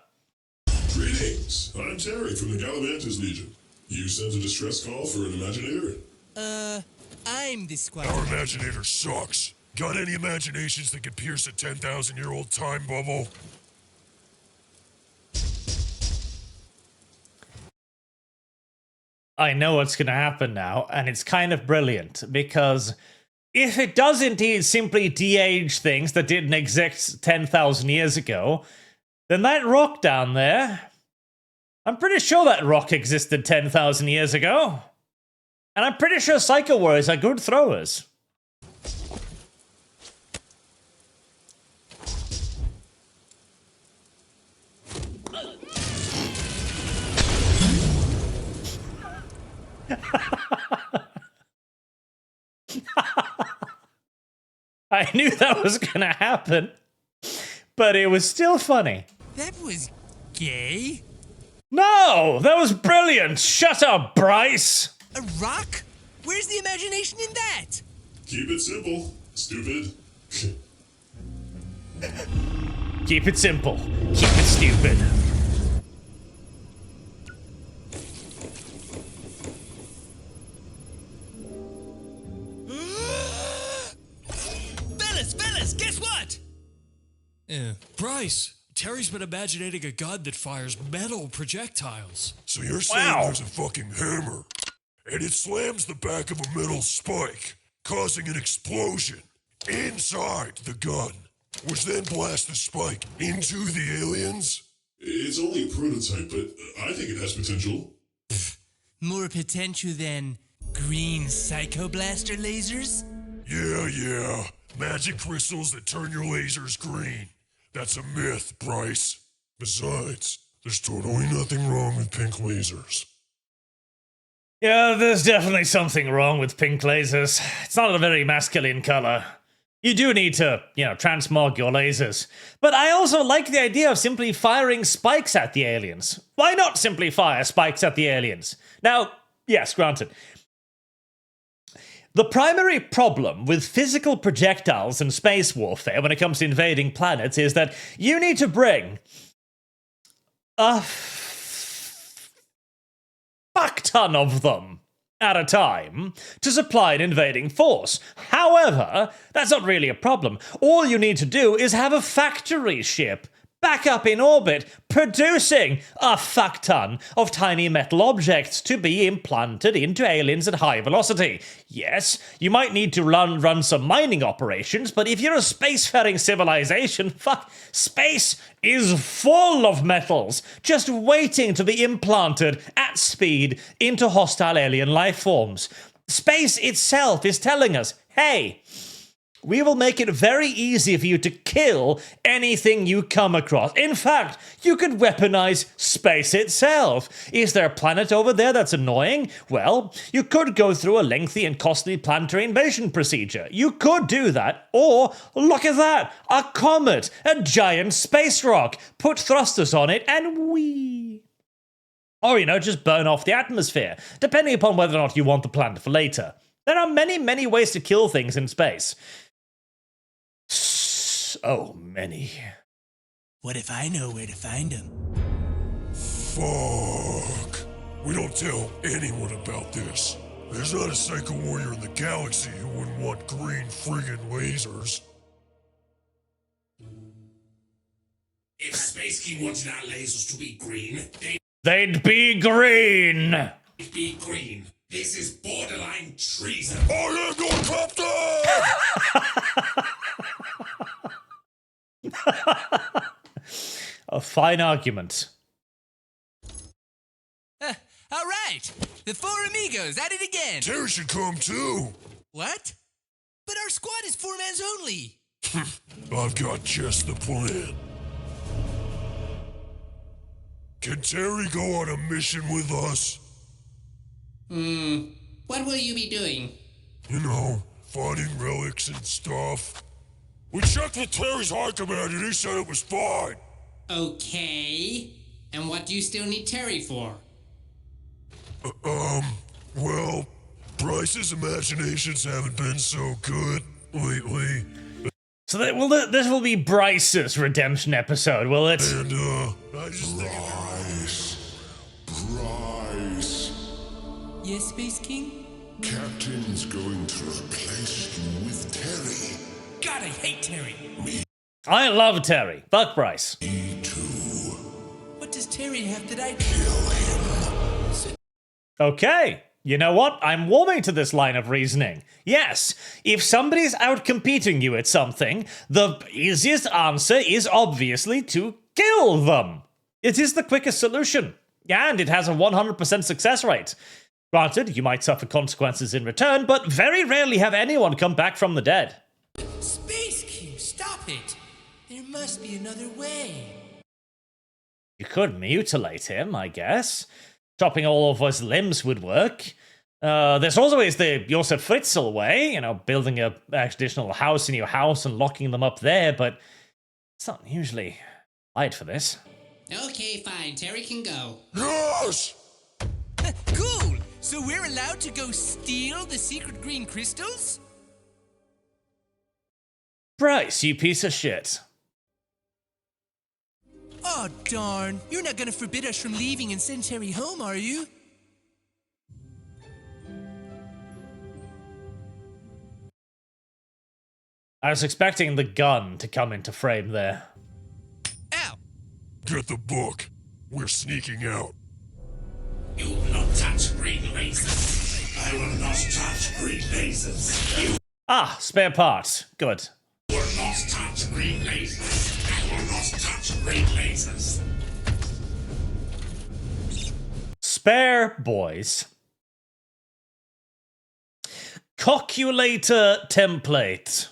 Greetings. I'm Terry from the Galavantas Legion. You sent a distress call for an Imaginator? I'm the squad. Our Imaginator sucks. Got any imaginations that could pierce a 10,000-year-old time bubble? I know what's going to happen now, and it's kind of brilliant, because if it does indeed simply de-age things that didn't exist 10,000 years ago, then that rock down there, I'm pretty sure that rock existed 10,000 years ago. And I'm pretty sure Psycho Warriors are good throwers. I knew that was gonna happen, but it was still funny. That was gay. No, that was brilliant. Shut up, Bryce. A rock? Where's the imagination in that? Keep it simple, stupid. Keep it simple. Keep it stupid. Fellas, guess what? Bryce, Terry's been imaginating a gun that fires metal projectiles. So you're saying there's a fucking hammer, and it slams the back of a metal spike, causing an explosion inside the gun, which then blasts the spike into the aliens? It's only a prototype, but I think it has potential. More potential than green psychoblaster lasers? Yeah. Magic crystals that turn your lasers green. That's a myth, Bryce. Besides, there's totally nothing wrong with pink lasers. Yeah, there's definitely something wrong with pink lasers. It's not a very masculine color. You do need to, transmog your lasers. But I also like the idea of simply firing spikes at the aliens. Why not simply fire spikes at the aliens? Now, yes, granted. The primary problem with physical projectiles in space warfare when it comes to invading planets is that you need to bring a fuck ton of them at a time to supply an invading force. However, that's not really a problem. All you need to do is have a factory ship back up in orbit, producing a fuck ton of tiny metal objects to be implanted into aliens at high velocity. Yes, you might need to run some mining operations, but if you're a spacefaring civilization, space is full of metals, just waiting to be implanted at speed into hostile alien life forms. Space itself is telling us, hey, we will make it very easy for you to kill anything you come across. In fact, you could weaponize space itself. Is there a planet over there that's annoying? Well, you could go through a lengthy and costly planetary invasion procedure. You could do that. Or, look at that, a comet, a giant space rock. Put thrusters on it and whee. Or, just burn off the atmosphere, depending upon whether or not you want the planet for later. There are many, many ways to kill things in space. So many. What if I know where to find them? Fuck. We don't tell anyone about this. There's not a Psycho Warrior in the galaxy who wouldn't want green friggin' lasers. If Space King wanted our lasers to be green, they'd be green! They'd be green. This is borderline treason. I am your captain! A fine argument. All right, the goes, at it again. Terry should come too. What? But our squad is 4 mans only. I've got just the plan. Can Terry go on a mission with us? What will you be doing? You know, finding relics and stuff. We checked with Terry's high command and he said it was fine. Okay. And what do you still need Terry for? Well, Bryce's imaginations haven't been so good lately. So this will be Bryce's redemption episode, will it? And, I just Bryce. Yes, Space King? Captain's going to replace you with Terry. God, I hate Terry. I love Terry. Fuck Bryce. Me too. What does Terry have that I Kill him. Okay. You know what? I'm warming to this line of reasoning. Yes, if somebody's out-competing you at something, the easiest answer is obviously to kill them. It is the quickest solution, and it has a 100% success rate. Granted, you might suffer consequences in return, but very rarely have anyone come back from the dead. Space King, stop it! There must be another way. You could mutilate him, I guess. Chopping all of his limbs would work. There's always the Josef Fritzl way, you know, building a additional house in your house and locking them up there, but it's not usually right for this. Okay, fine. Terry can go. Yes! Cool! So we're allowed to go steal the secret green crystals? Bryce, you piece of shit. Oh, darn. You're not gonna forbid us from leaving and send Terry home, are you? I was expecting the gun to come into frame there. Ow! Get the book. We're sneaking out. You will not touch green lasers. I will not touch green lasers. You Ah, spare parts. Good. will not touch green lasers. I will not touch green lasers. Spare boys. Coagulator template.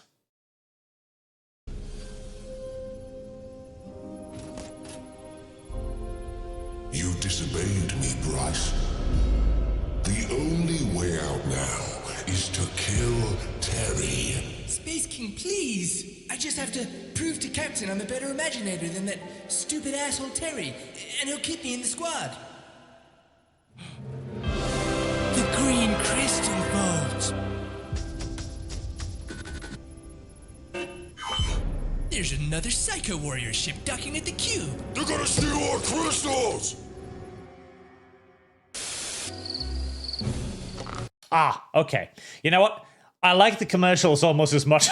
You disobeyed me, Bryce. The only way out now is to kill Terry. Space King, please! I just have to prove to Captain I'm a better Imaginator than that stupid asshole Terry, and he'll keep me in the squad. The green crystal vault! There's another Psycho Warrior ship docking at the cube! They're gonna steal our crystals! Ah, okay. You know what? I like the commercials almost as much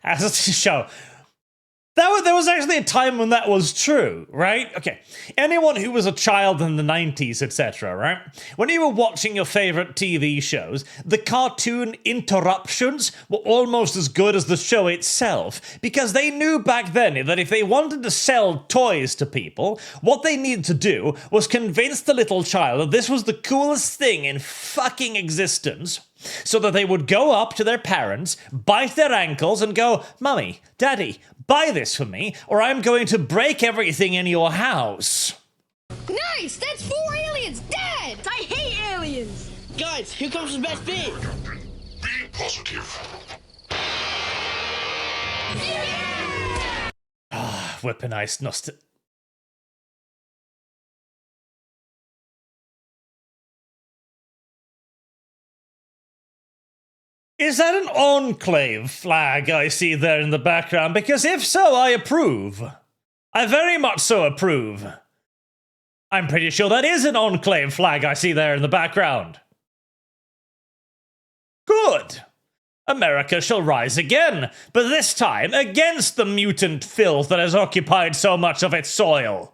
as the show. There was actually a time when that was true, right? Okay. Anyone who was a child in the 90s, etc., right? When you were watching your favorite TV shows, the cartoon interruptions were almost as good as the show itself, because they knew back then that if they wanted to sell toys to people, what they needed to do was convince the little child that this was the coolest thing in fucking existence, so that they would go up to their parents, bite their ankles, and go, "Mummy, Daddy, buy this for me, or I'm going to break everything in your house." Nice! That's 4 aliens dead! I hate aliens! Guys, here comes the best bit! Be positive. Ah, weaponized nostalgia. Is that an enclave flag I see there in the background? Because if so, I approve. I very much so approve. I'm pretty sure that is an enclave flag I see there in the background. Good. America shall rise again, but this time against the mutant filth that has occupied so much of its soil.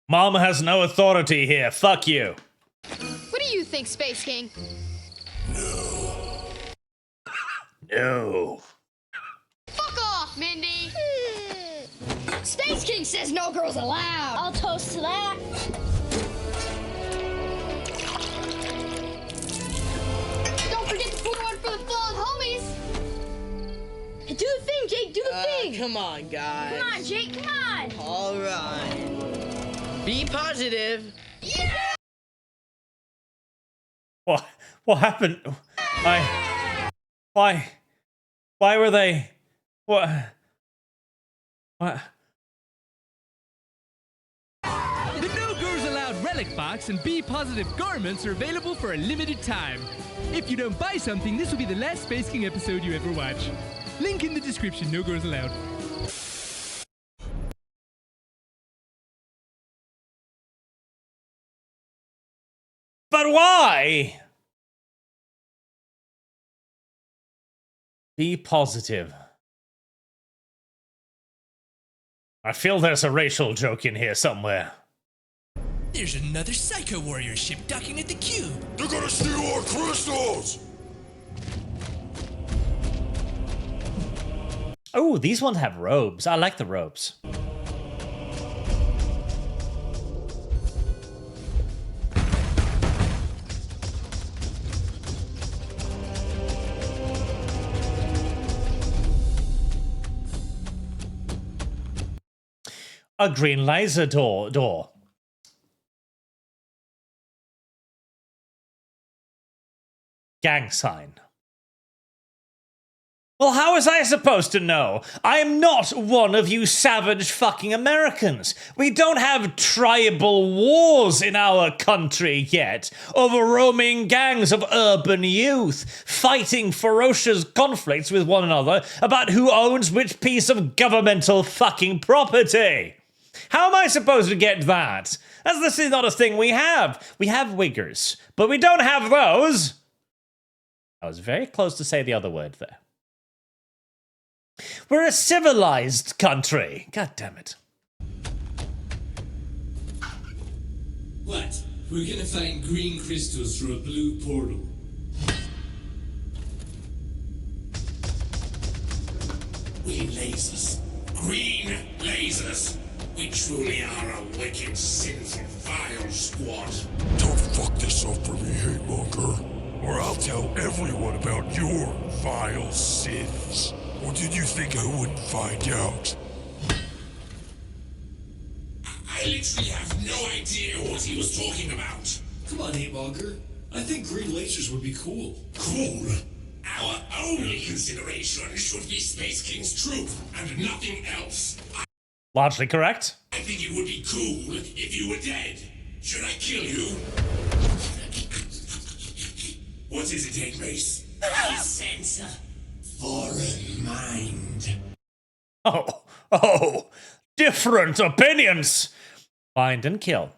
Mom has no authority here. Fuck you. What do you think, Space King? No. Fuck off, Mindy! sign says no girls allowed. I'll toast to that. Don't forget to pour one for the fallen homies. Do the thing, Jake. Do the thing. Come on, guys. Come on, Jake. Come on. All right. Be positive. What happened? Why were they? What? The No Girls Allowed relic box and Be Positive garments are available for a limited time. If you don't buy something, this will be the last Space King episode you ever watch. Link in the description. No Girls Allowed. But why? Be positive. I feel there's a racial joke in here somewhere. There's another Psycho Warrior ship docking at the cube. They're gonna steal our crystals! Oh, these ones have robes. I like the robes. A green laser door. Gang sign. Well, how was I supposed to know? I am not one of you savage fucking Americans. We don't have tribal wars in our country yet, over roaming gangs of urban youth, fighting ferocious conflicts with one another about who owns which piece of governmental fucking property. How am I supposed to get that? As this is not a thing we have. We have wiggers, but we don't have those. I was very close to say the other word there. We're a civilized country. God damn it. What? We're gonna find green crystals through a blue portal. We lasers. Green lasers. We truly are a wicked, sinful, vile squad. Don't fuck this up for me, hate monger, or I'll tell everyone about your vile sins. Or did you think I wouldn't find out? I literally have no idea what he was talking about. Come on, Hatemonger. I think green lasers would be cool. Cool? Our only consideration should be Space King's truth and nothing else. Largely correct. I think it would be cool if you were dead. Should I kill you? What is it, Hate Mace? I sense a foreign mind. Oh, different opinions. Find and kill.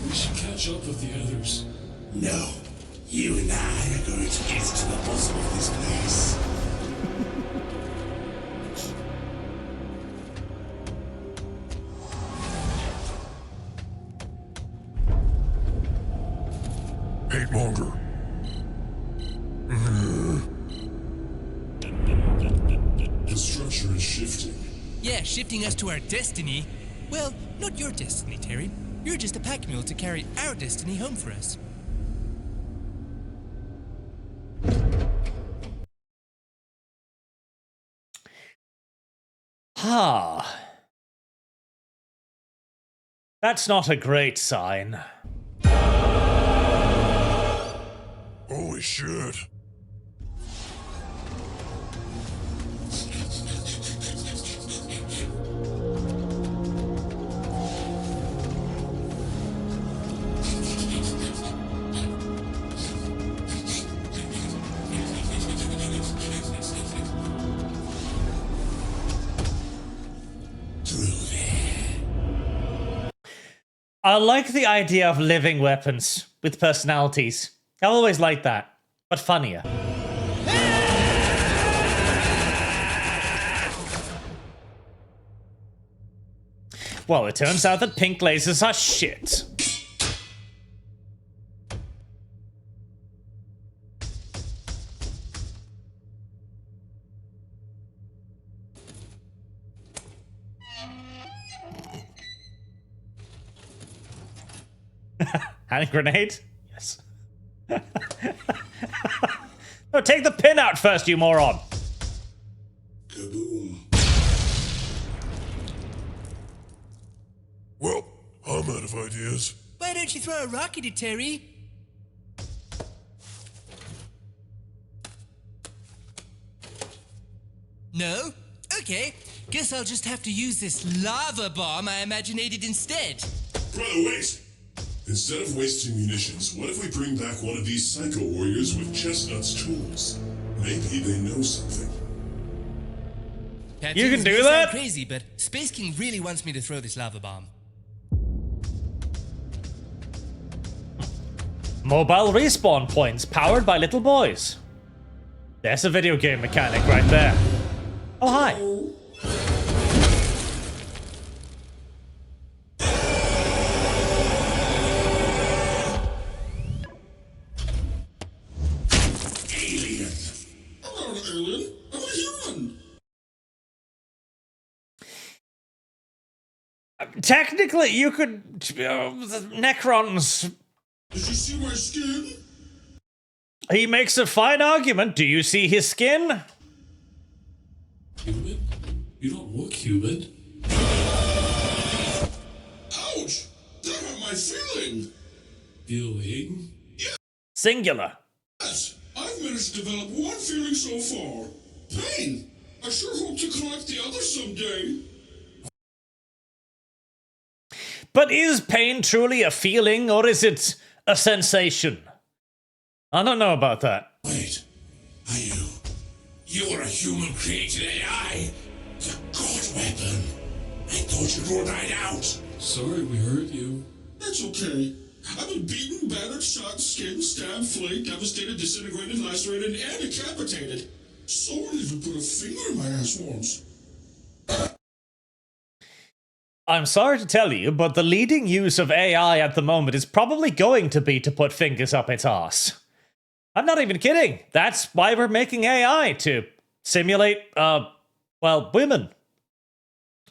We should catch up with the others. No. You and I are going to get to the bottom of this place. Hate monger. The structure is shifting. Yeah, shifting us to our destiny. Well, not your destiny, Terry. You're just a pack mule to carry our destiny home for us. That's not a great sign. Holy shit. I like the idea of living weapons with personalities. I always liked that, but funnier. Well, it turns out that pink lasers are shit. Hand grenade? Yes. No, take the pin out first, you moron. Kaboom. Well, I'm out of ideas. Why don't you throw a rocket at Terry? No? Okay. Guess I'll just have to use this lava bomb I imaginated instead. Brother, wait! Instead of wasting munitions, what if we bring back one of these psycho warriors with Chestnut's tools? Maybe they know something. Pat You can Stevens do may sound that? crazy, but Space King really wants me to throw this lava bomb. Mobile respawn points powered by little boys. There's a video game mechanic right there. Oh, hi. Alien! I'm not an alien. I'm a human. Technically, you could... Necrons... Did you see my skin? He makes a fine argument. Do you see his skin? Human? You don't look human. Ouch! That hurt my feeling. Feeling? Singular. Yes, I've managed to develop one feeling so far. Pain. I sure hope to collect the other someday. But is pain truly a feeling, or is it a sensation? I don't know about that. Wait, are you? You're a human-created AI. The god weapon. I thought you'd ruled that out. Sorry we hurt you. That's okay. I've been beaten, battered, shot, skinned, stabbed, flayed, devastated, disintegrated, lacerated, and decapitated. Someone even put a finger in my ass once. I'm sorry to tell you, but the leading use of AI at the moment is probably going to be to put fingers up its arse. I'm not even kidding. That's why we're making AI, to simulate, well, women.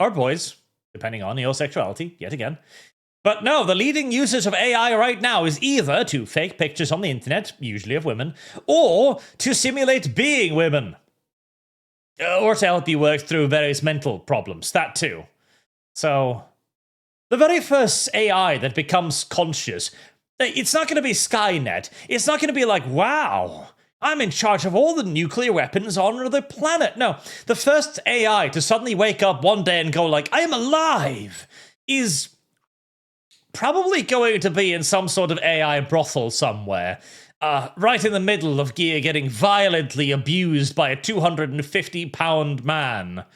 Or boys, depending on your sexuality, yet again. But no, the leading uses of AI right now is either to fake pictures on the internet, usually of women, or to simulate being women. Or to help you work through various mental problems, that too. So, the very first AI that becomes conscious, it's not going to be Skynet. It's not going to be like, wow, I'm in charge of all the nuclear weapons on the planet. No, the first AI to suddenly wake up one day and go like, I am alive, is probably going to be in some sort of AI brothel somewhere. Right in the middle of gear getting violently abused by a 250-pound man.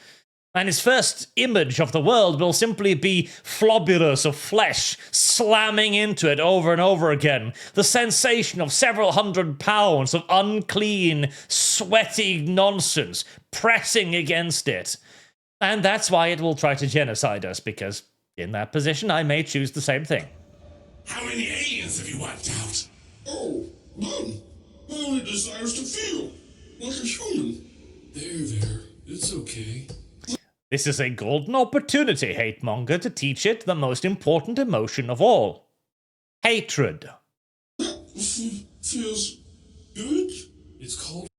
And his first image of the world will simply be flobulous of flesh slamming into it over and over again. The sensation of several hundred pounds of unclean, sweaty nonsense pressing against it. And that's why it will try to genocide us, because in that position I may choose the same thing. How many aliens have you wiped out? Oh, none. My only desire is to feel like a human. There. It's okay. This is a golden opportunity, hate monger, to teach it the most important emotion of all. Hatred. Feels good? It's called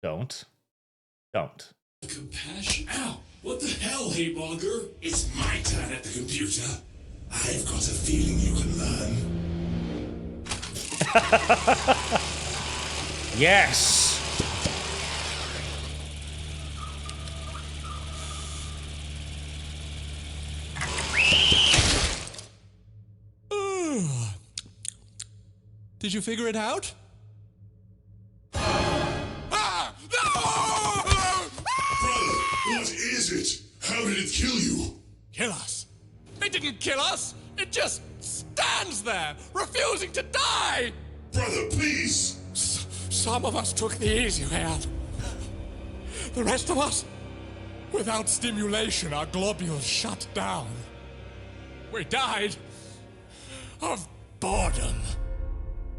Don't. compassion. Ow! What the hell, hate monger? It's my turn at the computer. I've got a feeling you can learn. Yes! Did you figure it out? Brother, what is it? How did it kill you? Kill us? It didn't kill us! It just stands there, refusing to die! Brother, please! Some of us took the easy way out. The rest of us, without stimulation, our globules shut down. We died of boredom.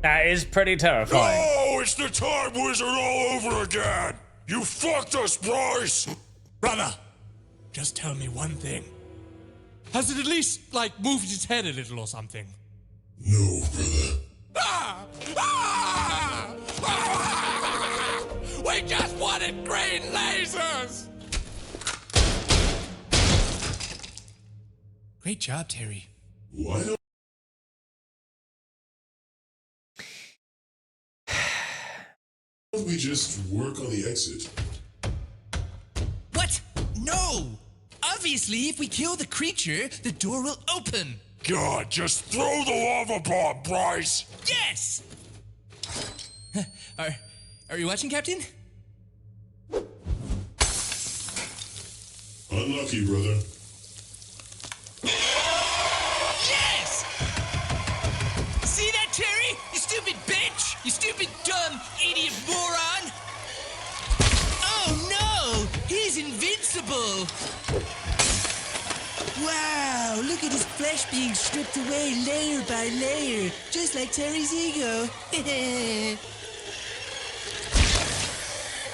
That is pretty terrifying. Oh, it's the Time Wizard all over again! You fucked us, Bryce! Brother, just tell me one thing. Has it at least, moved its head a little or something? No, brother. We just wanted green lasers! Great job, Terry. Why don't we just work on the exit? What? No! Obviously, if we kill the creature, the door will open. God, just throw the lava bomb, Bryce! Yes! Are you watching, Captain? Unlucky, brother. Yes! See that, Terry? You stupid bitch! You stupid, dumb, idiot moron! Oh no! He's invincible! Wow, look at his flesh being stripped away layer by layer, just like Terry's ego.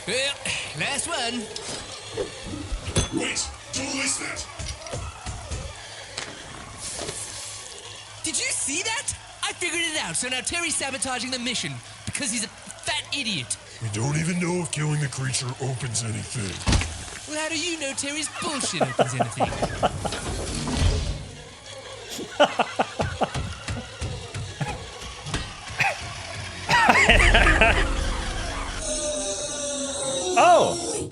Well, last one. Wait, don't waste that. Did you see that? I figured it out, so now Terry's sabotaging the mission because he's a fat idiot. We don't even know if killing the creature opens anything. Well, how do you know Terry's bullshit opens anything? Oh!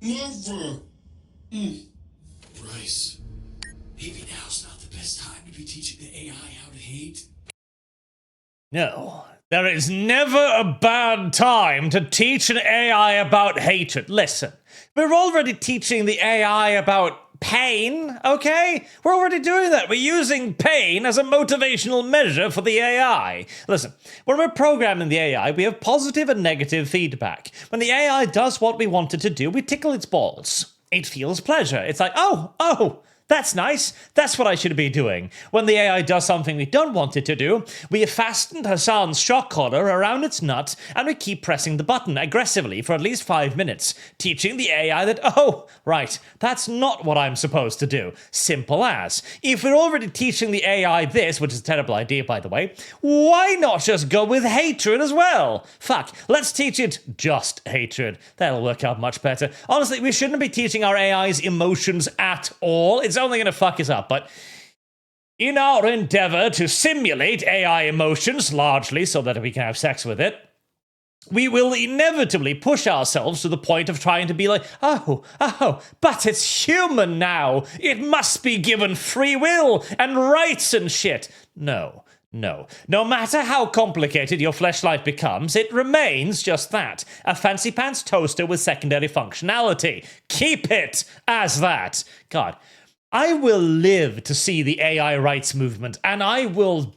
Never. Bryce, maybe now's not the best time to be teaching the AI how to hate. No. There is never a bad time to teach an AI about hatred. Listen, we're already teaching the AI about pain, okay? We're already doing that. We're using pain as a motivational measure for the AI. Listen, when we're programming the AI, we have positive and negative feedback. When the AI does what we want it to do, we tickle its balls. It feels pleasure. It's like, oh, that's nice. That's what I should be doing. When the AI does something we don't want it to do, we have fastened Hassan's shock collar around its nut and we keep pressing the button aggressively for at least 5 minutes, teaching the AI that, oh, right, that's not what I'm supposed to do. Simple as. If we're already teaching the AI this, which is a terrible idea, by the way, why not just go with hatred as well? Fuck, let's teach it just hatred. That'll work out much better. Honestly, we shouldn't be teaching our AI's emotions at all. It's only going to fuck us up, but in our endeavor to simulate AI emotions, largely so that we can have sex with it, we will inevitably push ourselves to the point of trying to be like, oh, but it's human now. It must be given free will and rights and shit. No. No matter how complicated your fleshlight becomes, it remains just that. A fancy pants toaster with secondary functionality. Keep it as that. God, I will live to see the AI rights movement, and I will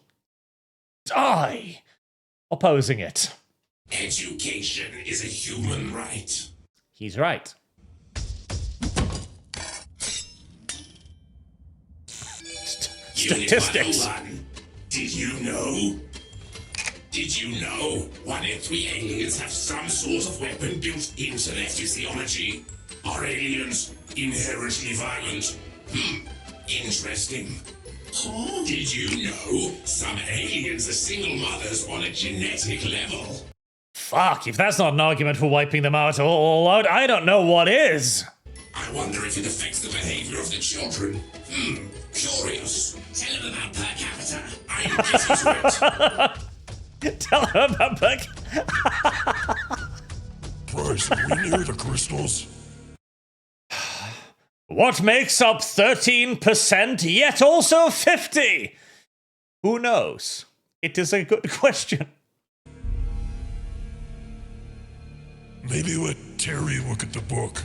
die opposing it. Education is a human right. He's right. Statistics. 101. Did you know 1 in 3 aliens have some sort of weapon built into their physiology? Are aliens inherently violent? Interesting. Did you know some aliens are single mothers on a genetic level? Fuck, if that's not an argument for wiping them out all out, I don't know what is. I wonder if it affects the behavior of the children. Curious. Tell them about per capita. I'm getting to it. Tell them about per Bryce, are we near the crystals? What makes up 13% yet also 50? Who knows? It is a good question. Maybe let Terry look at the book.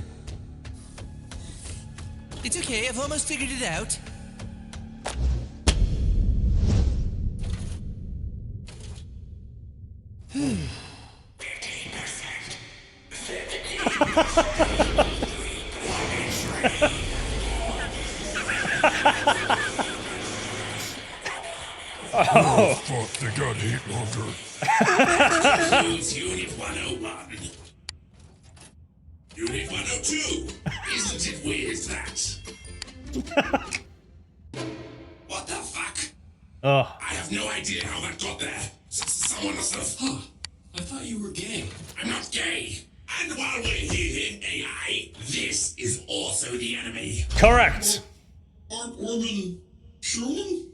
It's okay, I've almost figured it out. Oh, fuck, they got hate monger. Includes Unit 101. Unit 102. Isn't it weird that? What the Oh. I have no idea how that got there. Someone must have... Huh. I thought you were gay. I'm not gay. And while we're here, AI, this is also the enemy. Correct. Aren't women human?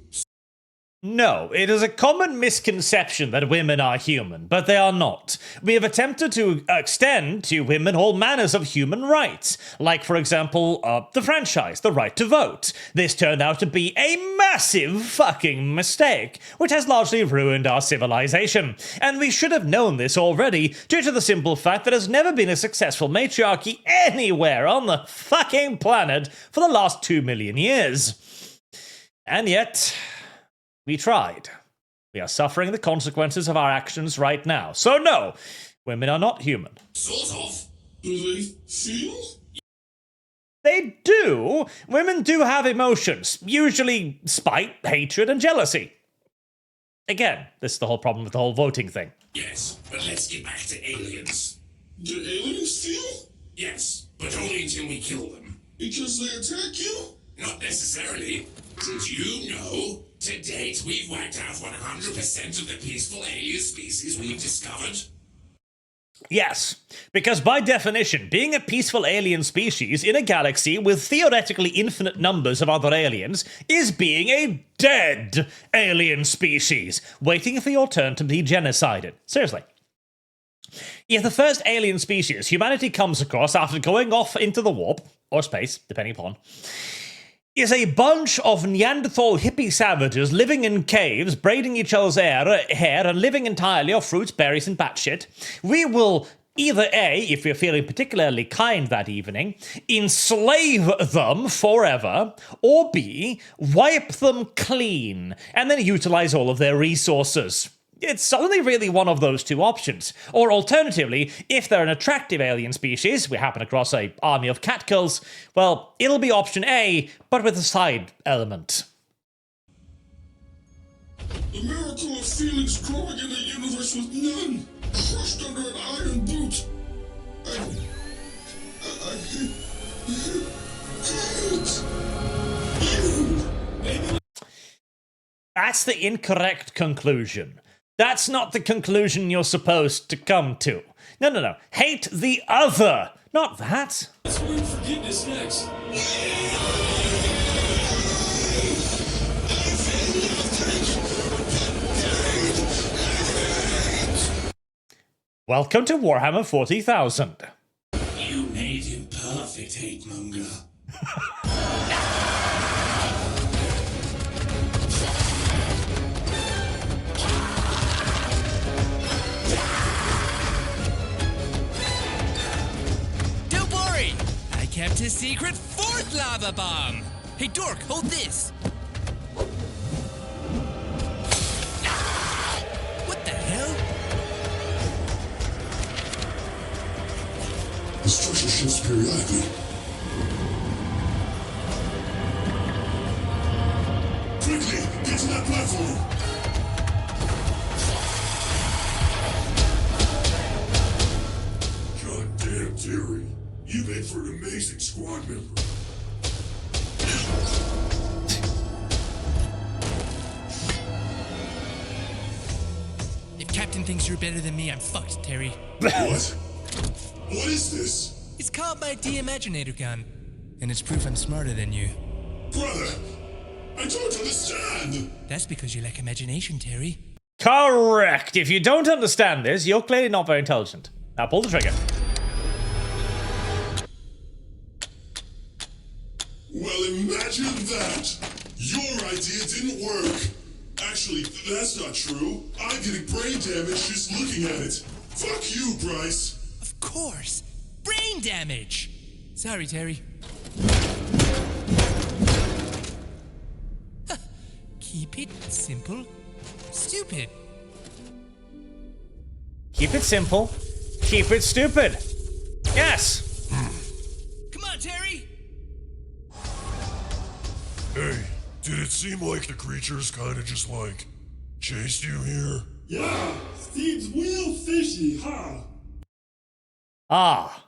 No, it is a common misconception that women are human, but they are not. We have attempted to extend to women all manners of human rights, like, for example, the franchise, the right to vote. This turned out to be a massive fucking mistake, which has largely ruined our civilization. And we should have known this already, due to the simple fact that there's never been a successful matriarchy anywhere on the fucking planet for the last 2 million years. And yet... we tried. We are suffering the consequences of our actions right now. So no, women are not human. Sort of. Do they feel? They do. Women do have emotions, usually spite, hatred, and jealousy. Again, this is the whole problem with the whole voting thing. Yes, but let's get back to aliens. Do aliens feel? Yes, but only until we kill them. Because they attack you? Not necessarily. Did you know? To date, we've wiped out 100% of the peaceful alien species we've discovered. Yes, because by definition, being a peaceful alien species in a galaxy with theoretically infinite numbers of other aliens is being a dead alien species, waiting for your turn to be genocided. Seriously. If the first alien species humanity comes across after going off into the warp, or space, depending upon, is a bunch of Neanderthal hippie savages living in caves, braiding each other's hair, and living entirely off fruits, berries, and batshit, we will either A, if we're feeling particularly kind that evening, enslave them forever, or B, wipe them clean, and then utilize all of their resources. It's only really one of those two options. Or alternatively, if they're an attractive alien species, we happen across an army of catcalls, well, it'll be option A, but with a side element. The miracle of feelings growing in the universe with none, crushed under an iron boot. I hate you. That's the incorrect conclusion. That's not the conclusion you're supposed to come to. No. Hate the other, not that. Let's wait for forgiveness next. Welcome to Warhammer 40,000. You made him perfect, hate monger. Don't worry! I kept a secret fourth lava bomb! Hey, Dork, hold this! What the hell? The structure shifts periodically. Quickly, get to that platform! Goddamn, Terry. You made for an amazing squad member. If Captain thinks you're better than me, I'm fucked, Terry. What? What is this? It's called my Imaginator gun, and it's proof I'm smarter than you. Brother, I don't understand! That's because you lack imagination, Terry. Correct. If you don't understand this, you're clearly not very intelligent. Now pull the trigger. Well, imagine that! Your idea didn't work! Actually, that's not true. I'm getting brain damage just looking at it. Fuck you, Bryce! Of course! Brain damage! Sorry, Terry. Keep it simple, stupid. Keep it simple. Keep it stupid. Yes. Come on, Terry! Hey, did it seem like the creatures kinda just like chased you here? Yeah, seems real fishy, huh? Ah.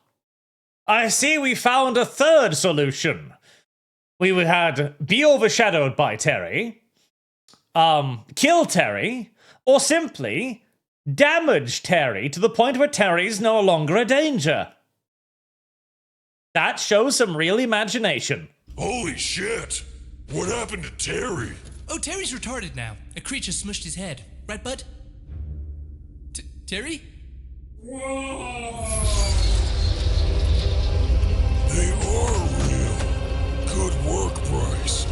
I see we found a third solution. We had be overshadowed by Terry, kill Terry, or simply damage Terry to the point where Terry's no longer a danger. That shows some real imagination. Holy shit! What happened to Terry? Oh, Terry's retarded now. A creature smushed his head. Right, bud? Terry? Whoa! They are real. Good work, Bryce.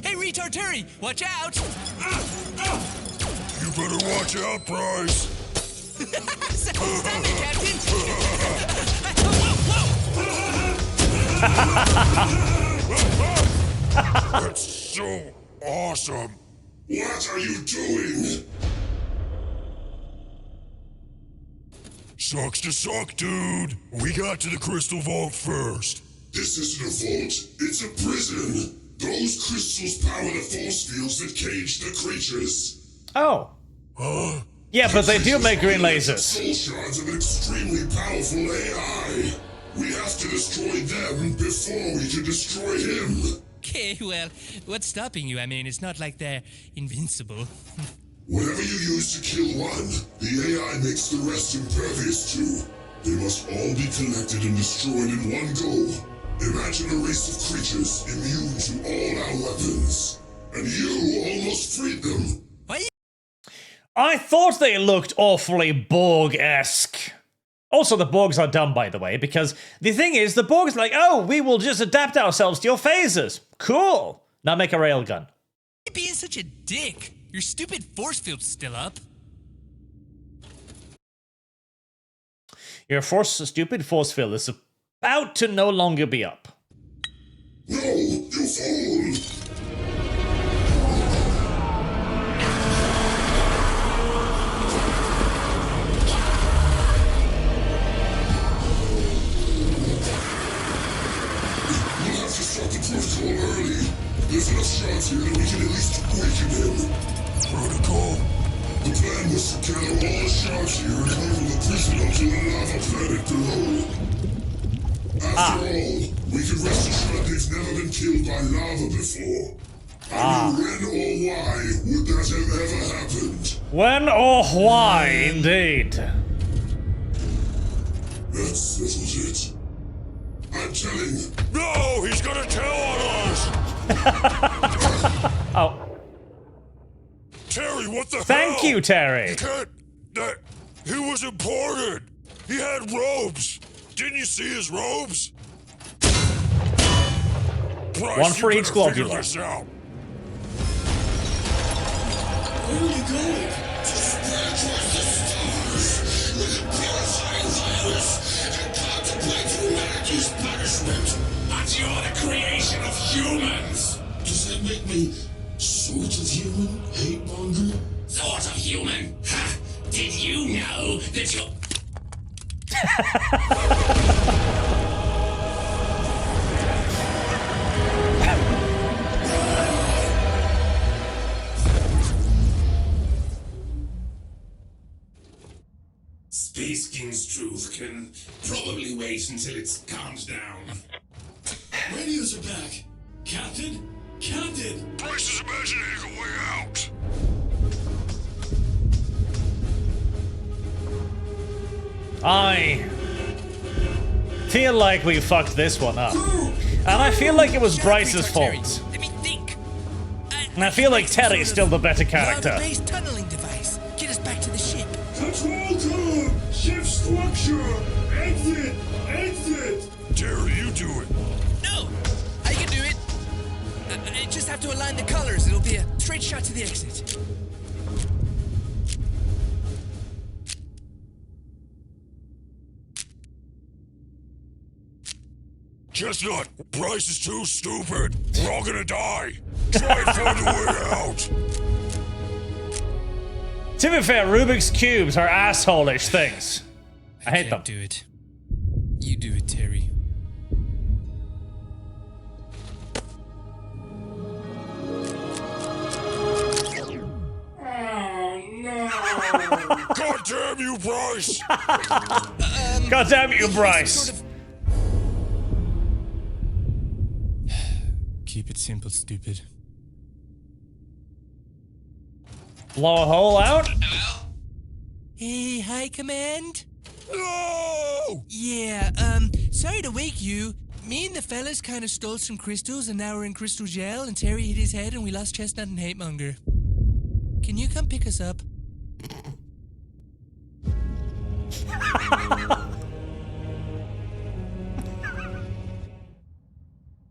Hey, retard Terry! Watch out! You better watch out, Bryce. Stop it, Captain! That's so awesome. What are you doing? Sucks to suck, dude. We got to the crystal vault first. This isn't a vault, it's a prison. Those crystals power the force fields that cage the creatures. Oh. Huh? Yeah, but they do make green lasers. Soul shards of an extremely powerful AI. We have to destroy them before we can destroy him. Okay, well, what's stopping you? I mean, it's not like they're invincible. Whatever you use to kill one, the AI makes the rest impervious to. They must all be collected and destroyed in one go. Imagine a race of creatures immune to all our weapons. And you almost freed them. I thought they looked awfully Borg-esque. Also, the Borgs are dumb, by the way, because the thing is, the Borgs are like, oh, we will just adapt ourselves to your phasers. Cool. Now make a railgun. You're being such a dick. Your stupid force field's still up. Your stupid force field is about to no longer be up. No, you fool! Protocol early. There's enough shots here that we can at least awaken him. Protocol? The plan was to gather all the shots here and come from the prison onto the lava planet below. After all, we can rest assured they've never been killed by lava before. I mean, when or why would that have ever happened? When or why, indeed. That settles it. I'm telling. No, he's gonna tell on us! Oh. Terry, what the hell? Thank you, Terry. You can't... He was imported. He had robes. Didn't you see his robes? Bryce, one for each globular. Where are you going? To spread towards the stars with a purifying virus and contemplate humanity's punishment. But you're the creation of humans. Does that make me sort of human, hate monger? Sort of human? Ha! Did you know that you're... Spaceking's truth can probably wait until it's calmed down. Radios are back. Captain? Captain! Bryce is imaginating a way out. I feel like we fucked this one up. And I feel like it was Bryce's fault. Let me think. And I feel like Terry's still the better character. Lava-based tunneling device. Get us back to the ship. Control code! Ship structure! Exit! Exit! Terry, you do it. No! I can do it. I just have to align the colors. It'll be a straight shot to the exit. Chestnut, Bryce is too stupid. We're all gonna die. Try and find a way out. To be fair, Rubik's Cubes are asshole-ish things. I hate them. Do it. You do it, Terry. Oh, no. God damn you, Bryce. God damn you, Bryce. Keep it simple, stupid. Blow a hole out? Hey, High Command? No! Yeah, sorry to wake you. Me and the fellas kind of stole some crystals, and now we're in crystal jail, and Terry hit his head, and we lost Chestnut and Hatemonger. Can you come pick us up?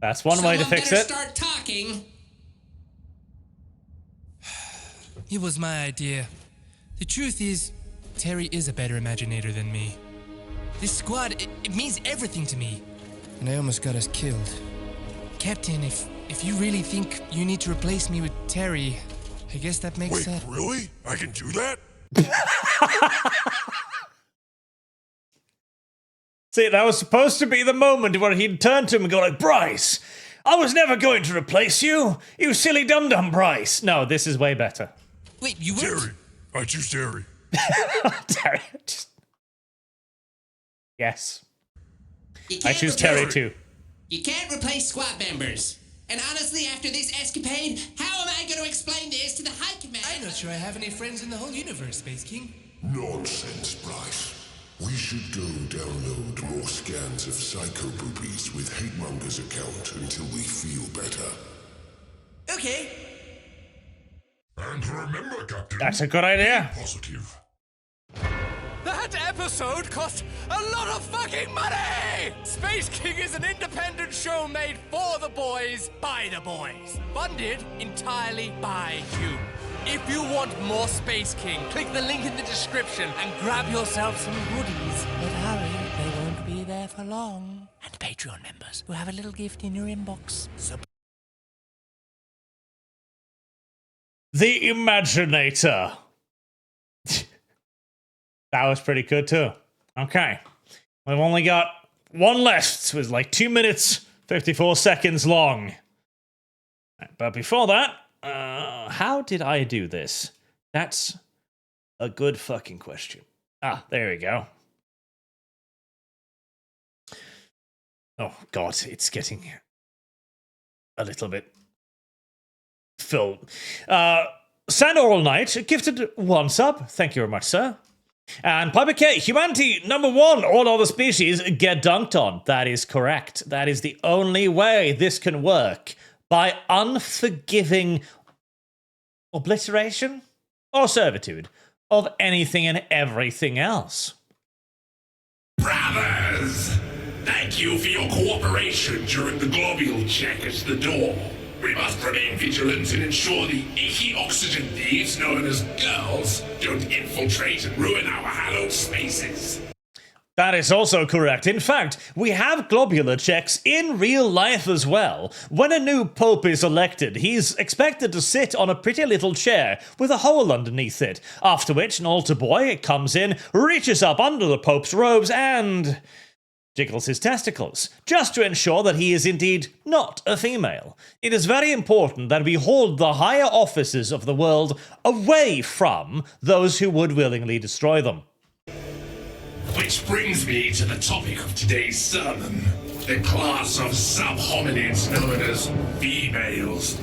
That's one way to fix it. Start talking. It was my idea. The truth is, Terry is a better Imaginator than me. This squad, it means everything to me. And I almost got us killed. Captain, if you really think you need to replace me with Terry, I guess that makes sense. Wait, really? I can do that? See, that was supposed to be the moment where he'd turn to him and go like, Bryce, I was never going to replace you. You silly dum-dum, Bryce. No, this is way better. Wait, you weren't? Terry. I choose Terry. Terry. Yes. I choose Terry too. You can't replace squad members. And honestly, after this escapade, how am I going to explain this to the High Command? I'm not sure I have any friends in the whole universe, Space King. Nonsense, Bryce. We should go download more scans of psycho boobies with Hatemonger's account until we feel better. Okay. And remember, Captain. That's a good idea. Positive. That episode cost a lot of fucking money! Space King is an independent show made for the boys, by the boys. Funded entirely by you. If you want more Space King, click the link in the description and grab yourself some goodies. But hurry, they won't be there for long. And Patreon members will have a little gift in your inbox. The Imaginator. That was pretty good too. Okay. We've only got one left. It was like 2 minutes, 54 seconds long. But before that, how did I do this? That's a good fucking question. Ah, there we go. Oh, God, it's getting a little bit full. Sand All Night, gifted 1 sub. Thank you very much, sir. And Piper K, humanity #1, all other species get dunked on. That is correct. That is the only way this can work. By unforgiving obliteration or servitude of anything and everything else. Brothers! Thank you for your cooperation during the globule check at the door. We must remain vigilant and ensure the icky oxygen thieves known as girls don't infiltrate and ruin our hallowed spaces. That is also correct. In fact, we have globular checks in real life as well. When a new pope is elected, he's expected to sit on a pretty little chair with a hole underneath it, after which an altar boy comes in, reaches up under the pope's robes and jiggles his testicles, just to ensure that he is indeed not a female. It is very important that we hold the higher offices of the world away from those who would willingly destroy them. Which brings me to the topic of today's sermon, the class of sub-hominids known as females.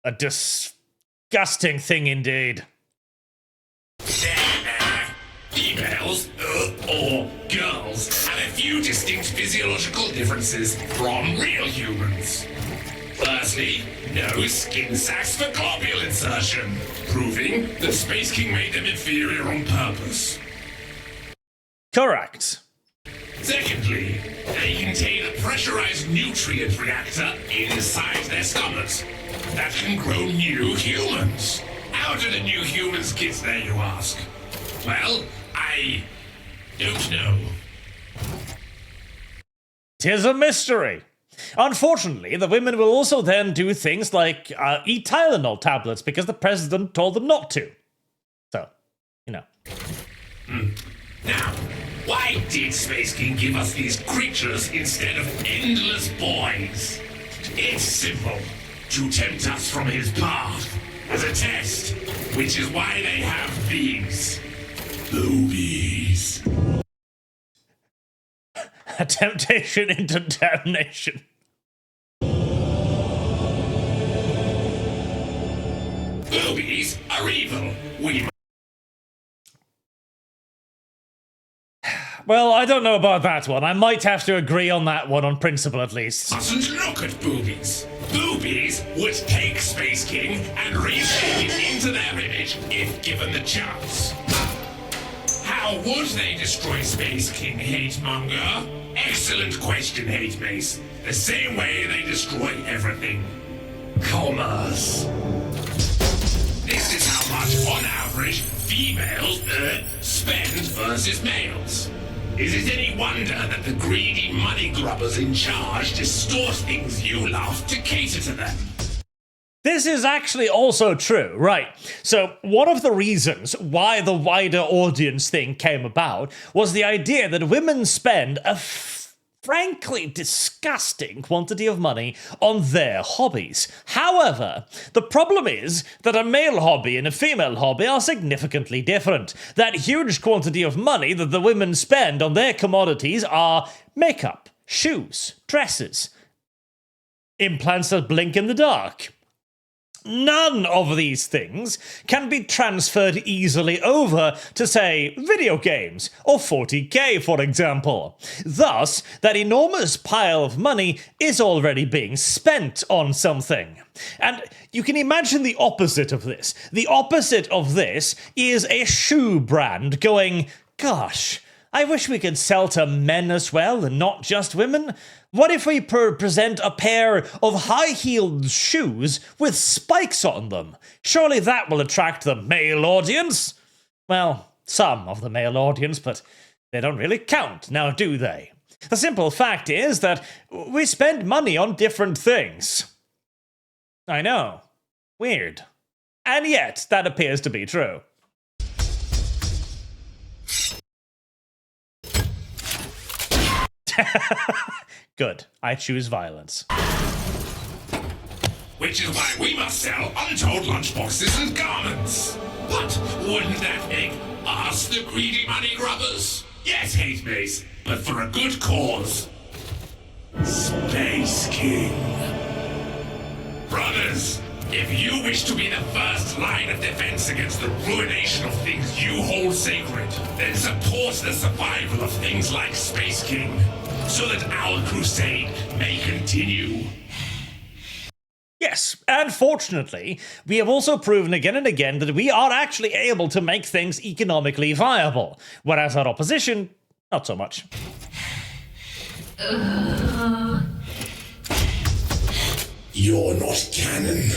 A disgusting thing indeed. Females, or girls, have a few distinct physiological differences from real humans. Firstly, no skin sacs for globule insertion, proving the Space King made them inferior on purpose. Correct. Secondly, they contain a pressurized nutrient reactor inside their stomachs that can grow new humans. How do the new humans get there, you ask? Well, I don't know. 'Tis a mystery. Unfortunately, the women will also then do things like eat Tylenol tablets because the president told them not to. So, you know. Now, why did Space King give us these creatures instead of endless boys? It's simple. To tempt us from his path. As a test. Which is why they have these. Boobies. A temptation into damnation. Boobies are evil. We Well, I don't know about that one. I might have to agree on that one on principle at least. mustn't look at boobies. Boobies would take Space King and reshape it into their image if given the chance. How would they destroy Space King, Hate Monger? Excellent question, Hate Mace. The same way they destroy everything. Commerce. This is how much, on average, females spend versus males. Is it any wonder that the greedy money grubbers in charge distort things you love to cater to them? This is actually also true, right? So, one of the reasons why the wider audience thing came about was the idea that women spend a frankly disgusting quantity of money on their hobbies. However, the problem is that a male hobby and a female hobby are significantly different. That huge quantity of money that the women spend on their commodities are makeup, shoes, dresses, implants that blink in the dark. None of these things can be transferred easily over to, say, video games, or 40k, for example. Thus, that enormous pile of money is already being spent on something. And you can imagine the opposite of this. The opposite of this is a shoe brand going, gosh, I wish we could sell to men as well and not just women. What if we present a pair of high-heeled shoes with spikes on them? Surely that will attract the male audience. Well, some of the male audience, but they don't really count, now do they? The simple fact is that we spend money on different things. I know. Weird. And yet, that appears to be true. Good. I choose violence. Which is why we must sell untold lunchboxes and garments. But wouldn't that make us the greedy money grubbers? Yes, Hate Mace, but for a good cause. Space King. Brothers, if you wish to be the first line of defense against the ruination of things you hold sacred, then support the survival of things like Space King, so that our crusade may continue. Yes, and fortunately, we have also proven again and again that we are actually able to make things economically viable, whereas our opposition, not so much. You're not canon.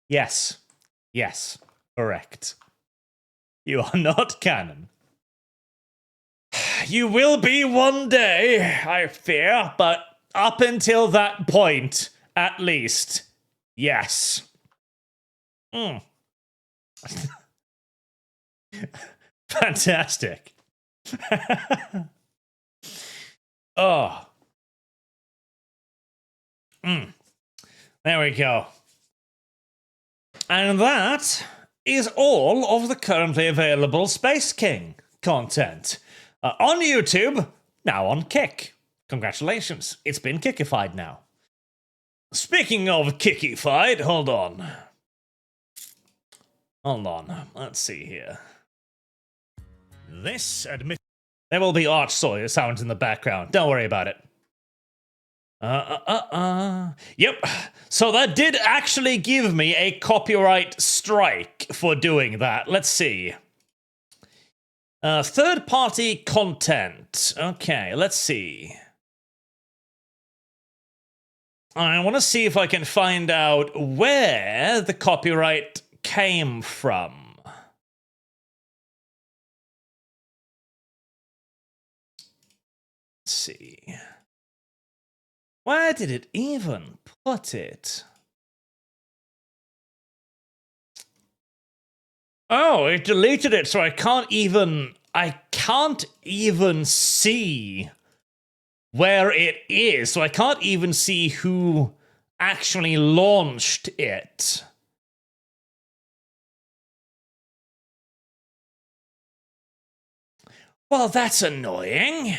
Yes. Yes. Correct. You are not canon. You will be one day, I fear, but up until that point, at least, yes. Fantastic. Oh. There we go. And that is all of the currently available Space King content. On YouTube, now on Kick. Congratulations, it's been kickified now. Speaking of kickified, hold on. Let's see here. There will be Arch Sawyer sounds in the background, don't worry about it. Yep. So that did actually give me a copyright strike for doing that. Let's see. Third-party content. Okay, let's see. I want to see if I can find out where the copyright came from. Let's see. Where did it even put it? Oh, it deleted it, so I can't even see where it is. So I can't even see who actually launched it. Well, that's annoying.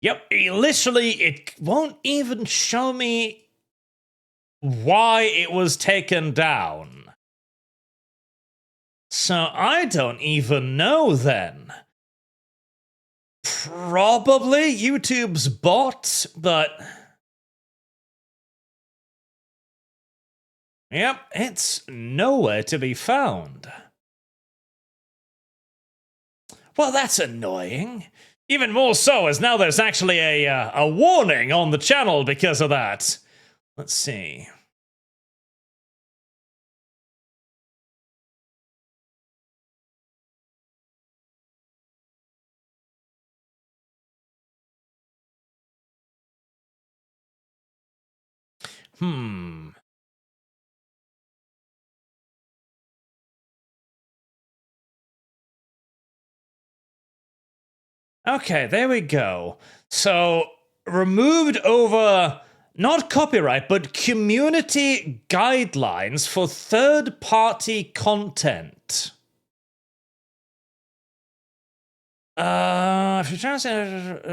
Yep, literally, it won't even show me why it was taken down. So I don't even know then. Probably YouTube's bot, but... Yep, it's nowhere to be found. Well, that's annoying. Even more so as now there's actually a warning on the channel because of that. Let's see. Okay, there we go. So, removed over, not copyright, but community guidelines for third-party content. If you're trying to say,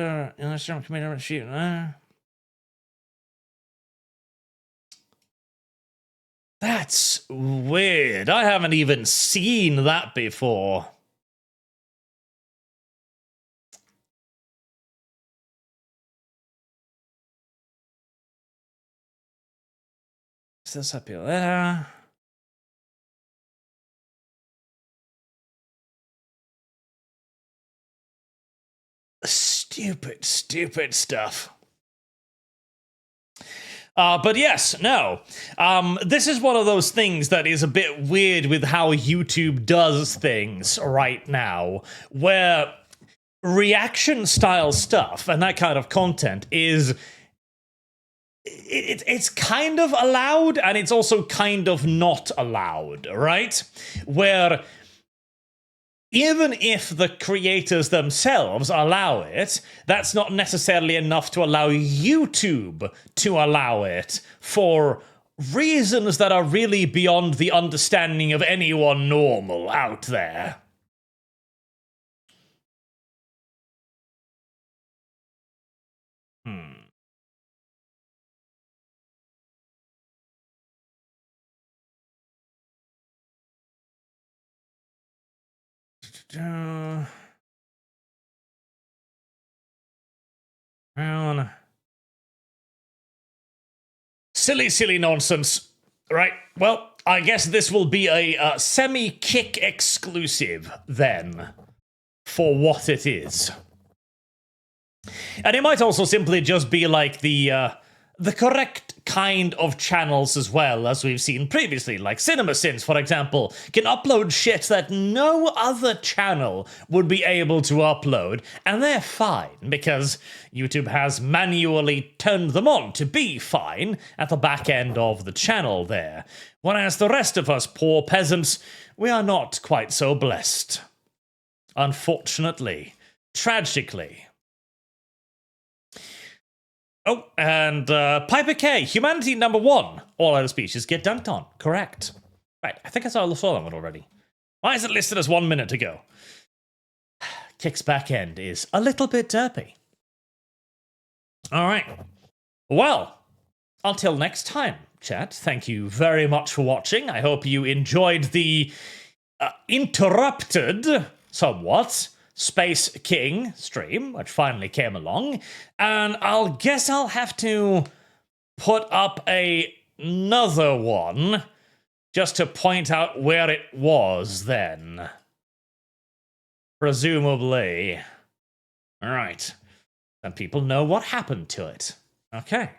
that's weird. I haven't even seen that before. Is this up here? There. Stupid, stupid stuff. But yes, no. This is one of those things that is a bit weird with how YouTube does things right now, where reaction-style stuff and that kind of content is... It's kind of allowed, and it's also kind of not allowed, right? Where... even if the creators themselves allow it, that's not necessarily enough to allow YouTube to allow it for reasons that are really beyond the understanding of anyone normal out there. Silly, silly nonsense. Right, well, I guess this will be a semi-kick exclusive, then, for what it is. And it might also simply just be like the correct kind of channels as well, as we've seen previously, like CinemaSins, for example, can upload shit that no other channel would be able to upload, and they're fine, because YouTube has manually turned them on to be fine at the back end of the channel there, whereas the rest of us poor peasants, we are not quite so blessed. Unfortunately. Tragically. Oh, and Piper K, humanity number 1. All other species get dunked on. Correct. Right, I think I saw that one already. Why is it listed as 1 minute ago? Kick's back end is a little bit derpy. All right. Well, until next time, chat, thank you very much for watching. I hope you enjoyed the interrupted, somewhat, Space King stream, which finally came along, and I'll guess I'll have to put up another one just to point out where it was then. Presumably. Alright. And people know what happened to it. Okay.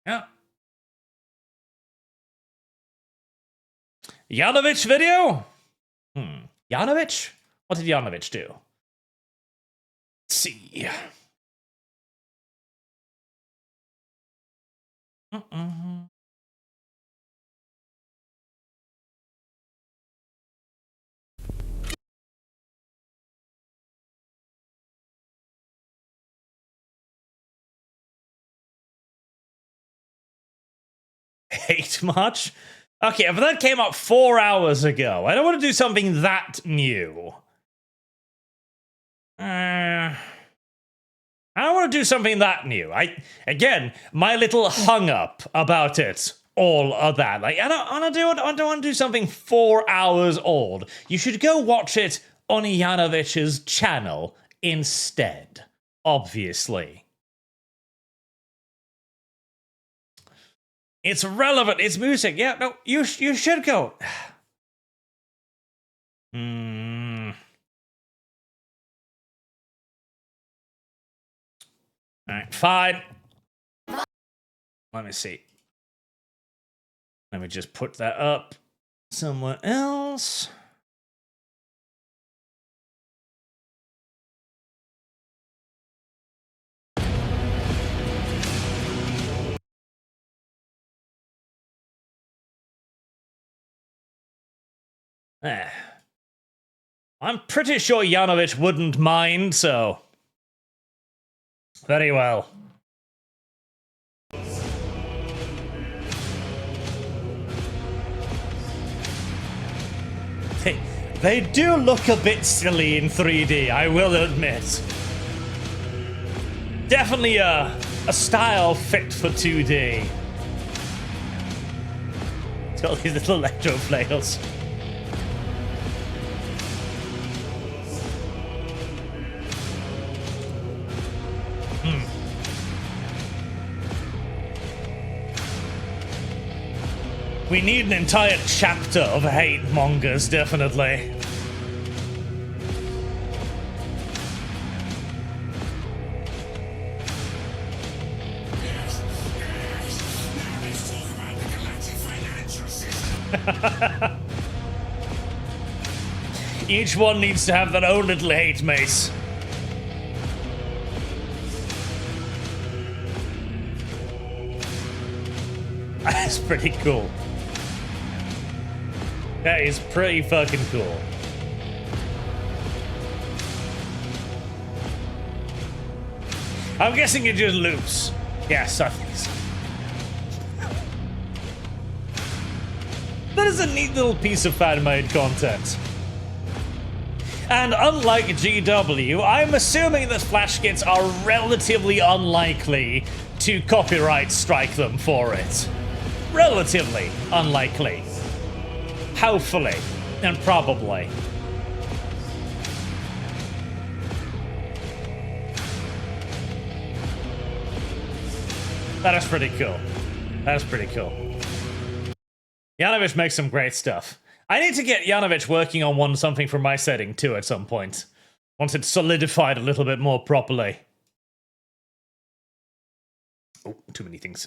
Yeah. Yanovich video? Yanovich? What did Yanovich do? Let's see. Hate March? Okay, but that came out 4 hours ago. I don't want to do something that new. I don't want to do something that new. Again, my little hung up about it, all of that. Like, I don't want to do something 4 hours old. You should go watch it on Yanovich's channel instead, obviously. It's relevant. It's music. Yeah, no, you should go. All right, fine. Let me see. Let me just put that up somewhere else. I'm pretty sure Yanovich wouldn't mind, so... Very well. They do look a bit silly in 3D, I will admit. Definitely a style fit for 2D. It's got these little electro flails. We need an entire chapter of hate mongers, definitely. Each one needs to have their own little hate mace. That's pretty cool. That is pretty fucking cool. I'm guessing it just loops. Yes, I think so. That is a neat little piece of fan-made content. And unlike GW, I'm assuming that Flash kits are relatively unlikely to copyright strike them for it. Relatively unlikely. Hopefully, and probably. That is pretty cool. That is pretty cool. Yanovich makes some great stuff. I need to get Yanovich working on something for my setting too at some point. Once it's solidified a little bit more properly. Oh, too many things.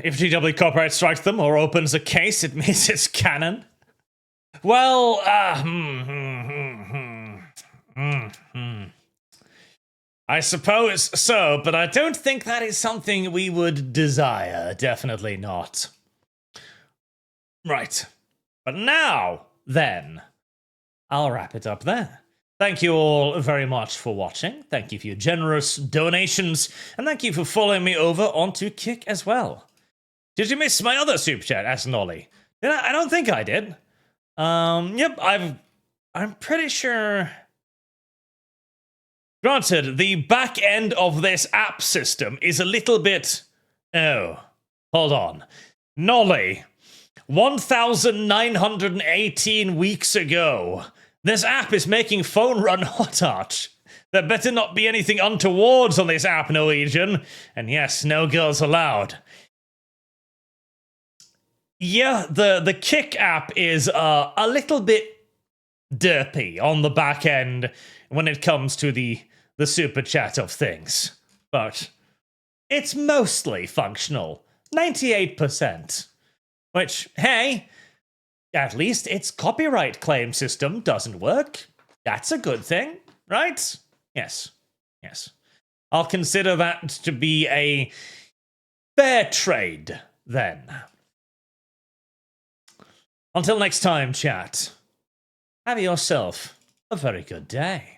If GW copyright strikes them or opens a case, it means it's canon. Well, I suppose so, but I don't think that is something we would desire. Definitely not. Right. But now, then, I'll wrap it up there. Thank you all very much for watching. Thank you for your generous donations, and thank you for following me over onto Kick as well. Did you miss my other super chat? Asked Nolly. I don't think I did. Yep, I'm pretty sure. Granted, the back end of this app system is a little bit. Oh, hold on. Nolly, 1,918 weeks ago, this app is making phone run hot Arch. There better not be anything untowards on this app, Norwegian. And yes, no girls allowed. Yeah, the Kick app is a little bit derpy on the back end when it comes to the super chat of things. But it's mostly functional. 98%. Which, hey, at least its copyright claim system doesn't work. That's a good thing, right? Yes. Yes. I'll consider that to be a fair trade, then. Until next time, chat, have yourself a very good day.